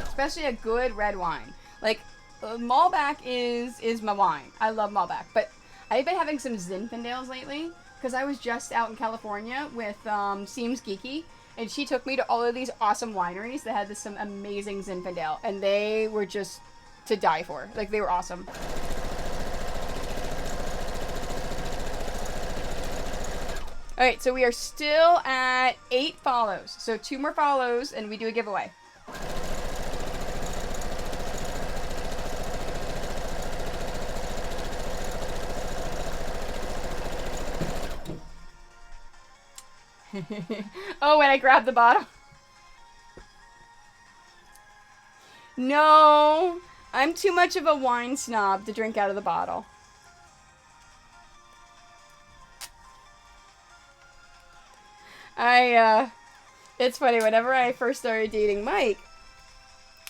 Especially a good red wine. Like, Malbec is my wine. I love Malbec. But I've been having some Zinfandels lately, because I was just out in California with Seems Geeky, and she took me to all of these awesome wineries that had some amazing Zinfandel, and they were just to die for. Like, they were awesome. Alright, so we are still at 8 follows. So 2 more follows, and we do a giveaway. Oh, when I grabbed the bottle. No, I'm too much of a wine snob to drink out of the bottle. It's funny, whenever I first started dating Mike,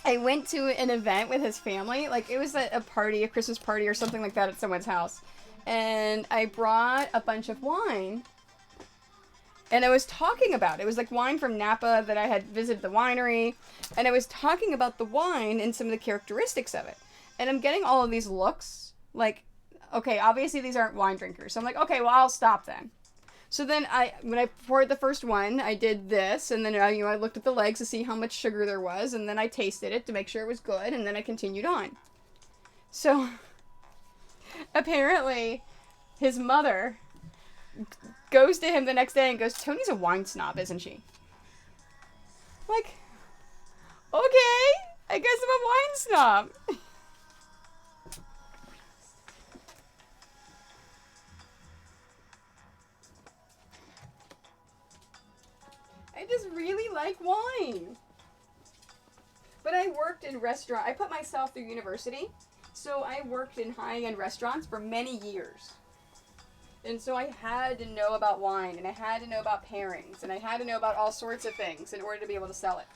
I went to an event with his family. Like, it was a party, a Christmas party or something like that at someone's house. And I brought a bunch of wine. And I was talking about it. It was like wine from Napa that I had visited the winery. And I was talking about the wine and some of the characteristics of it. And I'm getting all of these looks. Like, okay, obviously these aren't wine drinkers. So I'm like, okay, well, I'll stop then. So then when I poured the first one, I did this. And then, I looked at the legs to see how much sugar there was. And then I tasted it to make sure it was good. And then I continued on. So, apparently, his mother goes to him the next day and goes, Tony's a wine snob, isn't she? Like, okay, I guess I'm a wine snob. I just really like wine. But I worked in restaurant. I put myself through university, so I worked in high-end restaurants for many years. And so I had to know about wine, and I had to know about pairings, and I had to know about all sorts of things in order to be able to sell it.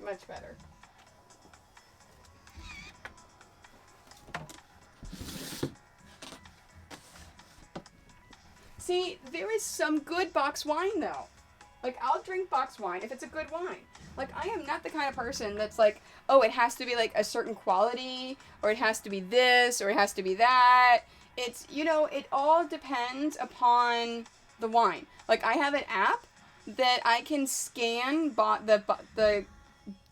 Much better. See, there is some good box wine, though. Like, I'll drink box wine if it's a good wine. Like, I am not the kind of person that's like, oh, it has to be, like, a certain quality, or it has to be this, or it has to be that. It's, it all depends upon the wine. Like, I have an app that I can scan the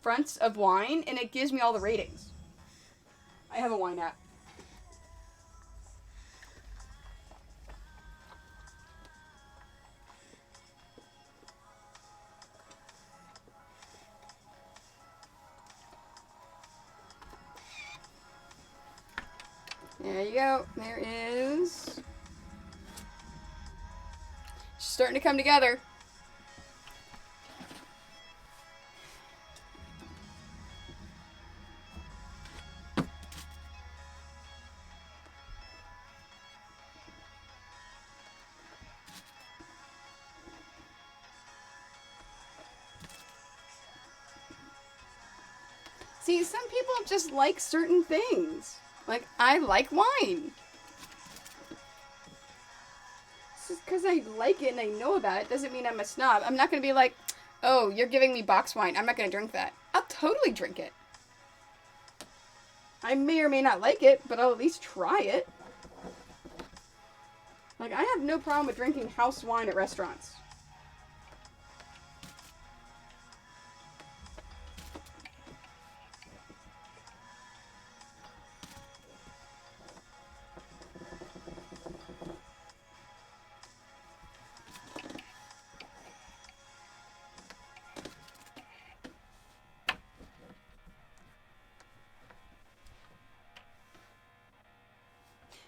fronts of wine, and it gives me all the ratings. I have a wine app. There you go. There is. It's starting to come together. See, some people just like certain things. Like, I like wine. Just because I like it and I know about it doesn't mean I'm a snob. I'm not going to be like, oh, you're giving me box wine. I'm not going to drink that. I'll totally drink it. I may or may not like it, but I'll at least try it. Like, I have no problem with drinking house wine at restaurants.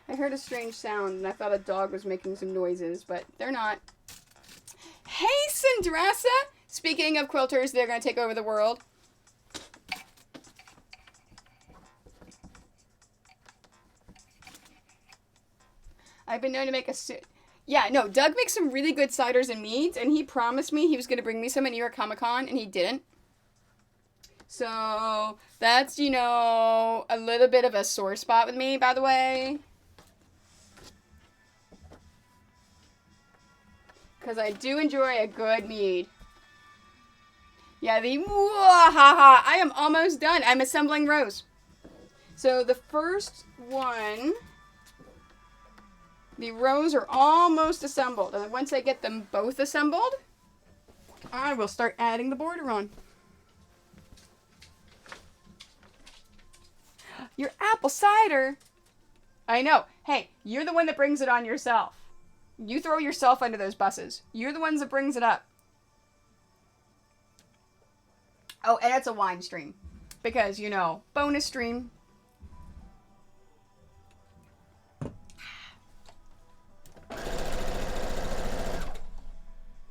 I heard a strange sound and I thought a dog was making some noises, but they're not. Hey, Cinderassa! Speaking of quilters, they're going to take over the world. I've been known to make a suit. Yeah, no, Doug makes some really good ciders and meads, and he promised me he was going to bring me some at New York Comic Con, and he didn't. So, that's, you know, a little bit of a sore spot with me, by the way. Because I do enjoy a good mead. Yeah, I am almost done. I'm assembling rows. So the first one, the rows are almost assembled. And once I get them both assembled, I will start adding the border on. Your apple cider? I know. Hey, you're the one that brings it on yourself. You throw yourself under those buses. You're the ones that brings it up. Oh, and it's a wine stream. Because, you know, bonus stream.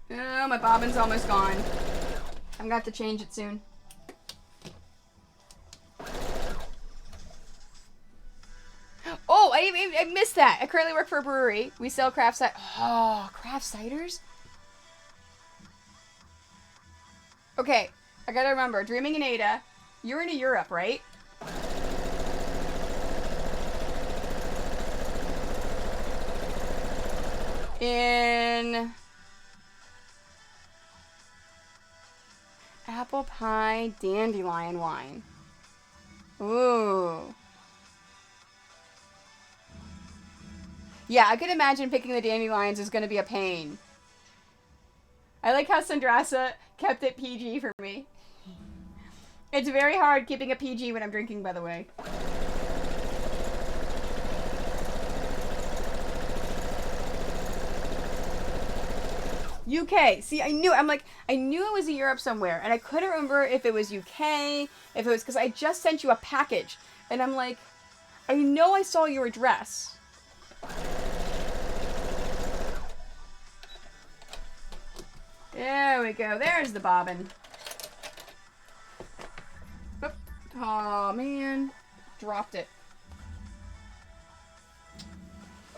Oh, my bobbin's almost gone. I'm gonna have to change it soon. Oh, I missed that. I currently work for a brewery. We sell craft cider. Oh, craft ciders? Okay, I gotta remember. Dreaming in Ada. You're into Europe, right? In apple pie dandelion wine. Ooh. Yeah, I could imagine picking the dandelions is going to be a pain. I like how Sandrasa kept it PG for me. It's very hard keeping it PG when I'm drinking, by the way. UK. See, I knew it was in Europe somewhere, and I couldn't remember if it was UK, if it was, because I just sent you a package, and I'm like, I know I saw your address. There we go. There's the bobbin. Oop. Oh, man. Dropped it.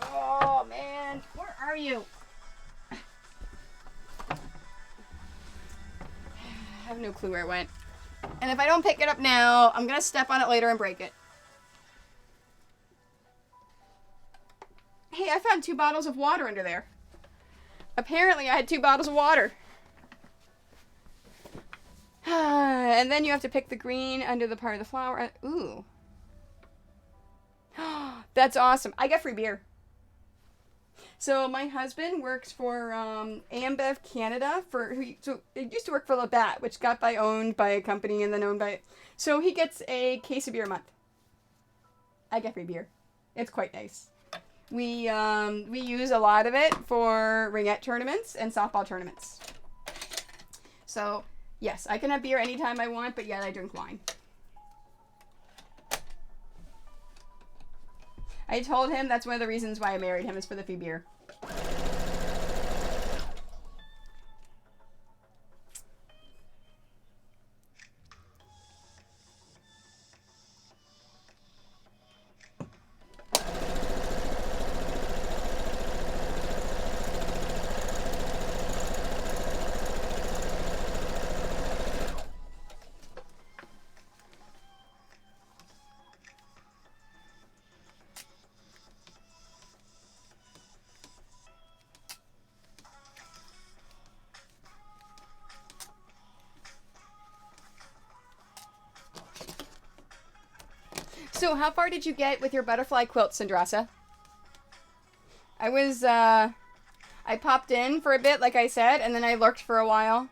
Oh, man. Where are you? I have no clue where it went. And if I don't pick it up now, I'm going to step on it later and break it. Hey, I found 2 bottles of water under there. Apparently, I had 2 bottles of water. And then you have to pick the green under the part of the flower. Ooh. That's awesome. I get free beer. So my husband works for Ambev Canada so it used to work for Labatt, which got owned by a company and then owned by. So he gets a case of beer a month. I get free beer. It's quite nice. We use a lot of it for ringette tournaments and softball tournaments. So yes, I can have beer anytime I want, but yet I drink wine. I told him that's one of the reasons why I married him is for the free beer. So how far did you get with your butterfly quilt, Sandrasa? I popped in for a bit, like I said, and then I lurked for a while.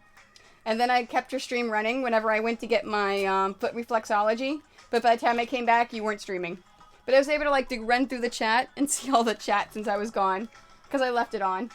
And then I kept your stream running whenever I went to get my foot reflexology. But by the time I came back, you weren't streaming. But I was able to, like, to run through the chat and see all the chat since I was gone. Because I left it on.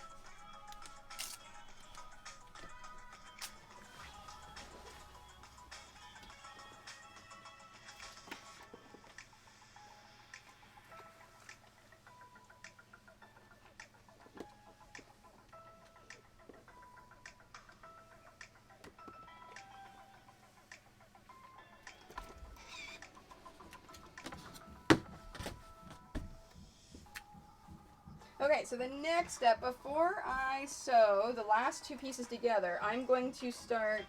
Okay, so the next step, before I sew the last two pieces together, I'm going to start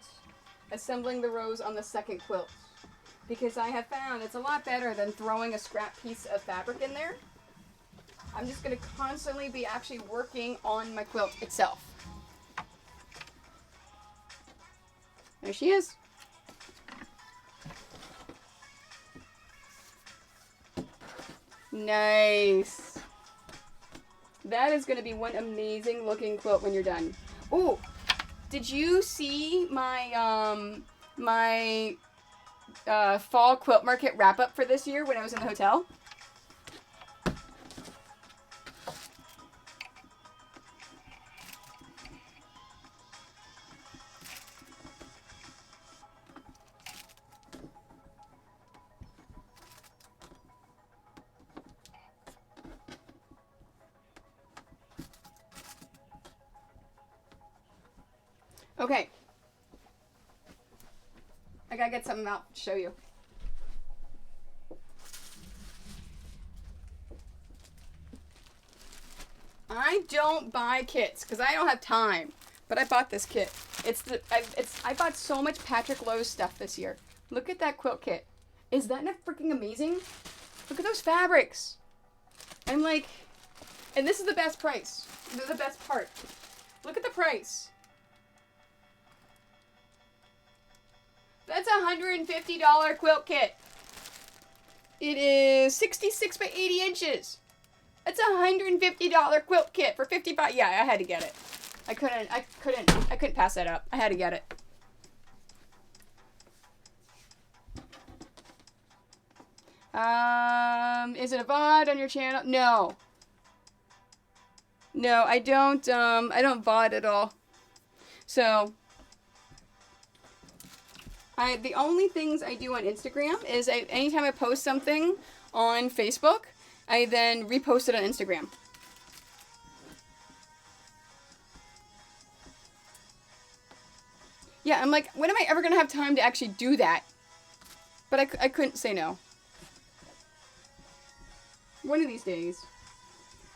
assembling the rows on the second quilt. Because I have found it's a lot better than throwing a scrap piece of fabric in there. I'm just going to constantly be actually working on my quilt itself. There she is. Nice. That is going to be one amazing looking quilt when you're done. Ooh, did you see my fall quilt market wrap up for this year when I was in the hotel? Okay. I gotta get something out to show you. I don't buy kits because I don't have time, but I bought this kit. I bought so much Patrick Lowe's stuff this year. Look at that quilt kit. Is that not freaking amazing? Look at those fabrics. I'm like, and this is the best price. This is the best part. Look at the price. That's a $150 quilt kit. It is 66 by 80 inches. That's a $150 quilt kit for 55. Yeah, I had to get it. I couldn't pass that up. I had to get it. Is it a VOD on your channel? No. No, I don't VOD at all. So, the only things I do on Instagram is anytime I post something on Facebook, I then repost it on Instagram. Yeah, I'm like, when am I ever going to have time to actually do that? But I couldn't say no. One of these days.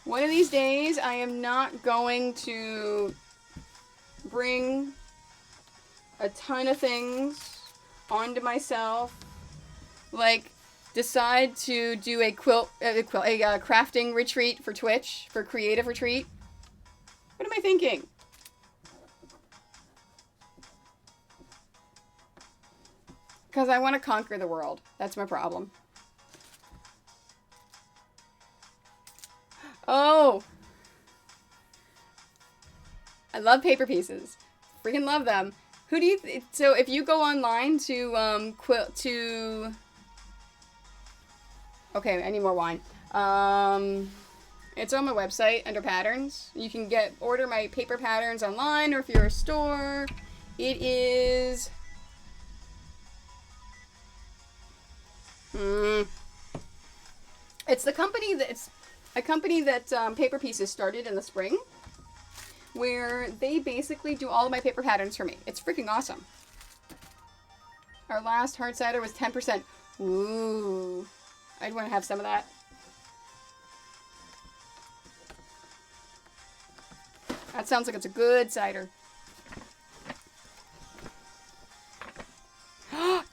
One of these days, I am not going to bring a ton of things onto myself. Like, decide to do a crafting retreat for Twitch, for creative retreat. What am I thinking? Because I want to conquer the world. That's my problem. Oh! I love paper pieces. Freaking love them. Who do you... So if you go online to quilt to... Okay, I need more wine. It's on my website under patterns. You can order my paper patterns online, or if you're a store, it is... It's the company that's a company that Paper Pieces started in the spring, where they basically do all of my paper patterns for me. It's freaking awesome. Our last hard cider was 10%. Ooh, I'd want to have some of that. That sounds like it's a good cider.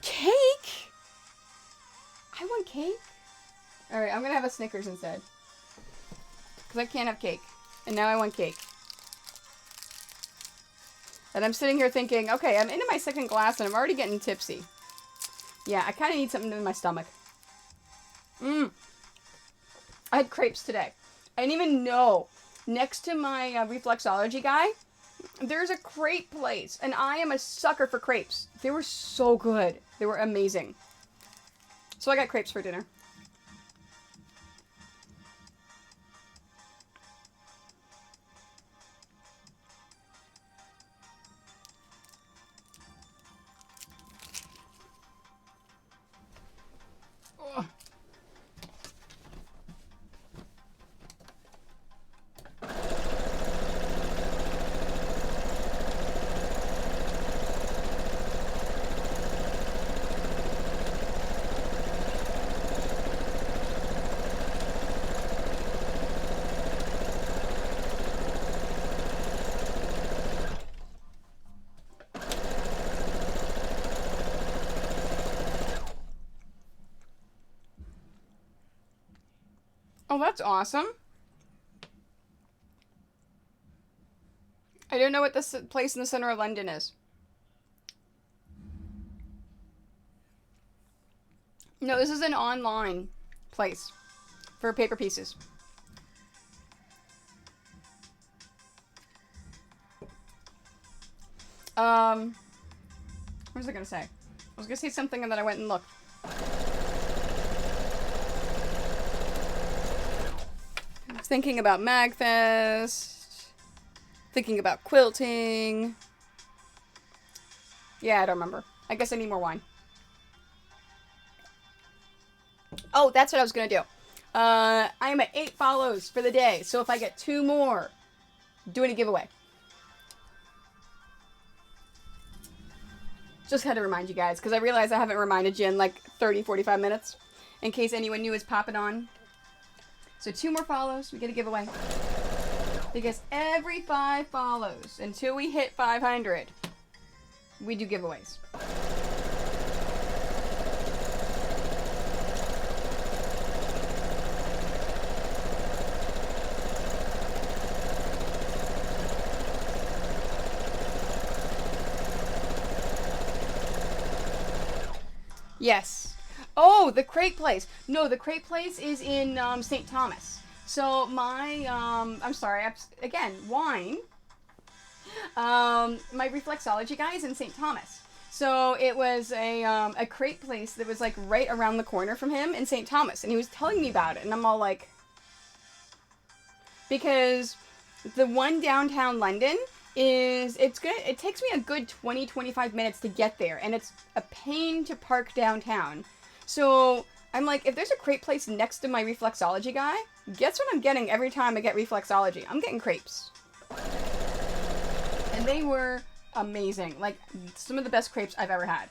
Cake! I want cake. Alright, I'm gonna have a Snickers instead. Because I can't have cake. And now I want cake. And I'm sitting here thinking, okay, I'm into my second glass and I'm already getting tipsy. Yeah, I kind of need something in my stomach. Mmm. I had crepes today. I didn't even know. Next to my reflexology guy, there's a crepe place, and I am a sucker for crepes. They were so good. They were amazing. So I got crepes for dinner. Ugh. Oh, that's awesome. I don't know what this place in the center of London is. No, this is an online place for paper pieces. What was I gonna say? I was gonna say something and then I went and looked. I was thinking about MagFest. Thinking about quilting. Yeah, I don't remember. I guess I need more wine. Oh, that's what I was gonna do. I am at 8 follows for the day, so if I get 2 more, doing a giveaway. Just had to remind you guys, because I realize I haven't reminded you in like 30, 45 minutes, in case anyone new is popping on. So 2 more follows, we get a giveaway. Because every 5 follows, until we hit 500, we do giveaways. Yes. Oh, the crepe place. No, the crepe place is in St. Thomas. So my, I'm sorry, again, wine. My reflexology guy is in St. Thomas. So it was a crepe place that was like right around the corner from him in St. Thomas. And he was telling me about it. And I'm all like, because the one downtown London it takes me a good 20-25 minutes to get there, and it's a pain to park downtown. So I'm like, if there's a crepe place next to my reflexology guy, guess what I'm getting every time I get reflexology? I'm getting crepes. And they were amazing. Like, some of the best crepes I've ever had.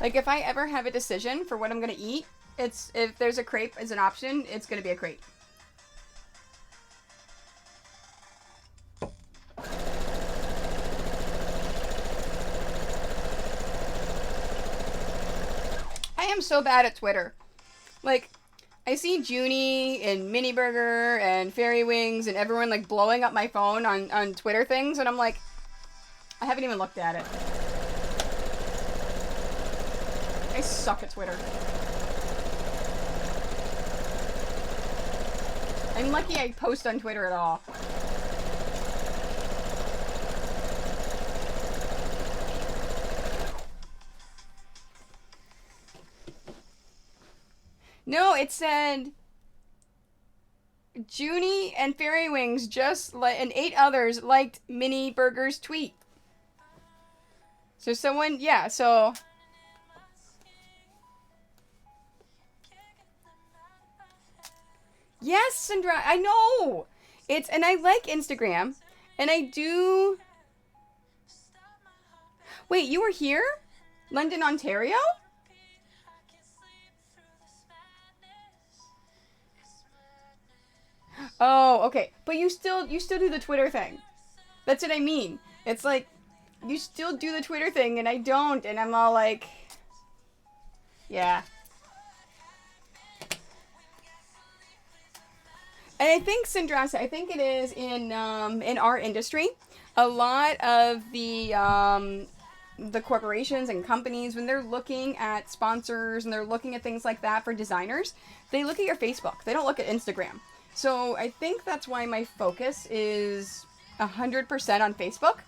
Like, if I ever have a decision for what I'm gonna eat, it's, if there's a crepe as an option, it's gonna be a crepe. I am so bad at Twitter. Like, I see Junie and Mini Burger and Fairy Wings and everyone, like, blowing up my phone on Twitter things, and I'm like, I haven't even looked at it. I suck at Twitter. I'm lucky I post on Twitter at all. No, it said Junie and Fairy Wings and 8 others liked Mini Burger's tweet. So someone, yeah, so... Yes, Sandra, I know! And I like Instagram, and I do... Wait, you were here? London, Ontario? Oh, okay. But you still do the Twitter thing. That's what I mean. It's like, you still do the Twitter thing, and I don't, and I'm all like... Yeah. And I think Syndrasa, I think it is in our industry, a lot of the corporations and companies, when they're looking at sponsors and they're looking at things like that for designers, they look at your Facebook. They don't look at Instagram. So I think that's why my focus is 100% on Facebook.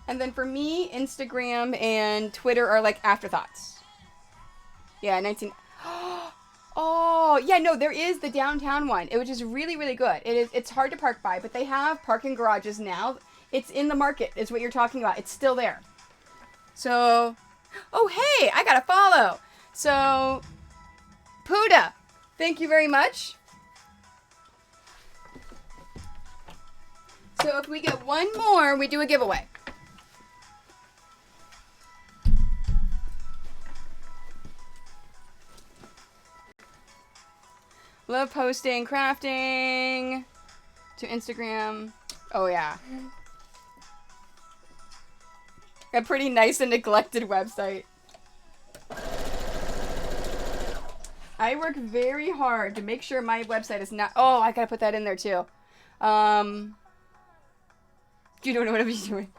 And then for me, Instagram and Twitter are like afterthoughts. Yeah, 19. Oh, yeah, no, there is the downtown one, which is really, really good. It's hard to park by, but they have parking garages now. It's in the market, is what you're talking about. It's still there. So, oh, hey, I got to follow. So, Puda, thank you very much. So if we get one more, we do a giveaway. Love posting crafting to Instagram. Oh, yeah. A pretty nice and neglected website. I work very hard to make sure my website is not... Oh, I gotta put that in there, too. You don't know what I'm doing.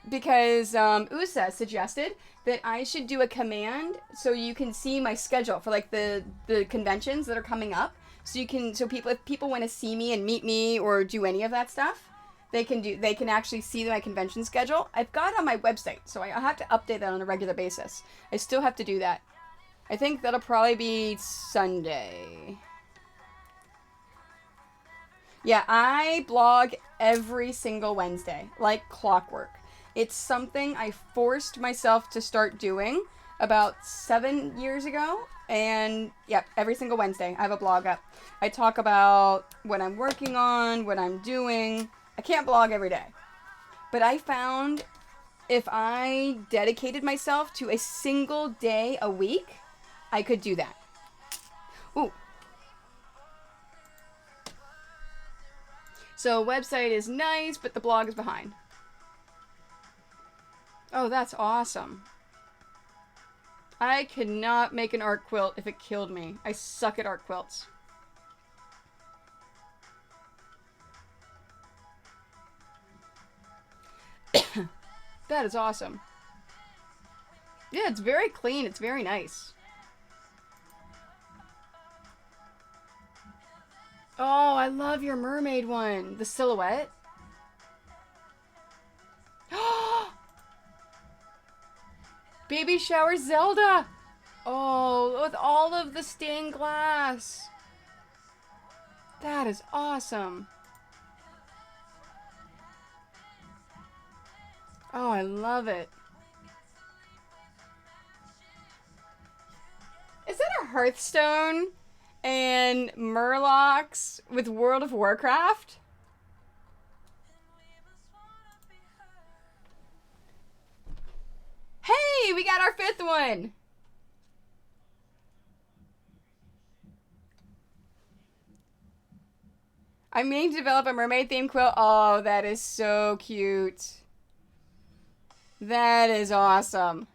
Because USA suggested that I should do a command so you can see my schedule for like the conventions that are coming up. So you can, so people, if people want to see me and meet me or do any of that stuff, they can actually see my convention schedule. I've got it on my website, so I have to update that on a regular basis. I still have to do that. I think that'll probably be Sunday. Yeah, I blog every single Wednesday, like clockwork. It's something I forced myself to start doing about 7 years ago. And yep, every single Wednesday I have a blog up. I talk about what I'm working on, what I'm doing. I can't blog every day. But I found if I dedicated myself to a single day a week, I could do that. Ooh. So website is nice, but the blog is behind. Oh, that's awesome. I could not make an art quilt if it killed me. I suck at art quilts. That is awesome. Yeah, it's very clean. It's very nice. Oh, I love your mermaid one. The silhouette. Baby shower Zelda. Oh, with all of the stained glass. That is awesome. Oh, I love it. Is that a Hearthstone and Murlocs with World of Warcraft? Hey, we got our 5th one. I'm meaning to develop a mermaid themed quilt. Oh, that is so cute. That is awesome.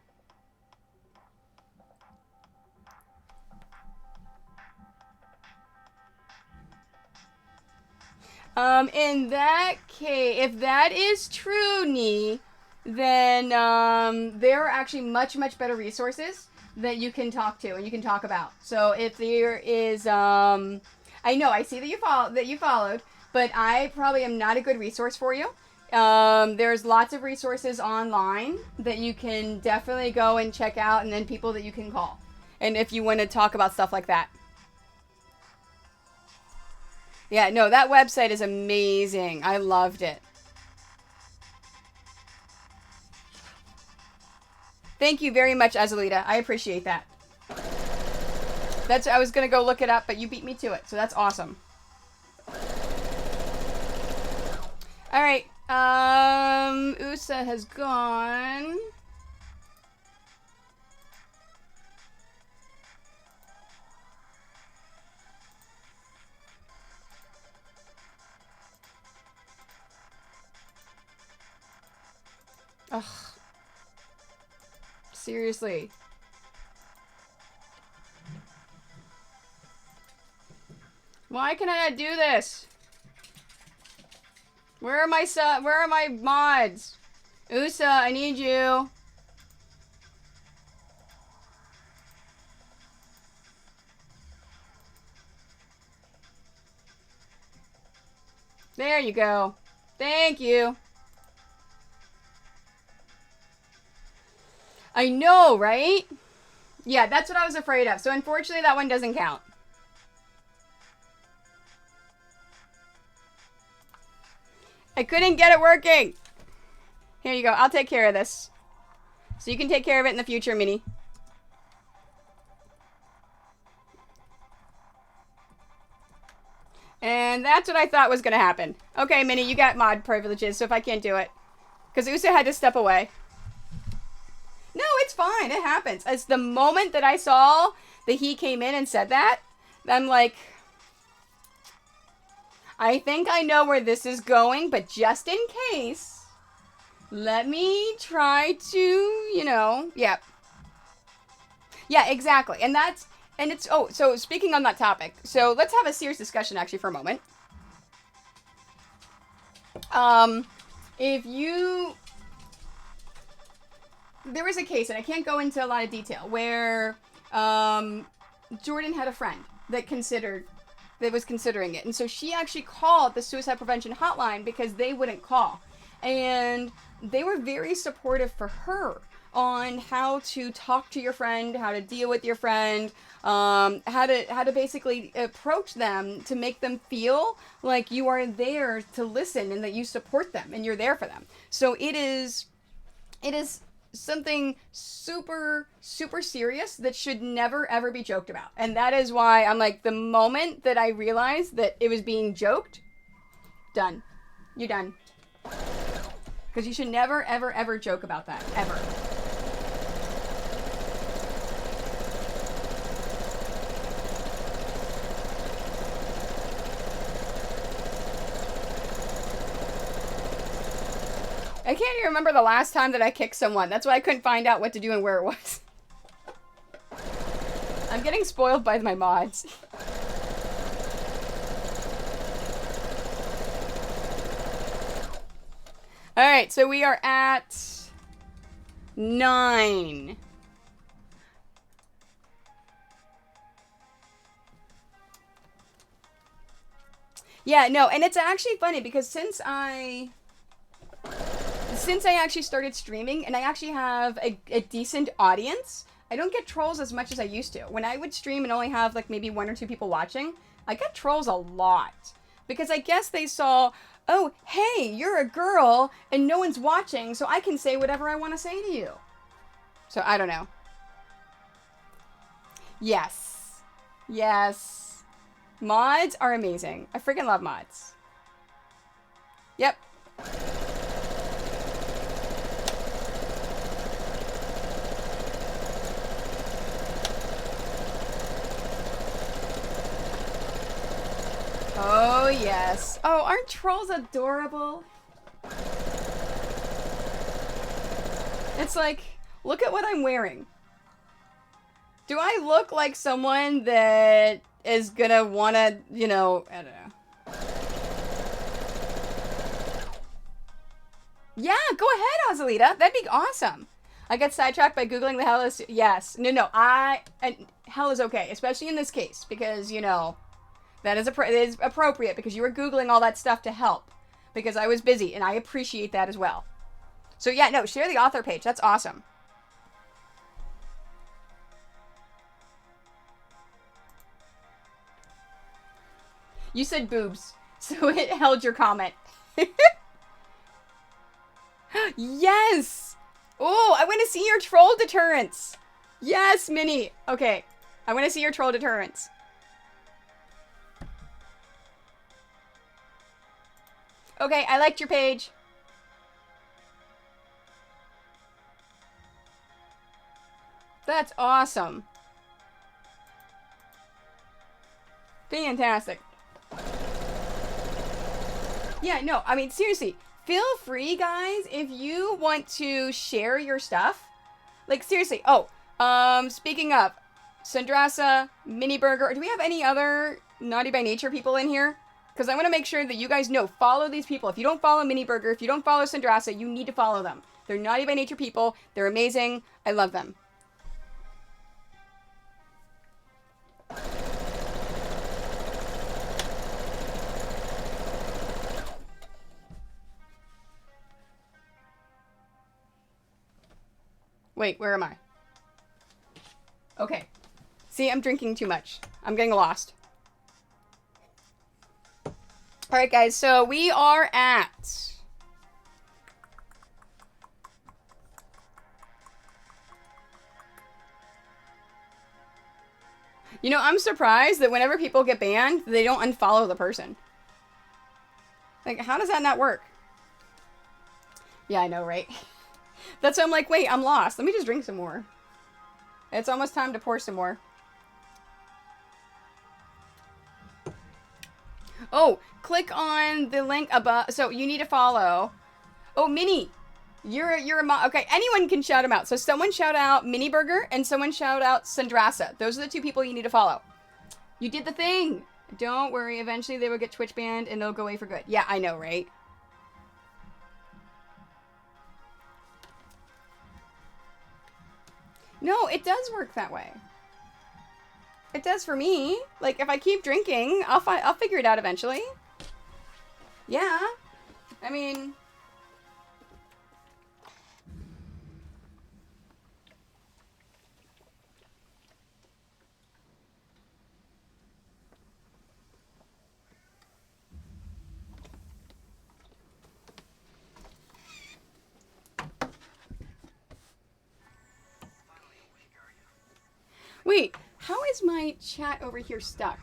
In that case, if that is true, Nee, then there are actually much, much better resources that you can talk to and you can talk about. So if there is, I know, I see that you followed, but I probably am not a good resource for you. There's lots of resources online that you can definitely go and check out, and then people that you can call. And if you want to talk about stuff like that. Yeah, no, that website is amazing. I loved it. Thank you very much, Azalita. I appreciate that. I was going to go look it up, but you beat me to it, so that's awesome. All right. USA has gone. Ugh. Seriously. Why can I not do this? Where are my mods? USA, I need you. There you go. Thank you. I know, right? Yeah, that's what I was afraid of. So unfortunately, that one doesn't count. I couldn't get it working. Here you go. I'll take care of this. So you can take care of it in the future, Minnie. And that's what I thought was going to happen. Okay, Minnie, you got mod privileges, so if I can't do it. Because Usa had to step away. No, it's fine. It happens. It's the moment that I saw that he came in and said that, I'm like, I think I know where this is going, but just in case, let me try to, you know, yeah. Yeah, exactly. And it's, oh, so speaking on that topic, so let's have a serious discussion actually for a moment. If you, there was a case, and I can't go into a lot of detail, where Jordan had a friend that was considering it. And so she actually called the suicide prevention hotline because they wouldn't call. And they were very supportive for her on how to talk to your friend, how to deal with your friend, how to basically approach them to make them feel like you are there to listen and that you support them and you're there for them. So it is something super, super serious that should never, ever be joked about. And that is why I'm like, the moment that I realized that it was being joked, done. You're done. Because you should never, ever, ever joke about that. Ever. I can't even remember the last time that I kicked someone. That's why I couldn't find out what to do and where it was. I'm getting spoiled by my mods. Alright, so we are at 9. Yeah, no, and it's actually funny because since I actually started streaming and I actually have a decent audience, I don't get trolls as much as I used to. When I would stream and only have like maybe 1 or 2 people watching, I get trolls a lot. Because I guess they saw, oh, hey, you're a girl and no one's watching, so I can say whatever I want to say to you. So I don't know. Yes. Yes. Mods are amazing. I freaking love mods. Yep. Oh, yes. Oh, aren't trolls adorable? It's like, look at what I'm wearing. Do I look like someone that is gonna wanna, you know, I don't know. Yeah, go ahead, Ozalita. That'd be awesome. I got sidetracked by Googling the hell is... Yes. No. Hell is okay, especially in this case, because, you know... That is appropriate because you were Googling all that stuff to help. Because I was busy, and I appreciate that as well. So yeah, no, share the author page. That's awesome. You said boobs, so it held your comment. Yes! Oh, I want to see your troll deterrence. Yes, Minnie. Okay, I want to see your troll deterrence. Okay, I liked your page. That's awesome. Fantastic. Yeah, no, I mean, seriously, feel free, guys, if you want to share your stuff. Like, seriously. Oh, speaking of, Sandrasa, Mini Burger. Do we have any other Naughty by Nature people in here? Because I want to make sure that you guys know, follow these people. If you don't follow Mini Burger, if you don't follow Sandrasa, you need to follow them. They're Naughty by Nature people. They're amazing. I love them. Wait, where am I? Okay. See, I'm drinking too much. I'm getting lost. Alright, guys, so we are at... You know, I'm surprised that whenever people get banned, they don't unfollow the person. Like, how does that not work? Yeah, I know, right? That's why I'm like, wait, I'm lost. Let me just drink some more. It's almost time to pour some more. Oh, click on the link above. So you need to follow. Oh, Minnie, you're a mom. Okay, anyone can shout them out. So someone shout out Mini Burger and someone shout out Sandrasa. Those are the two people you need to follow. You did the thing. Don't worry. Eventually they will get Twitch banned and they'll go away for good. Yeah, I know, right? No, it does work that way. It does for me. Like, if I keep drinking, I'll figure it out eventually. Yeah. I mean... Wait, how is my chat over here stuck?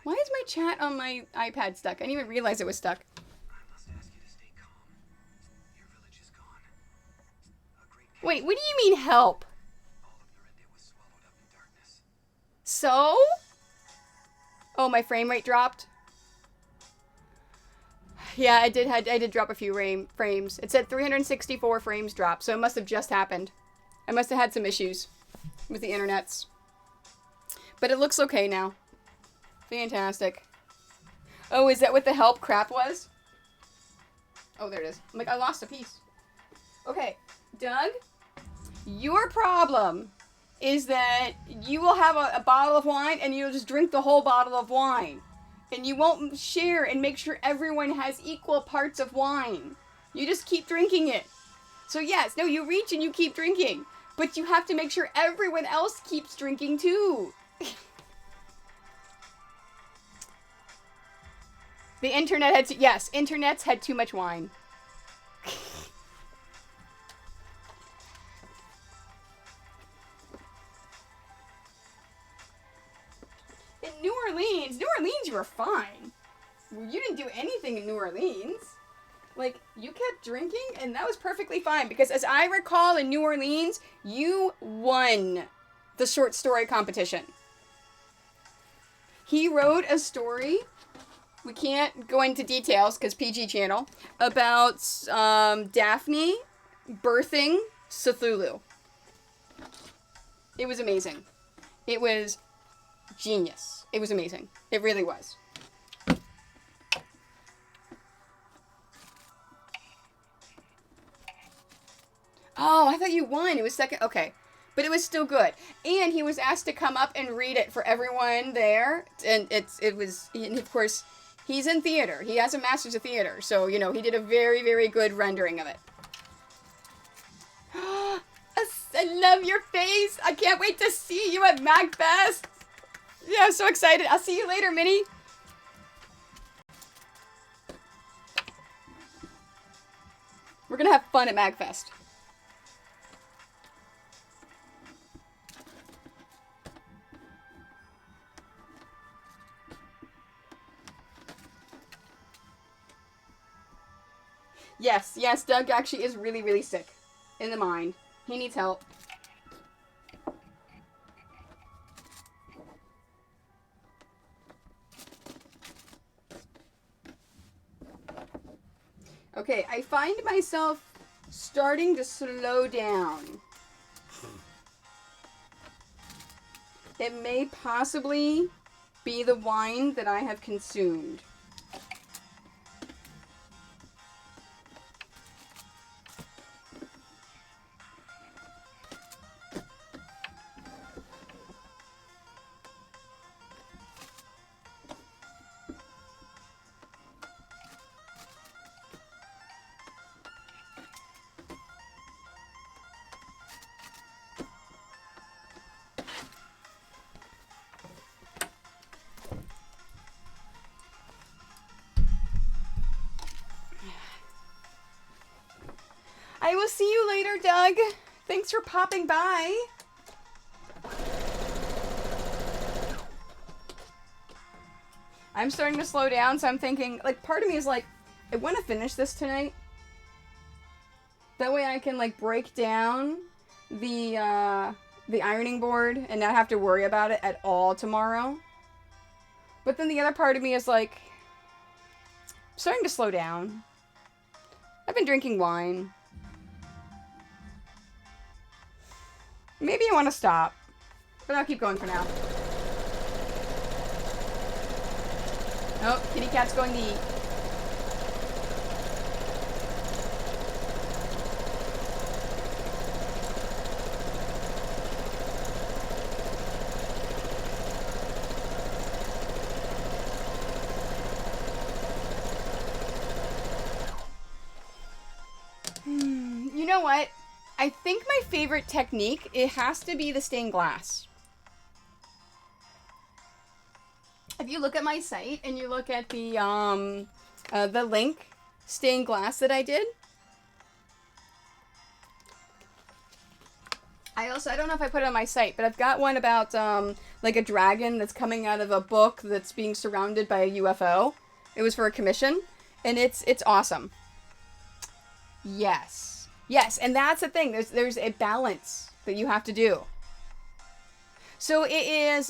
Why is my chat on my iPad stuck? I didn't even realize it was stuck. Wait, what do you mean help? So? Oh, my frame rate dropped? Yeah, I did drop a few frames. It said 364 frames dropped, so it must have just happened. I must have had some issues with the internets. But it looks okay now. Fantastic. Oh, is that what the help crap was? Oh, there it is. I'm like, I lost a piece. Okay, Doug, your problem is that you will have a bottle of wine and you'll just drink the whole bottle of wine. And you won't share and make sure everyone has equal parts of wine. You just keep drinking it. So yes, no, you reach and you keep drinking. But you have to make sure everyone else keeps drinking too. The internet had yes, internets had too much wine. In New Orleans, you were fine. You didn't do anything in New Orleans. Like, you kept drinking, and that was perfectly fine. Because as I recall, in New Orleans, you won the short story competition. He wrote a story, we can't go into details, because PG channel, about Daphne birthing Cthulhu. It was amazing. It was genius. It was amazing. It really was. Oh, I thought you won. It was second. Okay. But it was still good. And he was asked to come up and read it for everyone there. And and of course, he's in theater. He has a master's of theater. So, you know, he did a very, very good rendering of it. I love your face. I can't wait to see you at MagFest. Yeah, I'm so excited. I'll see you later, Minnie. We're going to have fun at MagFest. Yes, Doug actually is really, really sick in the mind. He needs help. Okay, I find myself starting to slow down. It may possibly be the wine that I have consumed. I will see you later, Doug. Thanks for popping by. I'm starting to slow down, so I'm thinking, like, part of me is like, I want to finish this tonight. That way I can, like, break down the ironing board and not have to worry about it at all tomorrow. But then the other part of me is like, I'm starting to slow down. I've been drinking wine. Maybe I want to stop, but I'll keep going for now. Oh, kitty cat's going to eat. You know what? I think my favorite technique, it has to be the stained glass. If you look at my site and you look at the link stained glass that I did, I don't know if I put it on my site, but I've got one about like a dragon that's coming out of a book that's being surrounded by a UFO. It was for a commission, and it's awesome. Yes. Yes, and that's the thing. There's a balance that you have to do. So it is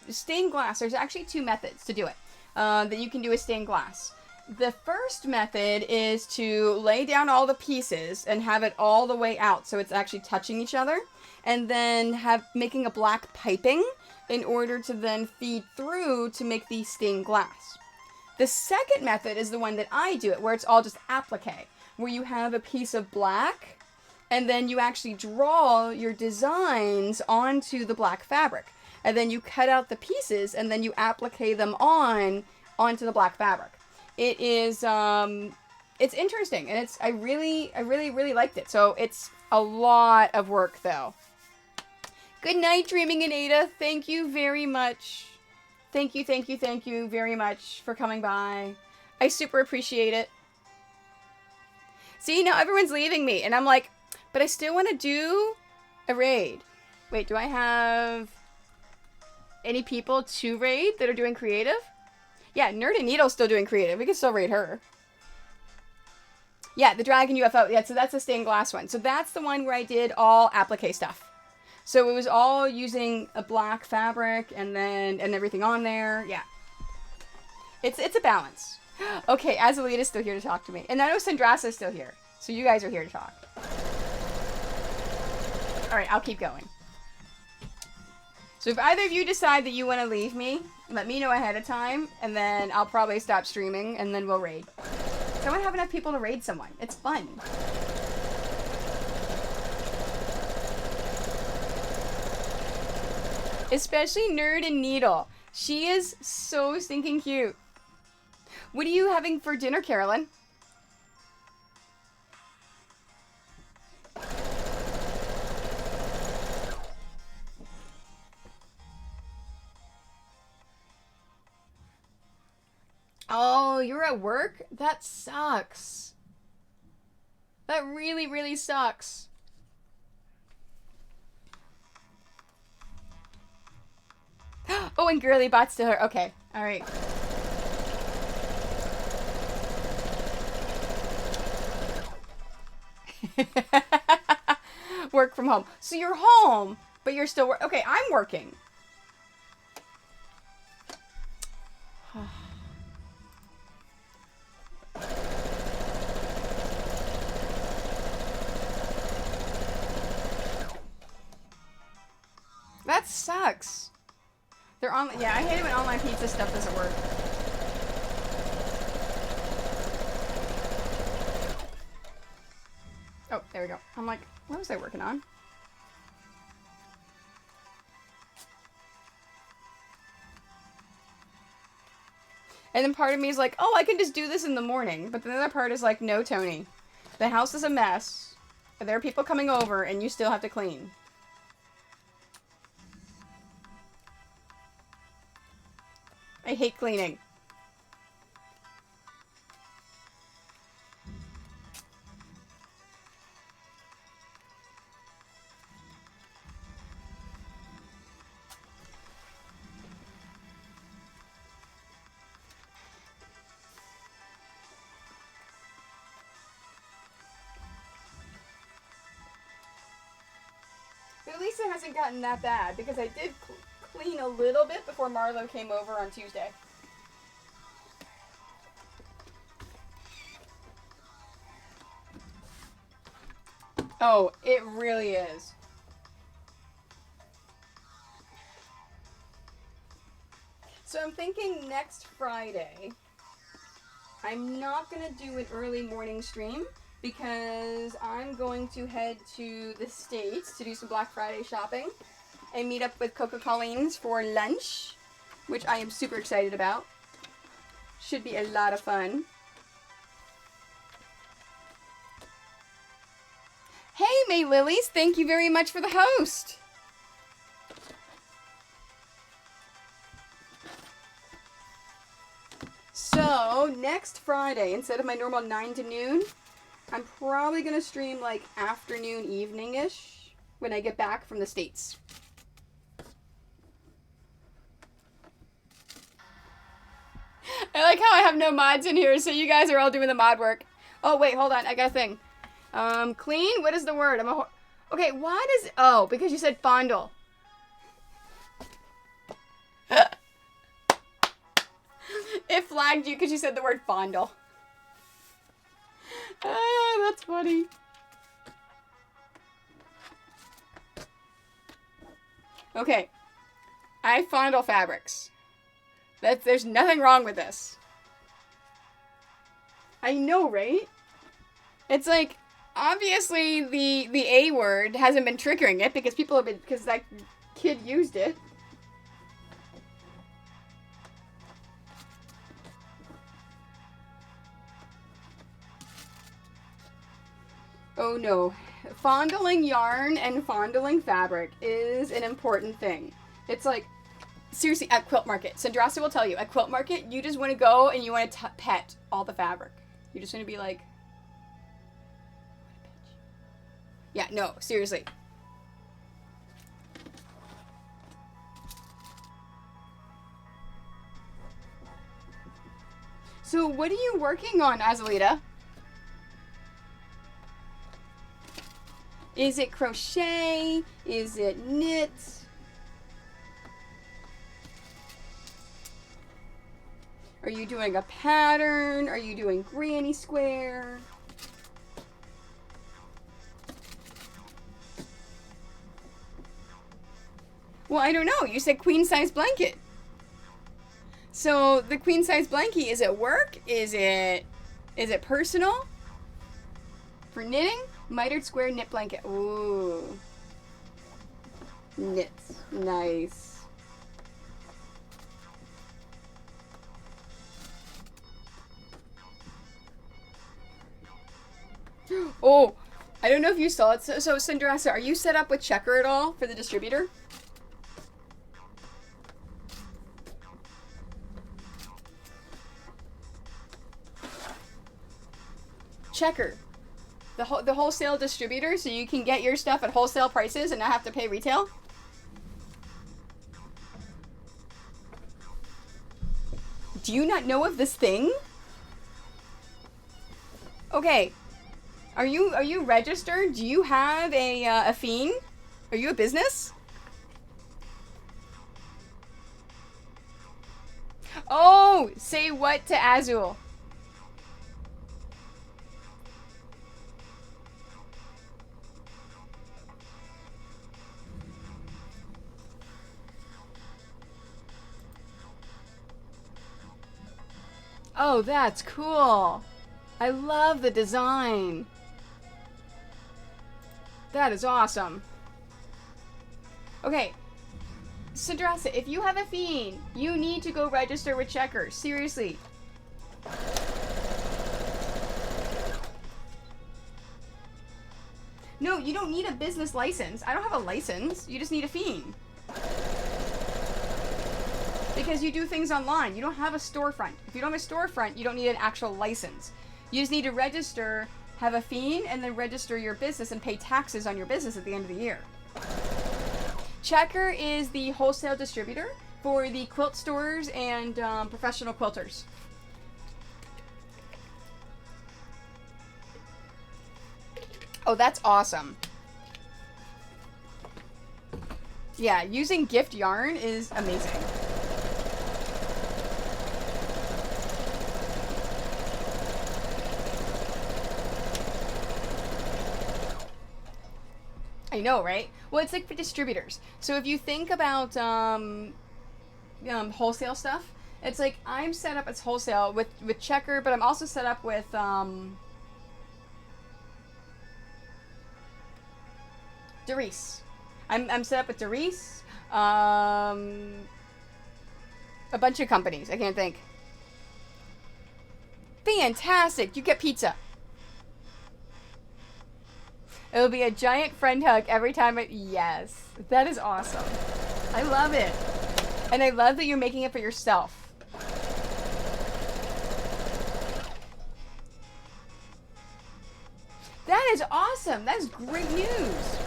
stained glass. There's actually two methods to do it that you can do with stained glass. The first method is to lay down all the pieces and have it all the way out so it's actually touching each other, and then making a black piping in order to then feed through to make the stained glass. The second method is the one that I do it, where it's all just applique, where you have a piece of black and then you actually draw your designs onto the black fabric, and then you cut out the pieces and then you applique them onto the black fabric. It is it's interesting, and I really liked it. So it's a lot of work though. Good night, Dreaming Anita. Thank you very much. Thank you very much for coming by. I super appreciate it. See, now everyone's leaving me, and I'm like, but I still want to do a raid. Wait, do I have any people to raid that are doing creative? Yeah, Nerd and Needle's still doing creative. We can still raid her. Yeah, the Dragon UFO. Yeah, so that's the stained glass one. So that's the one where I did all applique stuff. So it was all using a black fabric and everything on there. Yeah. It's a balance. Okay, Azalita's still here to talk to me. And I know Sandrasa's still here. So you guys are here to talk. Alright, I'll keep going. So if either of you decide that you want to leave me, let me know ahead of time, and then I'll probably stop streaming, and then we'll raid. So I want to have enough people to raid someone. It's fun. Especially Nerd and Needle. She is so stinking cute. What are you having for dinner, Carolyn? Oh, you're at work? That sucks. That really, really sucks. Oh, and Girly Bot's still here. Okay, alright. Work from home. So you're home, but you're still okay, I'm working. That sucks. They're on. Yeah, I hate it when online pizza stuff doesn't work. Oh, there we go. I'm like, what was I working on? And then part of me is like, oh, I can just do this in the morning. But the other part is like, no, Tony. The house is a mess. There are people coming over, and you still have to clean. I hate cleaning. But at least it hasn't gotten that bad, because I did clean a little bit before Marlo came over on Tuesday. Oh, it really is. So I'm thinking next Friday, I'm not going to do an early morning stream because I'm going to head to the States to do some Black Friday shopping and meet up with Coco Colleen's for lunch, which I am super excited about. Should be a lot of fun. Hey, May Lilies, thank you very much for the host. So, next Friday, instead of my normal 9 to noon, I'm probably going to stream like afternoon, evening-ish when I get back from the States. I like how I have no mods in here, so you guys are all doing the mod work. Oh, wait, hold on. I got a thing. Clean? What is the word? Okay, why does... Oh, because you said fondle. It flagged you because you said the word fondle. Ah, that's funny. Okay. I fondle fabrics. There's nothing wrong with this. I know, right? It's like, obviously the A word hasn't been triggering it because people have been, because that kid used it. Oh no. Fondling yarn and fondling fabric is an important thing. It's like, seriously, at Quilt Market. Sandrasa will tell you, at Quilt Market, you just want to go and you want to pet all the fabric. You just want to be like... Yeah, no, seriously. So what are you working on, Azalita? Is it crochet? Is it knit? Are you doing a pattern? Are you doing granny square? Well, I don't know. You said queen size blanket. So the queen size blanket, is it work? Is it personal? For knitting? Mitered square knit blanket. Ooh. Knits. Nice. Oh, I don't know if you saw it. So Cinderella, are you set up with Checker at all for the distributor? Checker. The wholesale distributor, so you can get your stuff at wholesale prices and not have to pay retail. Do you not know of this thing? Okay. Are you registered? Do you have a fiend? Are you a business? Oh, say what to Azul? Oh, that's cool. I love the design. That is awesome. Okay. Cinderella, if you have a fiend, you need to go register with Checker. Seriously. No, you don't need a business license. I don't have a license. You just need a fiend. Because you do things online. You don't have a storefront. If you don't have a storefront, you don't need an actual license. You just need to register, have a fiend, and then register your business and pay taxes on your business at the end of the year. Checker is the wholesale distributor for the quilt stores and professional quilters. Oh, that's awesome. Yeah, using gift yarn is amazing. I know, right? Well, it's like for distributors. So if you think about wholesale stuff, it's like I'm set up as wholesale with Checker, but I'm also set up with Doris. I'm set up with Doris. A bunch of companies. I can't think. Fantastic! You get pizza. It'll be a giant friend hug every time it... Yes. That is awesome. I love it. And I love that you're making it for yourself. That is awesome. That is great news.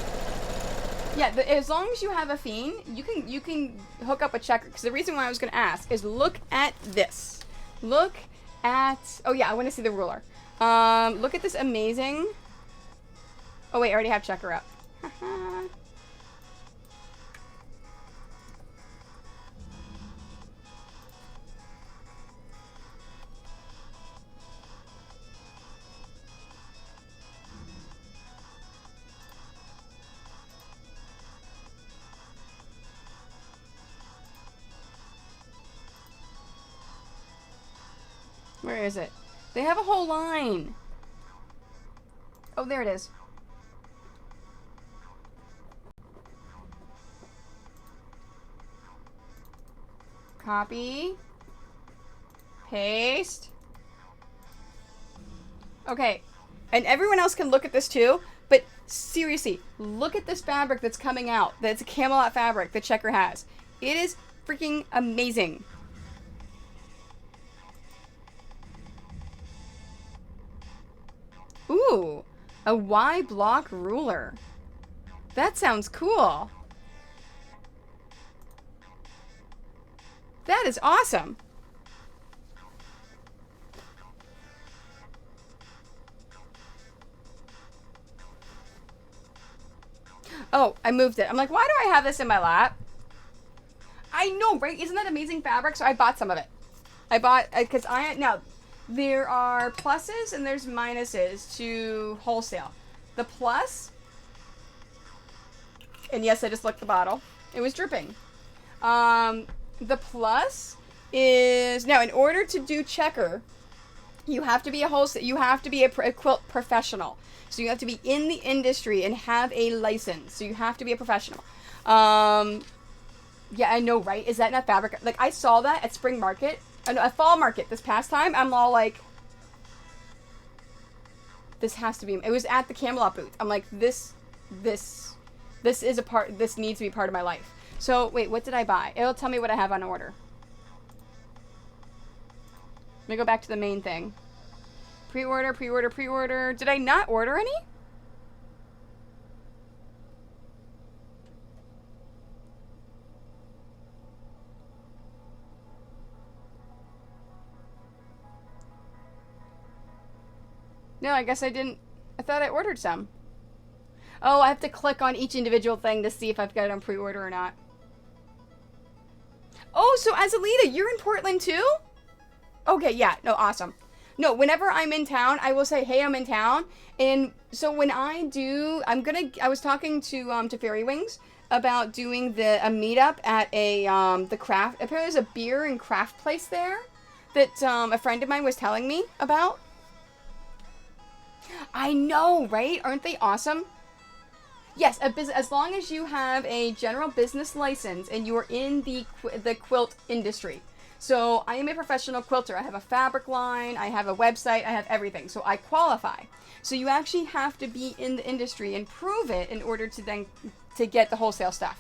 Yeah, as long as you have a fiend, you can hook up a Checker. Because the reason why I was going to ask is look at this. Look at... Oh, yeah, I want to see the ruler. Look at this amazing... Oh, wait, I already have Checker up. Where is it? They have a whole line. Oh, there it is. Copy. Paste. Okay. And everyone else can look at this too, but seriously, look at this fabric that's coming out. That's a Camelot fabric that Checker has. It is freaking amazing. Ooh, a Y block ruler. That sounds cool. That is awesome. Oh, I moved it. I'm like, why do I have this in my lap? I know, right? Isn't that amazing fabric? So I bought some of it. I bought, because now, there are pluses and there's minuses to wholesale. The plus, and yes, I just licked the bottle. It was dripping. The plus is, now in order to do Checker, you have to be a wholesale, you have to be a quilt professional. So you have to be in the industry and have a license. So you have to be a professional. Yeah, I know, right? Is that not fabric? Like, I saw that at Spring Market, a fall market this past time. I'm all like, this has to be, it was at the Camelot booth. I'm like, this is a part, this needs to be part of my life. So, wait, what did I buy? It'll tell me what I have on order. Let me go back to the main thing. Pre-order, pre-order, pre-order. Did I not order any? No, I guess I didn't. I thought I ordered some. Oh, I have to click on each individual thing to see if I've got it on pre-order or not. Oh, so Azalita, you're in Portland too? Okay, yeah, no, awesome. No, whenever I'm in town, I will say, hey, I'm in town. And so when I do, I was talking to Fairy Wings about doing a meetup at the craft, apparently there's a beer and craft place there that a friend of mine was telling me about? I know, right? Aren't they awesome? Yes, as long as you have a general business license and you are in the quilt industry. So I am a professional quilter. I have a fabric line, I have a website, I have everything. So I qualify. So you actually have to be in the industry and prove it in order to then to get the wholesale stuff.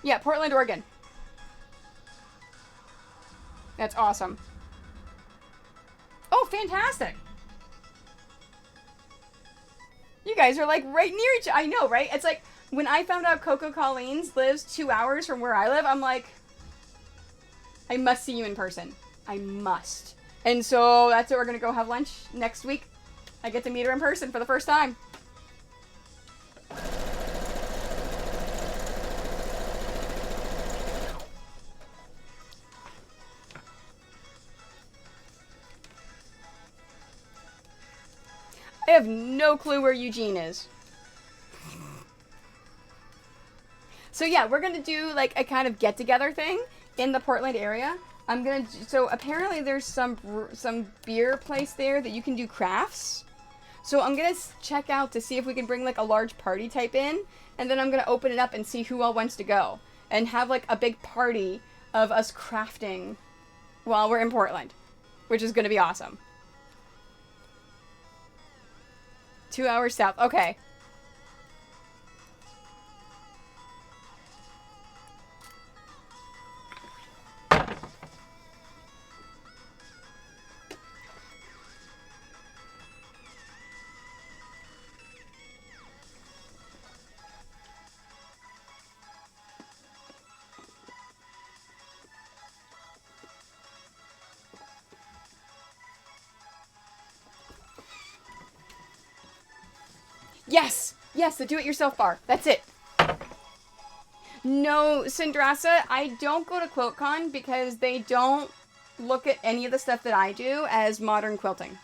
Yeah, Portland, Oregon. That's awesome. Oh, fantastic. You guys are like right near each other. I know, right? It's like when I found out Coco Colleen's lives 2 hours from where I live, I'm like, I must see you in person. I must. And so that's what we're going to go have lunch next week. I get to meet her in person for the first time. I have no clue where Eugene is. So yeah, we're gonna do like a kind of get-together thing in the Portland area. So apparently there's some beer place there that you can do crafts. So I'm gonna check out to see if we can bring like a large party type in, and then I'm gonna open it up and see who all wants to go, and have like a big party of us crafting while we're in Portland, which is gonna be awesome. 2 hours south. Okay. Yes! Yes, the do-it-yourself bar. That's it. No, Sindrasa, I don't go to QuiltCon because they don't look at any of the stuff that I do as modern quilting.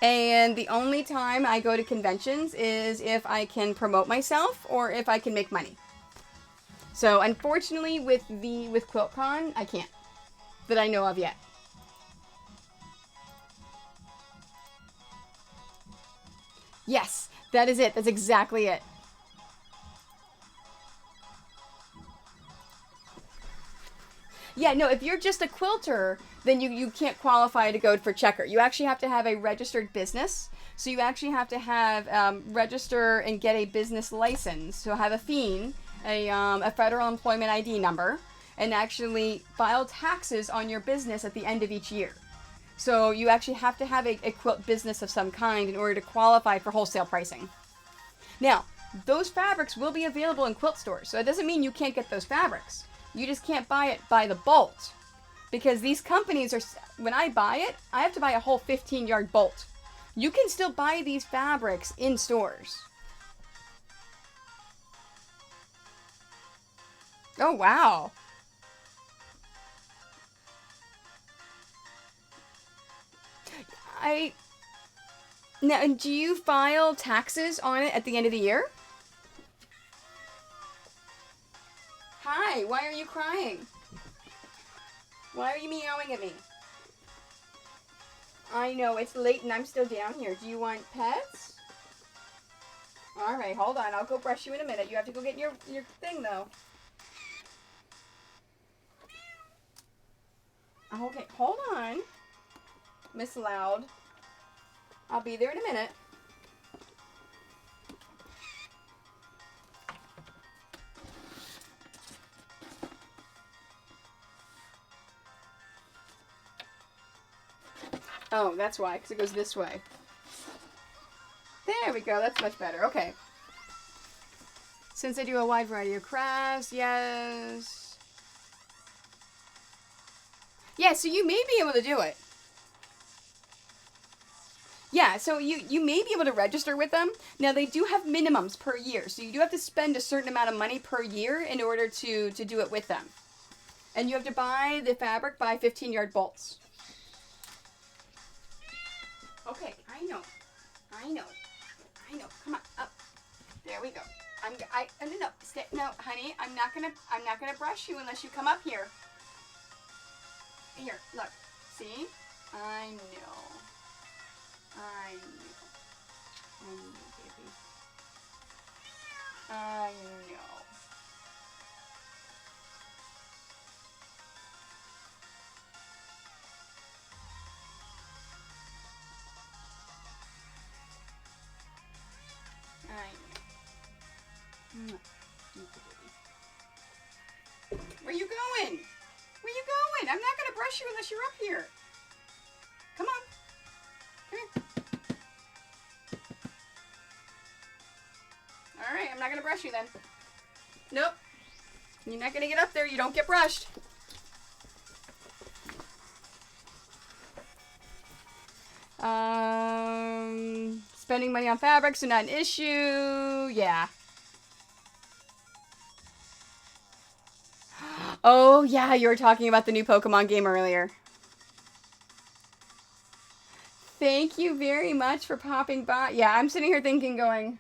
And the only time I go to conventions is if I can promote myself or if I can make money. So unfortunately with QuiltCon, I can't. That I know of yet. Yes, that is it. That's exactly it. Yeah, no, if you're just a quilter, then you can't qualify to go for checker. You actually have to have a registered business. So you actually have to have register and get a business license. So have a FEAN, a federal employment ID number, and actually file taxes on your business at the end of each year. So you actually have to have a quilt business of some kind in order to qualify for wholesale pricing. Now, those fabrics will be available in quilt stores. So it doesn't mean you can't get those fabrics. You just can't buy it by the bolt. Because these companies are, when I buy it, I have to buy a whole 15-yard bolt. You can still buy these fabrics in stores. Oh, wow. Now, do you file taxes on it at the end of the year? Hi, why are you crying? Why are you meowing at me? I know, it's late and I'm still down here. Do you want pets? Alright, hold on. I'll go brush you in a minute. You have to go get your thing, though. Okay, hold on. Miss Loud. I'll be there in a minute. Oh, that's why, because it goes this way. There we go, that's much better. Okay. Since I do a wide variety of crafts, yes. Yeah, so you may be able to do it. Yeah, so you may be able to register with them. Now, they do have minimums per year, so you do have to spend a certain amount of money per year in order to do it with them. And you have to buy the fabric by 15-yard bolts. Okay, I know. Come on, up. There we go. No, honey, I'm not gonna brush you unless you come up here. Here, look. See? I know. I know. I know, baby. I know. I know. Where you going? Where you going? I'm not gonna brush you unless you're up here. Come on. Come here. Alright, I'm not gonna brush you then. Nope. You're not gonna get up there. You don't get brushed. Spending money on fabrics are not an issue. Yeah. Oh, yeah, you were talking about the new Pokemon game earlier. Thank you very much for popping by. Yeah, I'm sitting here thinking, going,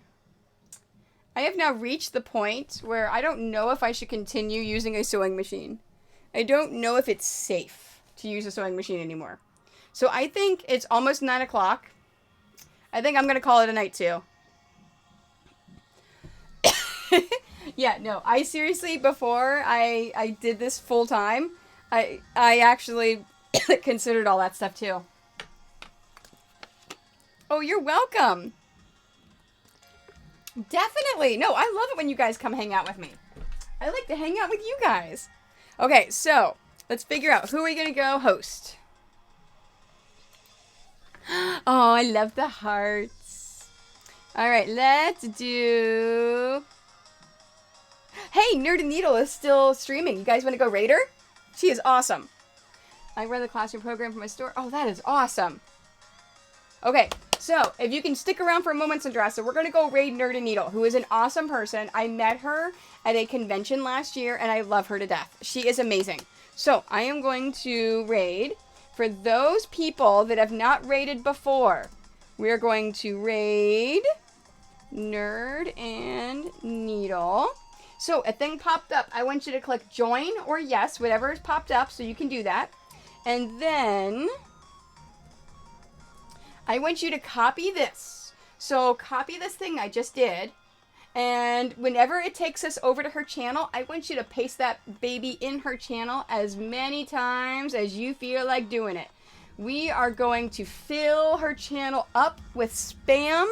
I have now reached the point where I don't know if I should continue using a sewing machine. I don't know if it's safe to use a sewing machine anymore. So I think it's almost 9 o'clock. I think I'm going to call it a night, too. Yeah, no, I seriously, before I did this full time, I actually considered all that stuff, too. Oh, you're welcome. Definitely. No, I love it when you guys come hang out with me. I like to hang out with you guys. Okay, so let's figure out who are we going to go host. Oh, I love the hearts. All right, let's do... Hey, Nerd and Needle is still streaming. You guys want to go raid her? She is awesome. I run the classroom program for my store. Oh, that is awesome. Okay, so if you can stick around for a moment, Sandrasa, we're going to go raid Nerd and Needle, who is an awesome person. I met her at a convention last year, and I love her to death. She is amazing. So I am going to raid... For those people that have not raided before, we're going to raid Nerd and Needle. So a thing popped up. I want you to click join or yes, whatever is popped up, so you can do that. And then I want you to copy this. So copy this thing I just did. And whenever it takes us over to her channel, I want you to paste that baby in her channel as many times as you feel like doing it. We are going to fill her channel up with spam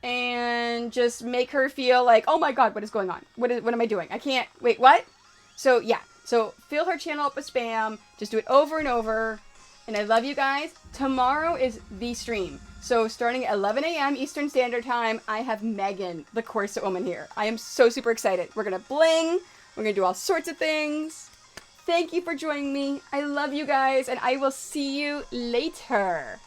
and just make her feel like, oh my god, what is going on? What am I doing? I can't, wait, what? So yeah, so fill her channel up with spam, just do it over and over. And I love you guys. Tomorrow is the stream. So starting at 11 a.m. Eastern Standard Time, I have Megan, the corset woman, here. I am so super excited. We're going to bling. We're going to do all sorts of things. Thank you for joining me. I love you guys, and I will see you later.